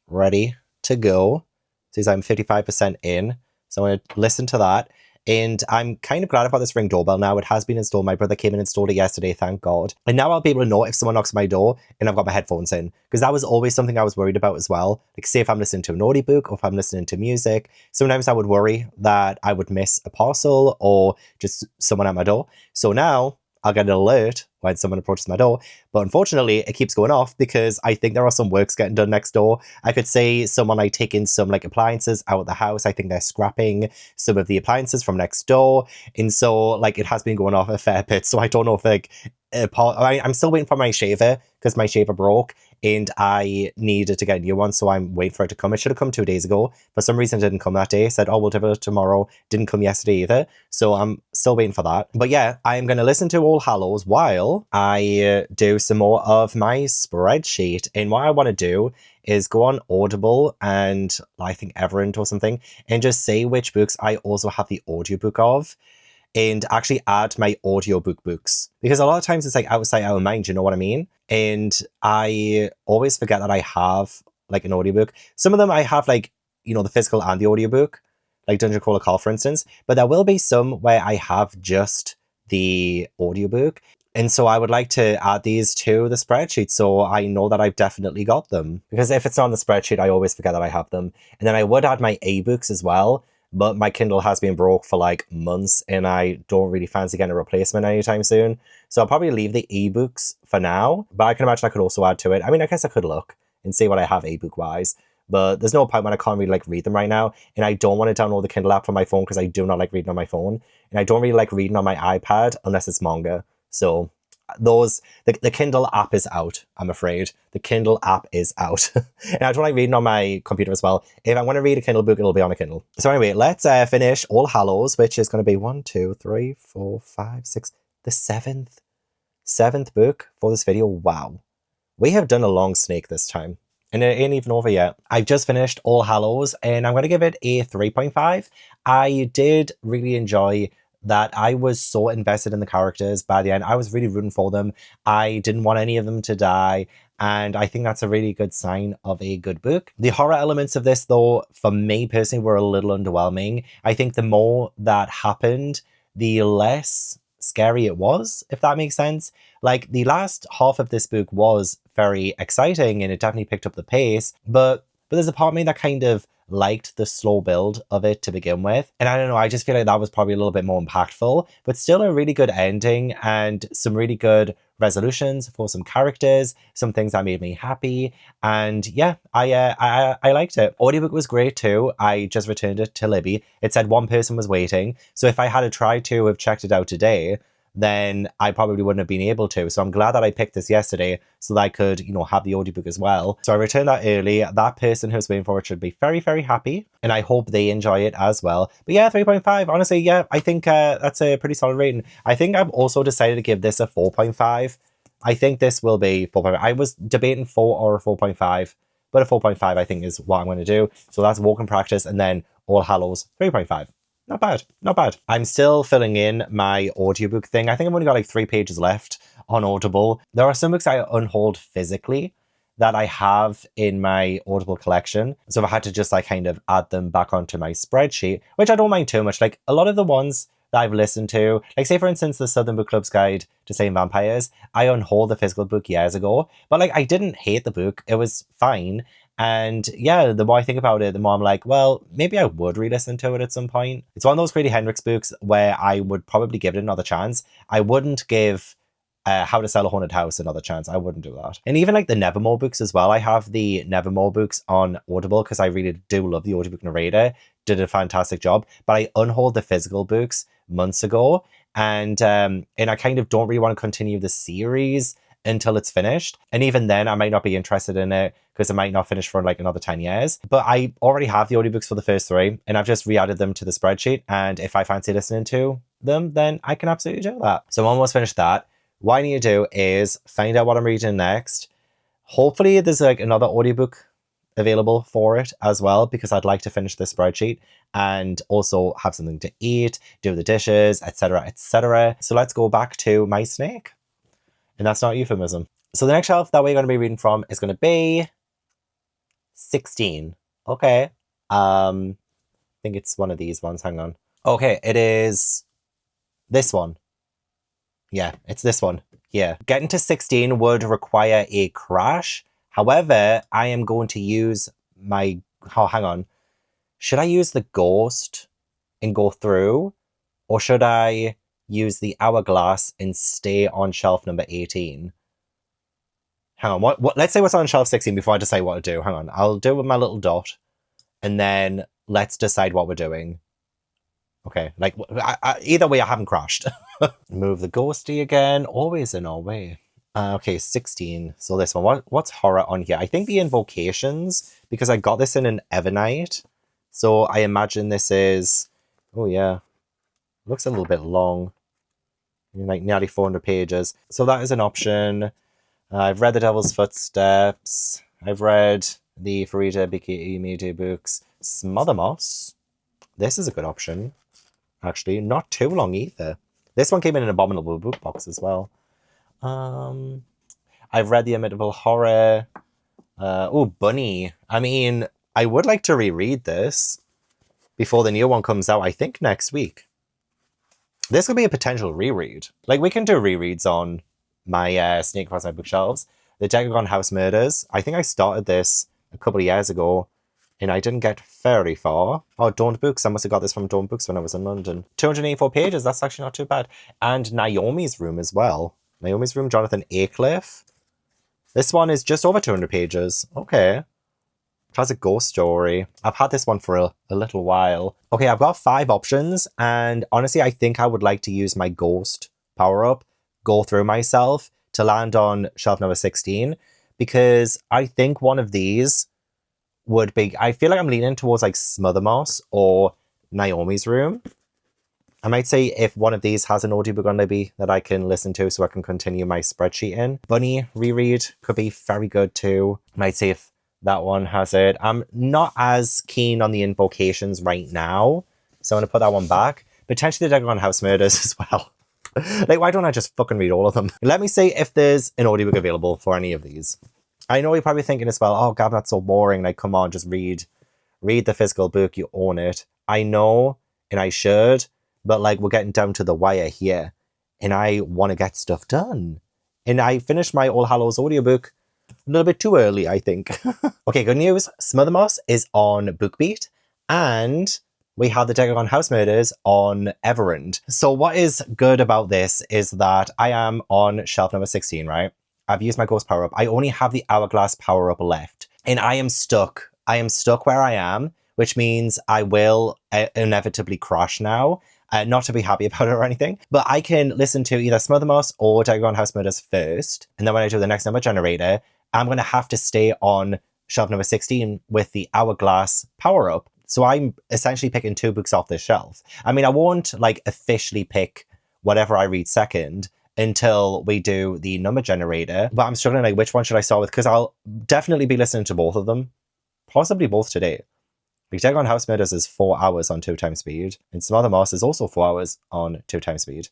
ready to go. Since I'm 55% in, so I'm going to listen to that. And I'm kind of glad about this Ring doorbell now. It has been installed. My brother came and installed it yesterday, thank God. And now I'll be able to know if someone knocks on my door and I've got my headphones in. Because that was always something I was worried about as well. Like, say if I'm listening to an audiobook or if I'm listening to music, sometimes I would worry that I would miss a parcel or just someone at my door. So now I'll get an alert when someone approaches my door. But unfortunately, it keeps going off because I think there are some works getting done next door. I could say someone like taking some like appliances out of the house. I think they're scrapping some of the appliances from next door. And so like it has been going off a fair bit. So I don't know if like I'm still waiting for my shaver because my shaver broke and I needed to get a new one. So I'm waiting for it to come. It should have come 2 days ago. For some reason, it didn't come that day. Said, oh, we'll deliver it tomorrow. Didn't come yesterday either. So I'm still waiting for that. But yeah, I am going to listen to All Hallows while I do some more of my spreadsheet. And what I want to do is go on Audible and I think Everend or something and just see which books I also have the audiobook of. And actually add my audiobook books. Because a lot of times it's like out of sight, out of mind, you know what I mean? And I always forget that I have like an audiobook. Some of them I have like, you know, the physical and the audiobook, like Dungeon Crawler Call, for instance. But there will be some where I have just the audiobook. And so I would like to add these to the spreadsheet so I know that I've definitely got them. Because if it's not on the spreadsheet, I always forget that I have them. And then I would add my ebooks as well. But my Kindle has been broke for like months and I don't really fancy getting a replacement anytime soon. So I'll probably leave the ebooks for now. But I can imagine I could also add to it. I mean, I guess I could look and see what I have ebook wise. But there's no point when I can't really like read them right now. And I don't want to download the Kindle app for my phone because I do not like reading on my phone. And I don't really like reading on my iPad unless it's manga. So the Kindle app is out, I'm afraid. The Kindle app is out. And I don't like reading on my computer as well. If I want to read a Kindle book, it'll be on a Kindle. So anyway, let's finish All Hallows, which is going to be 1, 2, 3, 4, 5, 6, the seventh book for this video. Wow. We have done a long snake this time. And it ain't even over yet. I've just finished All Hallows and I'm going to give it a 3.5. I did really enjoy that. I was so invested in the characters by the end. I was really rooting for them. I didn't want any of them to die. And I think that's a really good sign of a good book. The horror elements of this, though, for me personally, were a little underwhelming. I think the more that happened, the less scary it was, if that makes sense. Like, the last half of this book was very exciting and it definitely picked up the pace. But there's a part of me that kind of liked the slow build of it to begin with. And I don't know, I just feel like that was probably a little bit more impactful, but still a really good ending and some really good resolutions for some characters, some things that made me happy. And yeah, I liked it. Audiobook was great too. I just returned it to Libby. It said one person was waiting. So if I had tried to have checked it out today, then I probably wouldn't have been able to. So I'm glad that I picked this yesterday so that I could, you know, have the audiobook as well. So I returned that early. That person who's waiting for it should be very, very happy. And I hope they enjoy it as well. But yeah, 3.5. Honestly, yeah, I think that's a pretty solid rating. I think I've also decided to give this a 4.5. I think this will be 4.5. I was debating 4 or a 4.5. But a 4.5 I think is what I'm going to do. So that's Walk in Practice and then All Hallows 3.5. Not bad, not bad. I'm still filling in my audiobook thing. I think I've only got like 3 pages left on Audible. There are some books I unhauled physically that I have in my Audible collection. So I had to just like kind of add them back onto my spreadsheet, which I don't mind too much. Like a lot of the ones that I've listened to, like say for instance, the Southern Book Club's Guide to Slaying Vampires, I unhauled the physical book years ago, but like I didn't hate the book. It was fine. And yeah, the more I think about it, the more I'm like, well, maybe I would re-listen to it at some point. It's one of those Grady Hendrix books where I would probably give it another chance. I wouldn't give How to Sell a Haunted House another chance. I wouldn't do that. And even like the Nevermore books as well. I have the Nevermore books on Audible because I really do love the audiobook narrator. Did a fantastic job. But I unhauled the physical books months ago. And I kind of don't really want to continue the series until it's finished. And even then, I might not be interested in it because it might not finish for like another 10 years. But I already have the audiobooks for the first 3 and I've just re-added them to the spreadsheet. And if I fancy listening to them, then I can absolutely do that. So I'm almost finished that. What I need to do is find out what I'm reading next. Hopefully there's like another audiobook available for it as well, because I'd like to finish this spreadsheet and also have something to eat, do the dishes, etc., etc. So let's go back to my snake. And that's not euphemism. So the next shelf that we're going to be reading from is going to be 16. Okay. I think it's one of these ones. Hang on. Okay, it is this one. Yeah, it's this one here. Getting to 16 would require a crash. However, I am going to use my... Oh, hang on. Should I use the ghost and go through? Or should I use the hourglass and stay on shelf number 18? Hang on, what? Let's say what's on shelf 16 before I decide what to do. Hang on, I'll do it with my little dot. And then let's decide what we're doing. Okay, like, either way, I haven't crashed. Move the ghosty again. Always in our way. Okay, 16. So this one. What's horror on here? I think the invocations, because I got this in an Evernight. So I imagine this is... Oh, yeah. Looks a little bit long. Like nearly 400 pages. So that is an option. I've read The Devil's Footsteps. I've read the Farida Biki books. Smothermoss. This is a good option. Actually, not too long either. This one came in an Abominable book box as well. I've read The Amityville Horror. Oh, Bunny. I mean, I would like to reread this before the new one comes out, I think next week. This could be a potential reread. Like, we can do rereads on my Snake Across My Bookshelves. The Decagon House Murders. I think I started this a couple of years ago, and I didn't get very far. Oh, Dawn Books. I must have got this from Dawn Books when I was in London. 284 pages. That's actually not too bad. And Naomi's Room as well. Naomi's Room, Jonathan Aycliffe. This one is just over 200 pages. Okay. Classic ghost story. I've had this one for a little while. Okay, I've got 5 options. And honestly, I think I would like to use my ghost power-up, go through myself to land on shelf number 16. Because I think one of these would be... I feel like I'm leaning towards like Smothermoss or Naomi's Room. I might say if one of these has an audiobook on Libby that I can listen to so I can continue my spreadsheet in. Bunny reread could be very good too. Might say if that one has it. I'm not as keen on the invocations right now, so I'm going to put that one back. Potentially the Decagon House Murders as well. Like, why don't I just fucking read all of them? Let me see if there's an audiobook available for any of these. I know you're probably thinking as well, oh, Gab, that's so boring. Like, come on, just read the physical book. You own it. I know, and I should, but like, we're getting down to the wire here, and I want to get stuff done. And I finished my All Hallows audiobook a little bit too early, I think. Okay, good news. Smothermoss is on BookBeat, and we have the Decagon House Murders on Everend. So what is good about this is that I am on shelf number 16, right? I've used my ghost power-up. I only have the hourglass power-up left. And I am stuck. I am stuck where I am, which means I will inevitably crash now. Not to be happy about it or anything, but I can listen to either Smothermoss or Decagon House Murders first. And then when I do the next number generator, I'm going to have to stay on shelf number 16 with the hourglass power-up. So I'm essentially picking 2 books off this shelf. I mean, I won't like officially pick whatever I read second until we do the number generator, but I'm struggling like which one should I start with, because I'll definitely be listening to both of them, possibly both today. Like, Decagon House Murders is 4 hours on 2 times speed, and Smothermoss is also 4 hours on 2 times speed.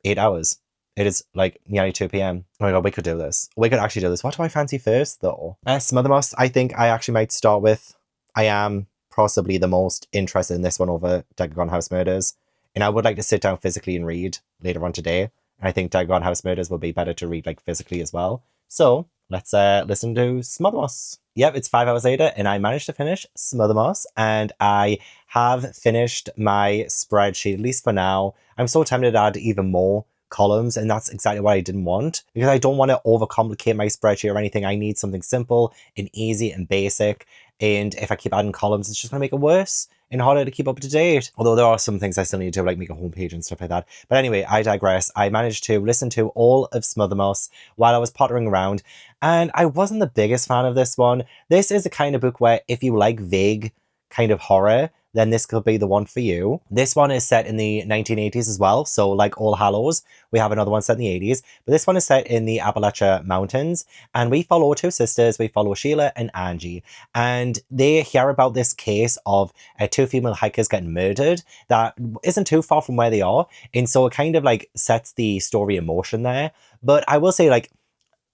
8 hours. It is like nearly 2 p.m. Oh my god, we could do this. We could actually do this. What do I fancy first though? Smothermoss, I think I actually might start with. I am possibly the most interested in this one over Decagon House Murders, and I would like to sit down physically and read later on today. I think Decagon House Murders will be better to read like physically as well. So let's listen to Smothermoss. Yep, it's 5 hours later, and I managed to finish Smothermoss, and I have finished my spreadsheet, at least for now. I'm so tempted to add even more columns, and that's exactly what I didn't want, because I don't want to overcomplicate my spreadsheet or anything. I need something simple and easy and basic, and if I keep adding columns, it's just going to make it worse and harder to keep up to date. Although there are some things I still need to do, like make a homepage and stuff like that. But anyway, I digress. I managed to listen to all of Smothermoss while I was pottering around, and I wasn't the biggest fan of this one. This is a kind of book where if you like vague kind of horror, then this could be the one for you. This one is set in the 1980s as well. So like All Hallows, we have another one set in the 80s. But this one is set in the Appalachia Mountains. And we follow 2 sisters. We follow Sheila and Andie. And they hear about this case of 2 female hikers getting murdered that isn't too far from where they are. And so it kind of like sets the story in motion there. But I will say, like,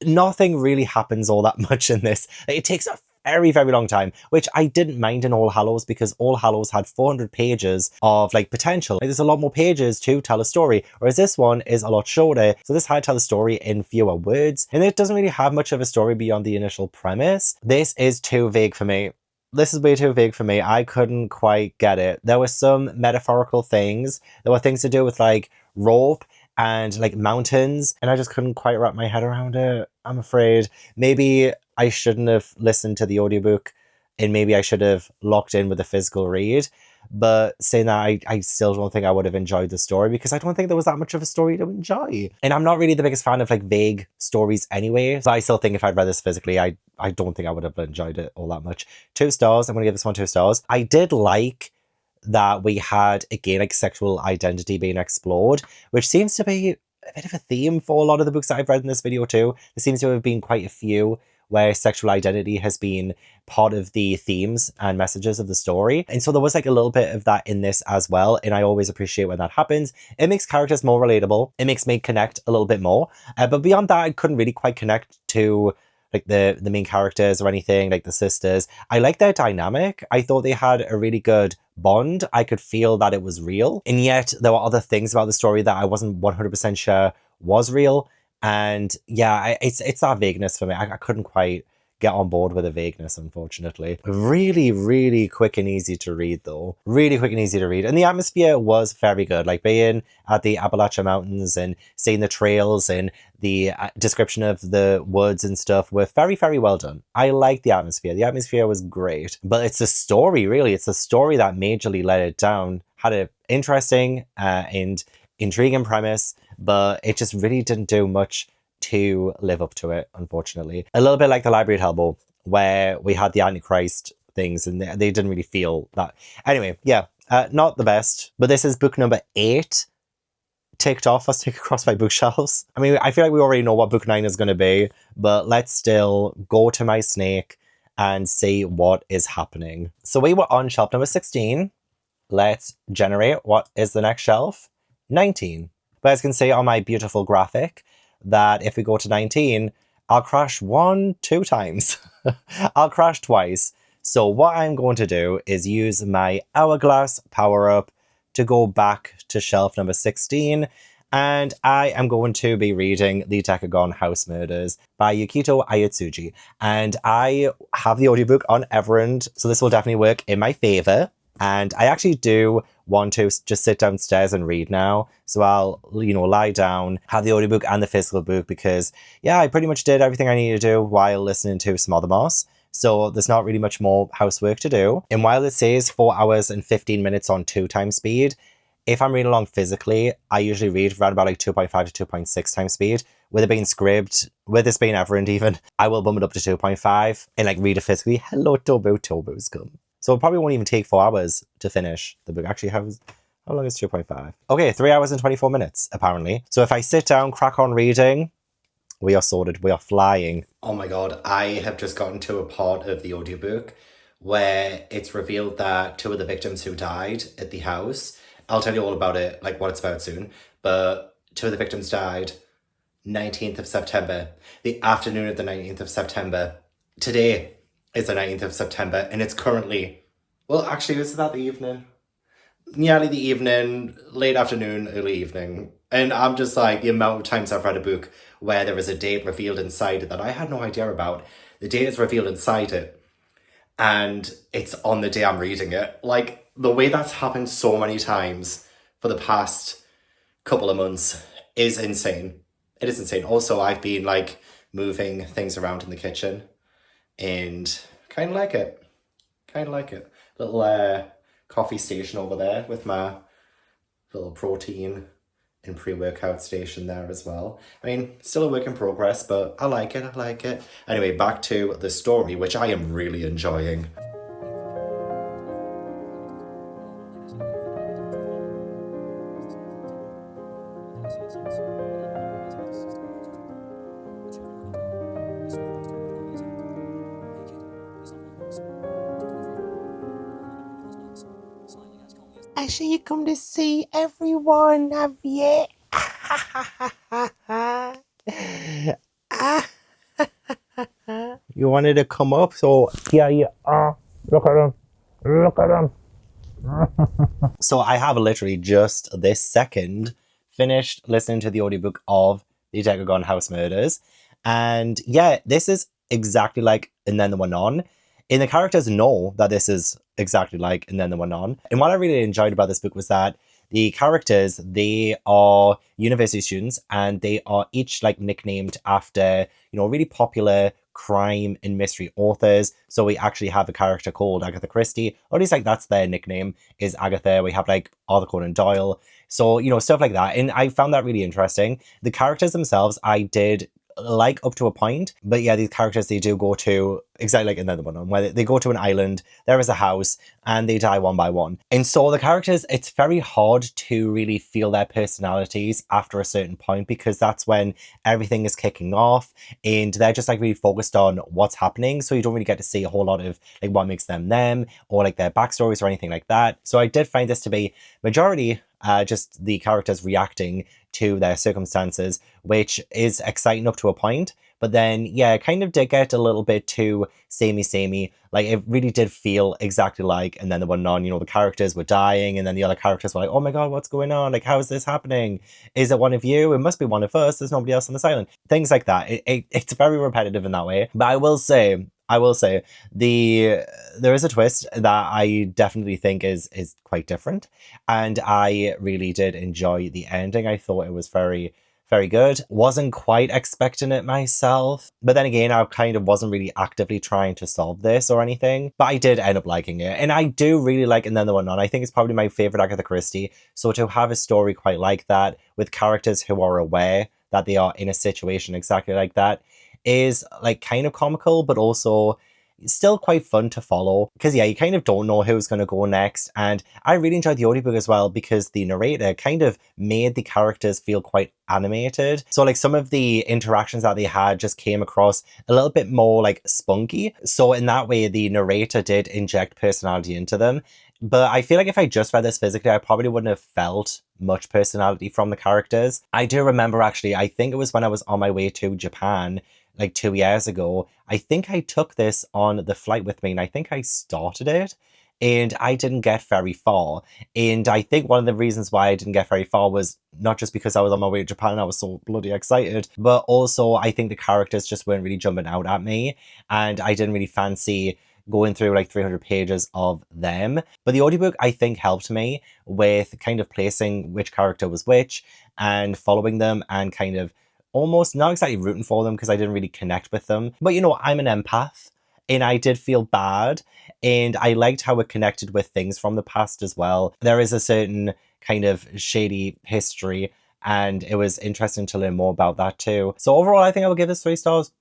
nothing really happens all that much in this. It takes a very, very long time, which I didn't mind in All Hallows because All Hallows had 400 pages of like potential. Like, there's a lot more pages to tell a story, whereas this one is a lot shorter. So this had to tell a story in fewer words, and it doesn't really have much of a story beyond the initial premise. This is too vague for me. This is way too vague for me. I couldn't quite get it. There were some metaphorical things. There were things to do with like rope and like mountains, and I just couldn't quite wrap my head around it, I'm afraid. Maybe I shouldn't have listened to the audiobook, and maybe I should have locked in with a physical read. But saying that, I still don't think I would have enjoyed the story because I don't think there was that much of a story to enjoy. And I'm not really the biggest fan of like vague stories anyway. So I still think if I'd read this physically, I don't think I would have enjoyed it all that much. 2 stars. I'm going to give this one 2 stars. I did like that we had, again, like sexual identity being explored, which seems to be a bit of a theme for a lot of the books that I've read in this video too. There seems to have been quite a few where sexual identity has been part of the themes and messages of the story. And so there was like a little bit of that in this as well. And I always appreciate when that happens. It makes characters more relatable. It makes me connect a little bit more. But beyond that, I couldn't really quite connect to like the main characters or anything, like the sisters. I like their dynamic. I thought they had a really good bond. I could feel that it was real. And yet there were other things about the story that I wasn't 100% sure was real. And yeah, it's that vagueness for me. I couldn't quite get on board with the vagueness, unfortunately. Really, really quick and easy to read, though. Really quick and easy to read. And the atmosphere was very good. Like being at the Appalachian Mountains and seeing the trails and the description of the woods and stuff were very, very well done. I liked the atmosphere. The atmosphere was great. But it's the story, really. It's the story that majorly let it down. Had an interesting and intriguing premise, but it just really didn't do much to live up to it, unfortunately. A little bit like the Library at Hellebore, where we had the Antichrist things and they didn't really feel that. Anyway, yeah, not the best, but this is book number 8 ticked off for Snake Across My Bookshelves. I mean, I feel like we already know what book 9 is going to be, but let's still go to my snake and see what is happening. So we were on shelf number 16. Let's generate what is the next shelf. 19. But as you can see on my beautiful graphic, that if we go to 19, I'll crash 2 times. I'll crash twice. So what I'm going to do is use my hourglass power-up to go back to shelf number 16. And I am going to be reading The Decagon House Murders by Yukito Ayatsuji. And I have the audiobook on Everend, so this will definitely work in my favour. And I actually do want to just sit downstairs and read now. So I'll, lie down, have the audiobook and the physical book because, yeah, I pretty much did everything I needed to do while listening to Smothermoss. So there's not really much more housework to do. And while it says 4 hours and 15 minutes on 2 times speed, if I'm reading along physically, I usually read around about like 2.5 to 2.6 times speed. With it being scribbed, with this being Everend even, I will bump it up to 2.5 and like read it physically. Hello, Tobo, Tobo's come. So it probably won't even take 4 hours to finish the book. Actually, how long is 2.5? Okay, 3 hours and 24 minutes, apparently. So if I sit down, crack on reading, we are sorted. We are flying. Oh my god, I have just gotten to a part of the audiobook where it's revealed that 2 of the victims who died at the house, I'll tell you all about it, like what it's about soon, but 2 of the victims died 19th of September, the afternoon of the 19th of September. Today is the 19th of September, and it's currently, well, actually, was that the evening? Nearly the evening, late afternoon, early evening. And I'm just like, the amount of times I've read a book where there is a date revealed inside it that I had no idea about. The date is revealed inside it, and it's on the day I'm reading it. Like, the way that's happened so many times for the past couple of months is insane. It is insane. Also, I've been, like, moving things around in the kitchen, and kind of like it. Kind of like it. Little coffee station over there with my little protein and pre-workout station there as well. I mean, still a work in progress, but I like it. I like it. Anyway, back to the story, which I am really enjoying. Actually, you come to see everyone, have you? You wanted to come up, so here you are. Look at him. Look at him. So I have literally just this second finished listening to the audiobook of the Decagon House Murders. And yeah, this is exactly like And Then There Were None. And the characters know that this is exactly like And Then There Were None. And what I really enjoyed about this book was that the characters, they are university students and they are each like nicknamed after, really popular crime and mystery authors. So we actually have a character called Agatha Christie, or at least like that's their nickname, is Agatha. We have like Arthur Conan Doyle. So, stuff like that. And I found that really interesting. The characters themselves, I did like up to a point, but yeah, these characters, they do go to exactly like another one, where they go to an island, there is a house, and they die one by one. And so the characters, it's very hard to really feel their personalities after a certain point, because that's when everything is kicking off and they're just like really focused on what's happening, so you don't really get to see a whole lot of like what makes them or like their backstories or anything like that. So I did find this to be majority just the characters reacting to their circumstances, which is exciting up to a point. But then, yeah, it kind of did get a little bit too samey. Like, it really did feel exactly like And Then There Were None. The characters were dying, and then the other characters were like, oh my god, what's going on? Like, how is this happening? Is it one of you? It must be one of us. There's nobody else on this island. Things like that. It's very repetitive in that way. But I will say, there is a twist that I definitely think is quite different, and I really did enjoy the ending. I thought it was very, very good. Wasn't quite expecting it myself, but then again, I kind of wasn't really actively trying to solve this or anything, but I did end up liking it, and I do really like And Then There Were None. I think it's probably my favorite Agatha Christie. So to have a story quite like that with characters who are aware that they are in a situation exactly like that is like kind of comical, but also still quite fun to follow, because yeah, you kind of don't know who's going to go next. And I really enjoyed the audiobook as well, because the narrator kind of made the characters feel quite animated. So like some of the interactions that they had just came across a little bit more like spunky. So in that way, the narrator did inject personality into them. But I feel like if I just read this physically, I probably wouldn't have felt much personality from the characters. I do remember, actually, I think it was when I was on my way to Japan like 2 years ago, I think I took this on the flight with me, and I think I started it and I didn't get very far. And I think one of the reasons why I didn't get very far was not just because I was on my way to Japan and I was so bloody excited, but also I think the characters just weren't really jumping out at me, and I didn't really fancy going through like 300 pages of them. But the audiobook, I think, helped me with kind of placing which character was which and following them, and kind of almost not exactly rooting for them because I didn't really connect with them. But I'm an empath, and I did feel bad, and I liked how it connected with things from the past as well. There is a certain kind of shady history, and it was interesting to learn more about that too. So overall, I think I would give this 3 stars.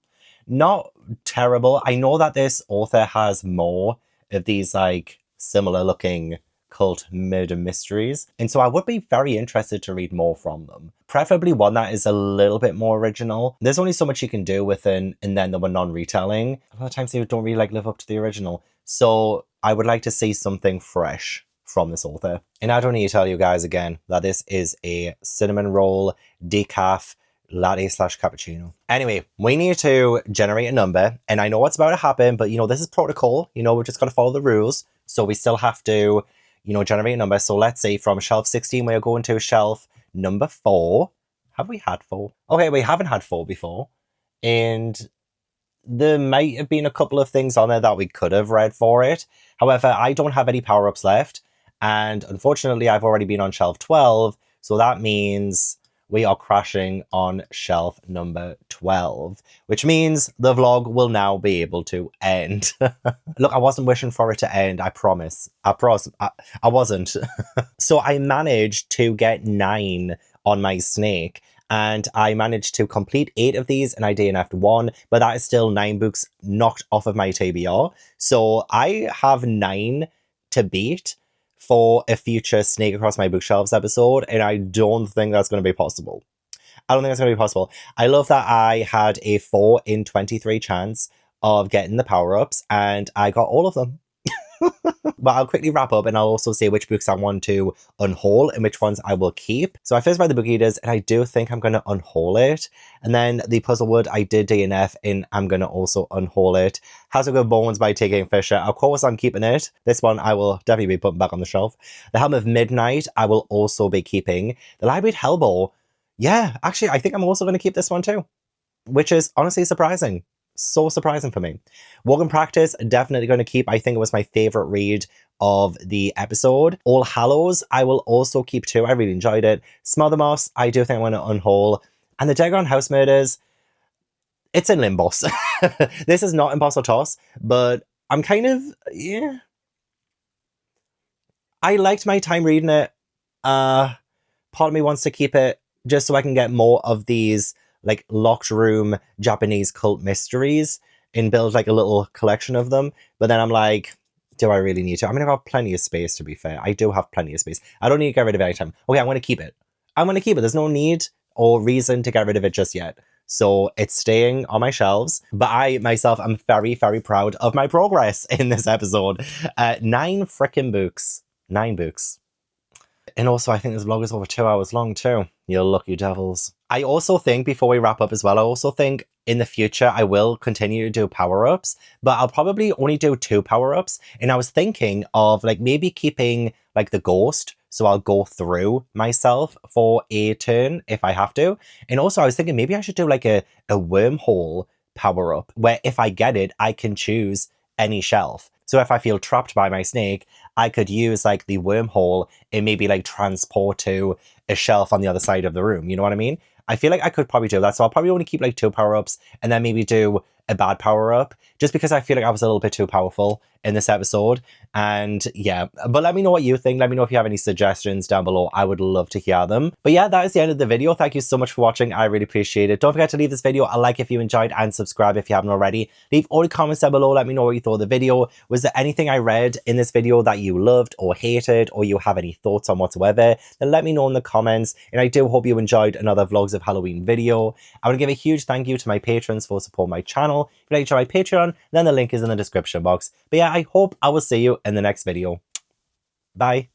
Not terrible. I know that this author has more of these like similar looking cult murder mysteries, and so I would be very interested to read more from them. Preferably one that is a little bit more original. There's only so much you can do with And Then There Were None retelling. A lot of times they don't really like live up to the original. So I would like to see something fresh from this author. And I don't need to tell you guys again that this is a cinnamon roll decaf latte / cappuccino. Anyway, we need to generate a number, and I know what's about to happen, but this is protocol. We're just got to follow the rules. So we still have to generate a number. So let's say from shelf 16, we are going to shelf number 4. Have we had 4? Okay, we haven't had 4 before. And there might have been a couple of things on there that we could have read for it. However, I don't have any power-ups left. And unfortunately, I've already been on shelf 12. So that means we are crashing on shelf number 12, which means the vlog will now be able to end. Look, I wasn't wishing for it to end, I promise. I wasn't. So I managed to get 9 on my snake, and I managed to complete 8 of these, and I DNF'd 1, but that is still 9 books knocked off of my TBR. So I have 9 to beat for a future Snake Across My Bookshelves episode, and I don't think that's going to be possible. I don't think that's going to be possible. I love that I had a 4 in 23 chance of getting the power-ups, and I got all of them. But I'll quickly wrap up and I'll also say which books I want to unhaul and which ones I will keep. So I first read the Book Eaters and I do think I'm going to unhaul it. And then the Puzzlewood, I did DNF and I'm going to also unhaul it. House of Good Bones by Kingfisher. Of course, I'm keeping it. This one I will definitely be putting back on the shelf. The Helm of Midnight, I will also be keeping. The Library at Hellebore, yeah, actually, I think I'm also going to keep this one too, which is honestly surprising. So surprising for me. Work in Practice, definitely going to keep. I think it was my favorite read of the episode. All Hallows, I will also keep too. I really enjoyed it. Smothermoss, I do think I'm going to unhaul. And the Decagon House Murders, it's in limbo. This is not Impossible Toss, but I'm kind of, yeah. I liked my time reading it. Part of me wants to keep it just so I can get more of these like locked room Japanese cult mysteries and build like a little collection of them. But then I'm like, do I really need to? I'm going to have plenty of space, to be fair. I do have plenty of space. I don't need to get rid of it anytime. Okay, I'm going to keep it. I'm going to keep it. There's no need or reason to get rid of it just yet. So it's staying on my shelves. But I myself am very, very proud of my progress in this episode. 9 freaking books. 9 books. And also, I think this vlog is over 2 hours long too. You lucky devils. I also think, before we wrap up as well, I also think in the future I will continue to do power-ups, but I'll probably only do 2 power-ups. And I was thinking of like maybe keeping like the ghost, so I'll go through myself for a turn if I have to. And also I was thinking maybe I should do like a wormhole power-up, where if I get it, I can choose any shelf. So if I feel trapped by my snake, I could use like the wormhole and maybe like transport to a shelf on the other side of the room. You know what I mean? I feel like I could probably do that. So I'll probably only keep like 2 power-ups and then maybe do a bad power-up, just because I feel like I was a little bit too powerful in this episode. And yeah, but let me know what you think. Let me know if you have any suggestions down below. I would love to hear them. But yeah, that is the end of the video. Thank you so much for watching. I really appreciate it. Don't forget to leave this video a like if you enjoyed and subscribe if you haven't already. Leave all the comments down below. Let me know what you thought of the video. Was there anything I read in this video that you loved or hated, or you have any thoughts on whatsoever? Then let me know in the comments. And I do hope you enjoyed another Vlogs of Halloween video. I want to give a huge thank you to my patrons for supporting my channel. If you'd like to join my Patreon, then the link is in the description box. But yeah, I hope I will see you in the next video. Bye.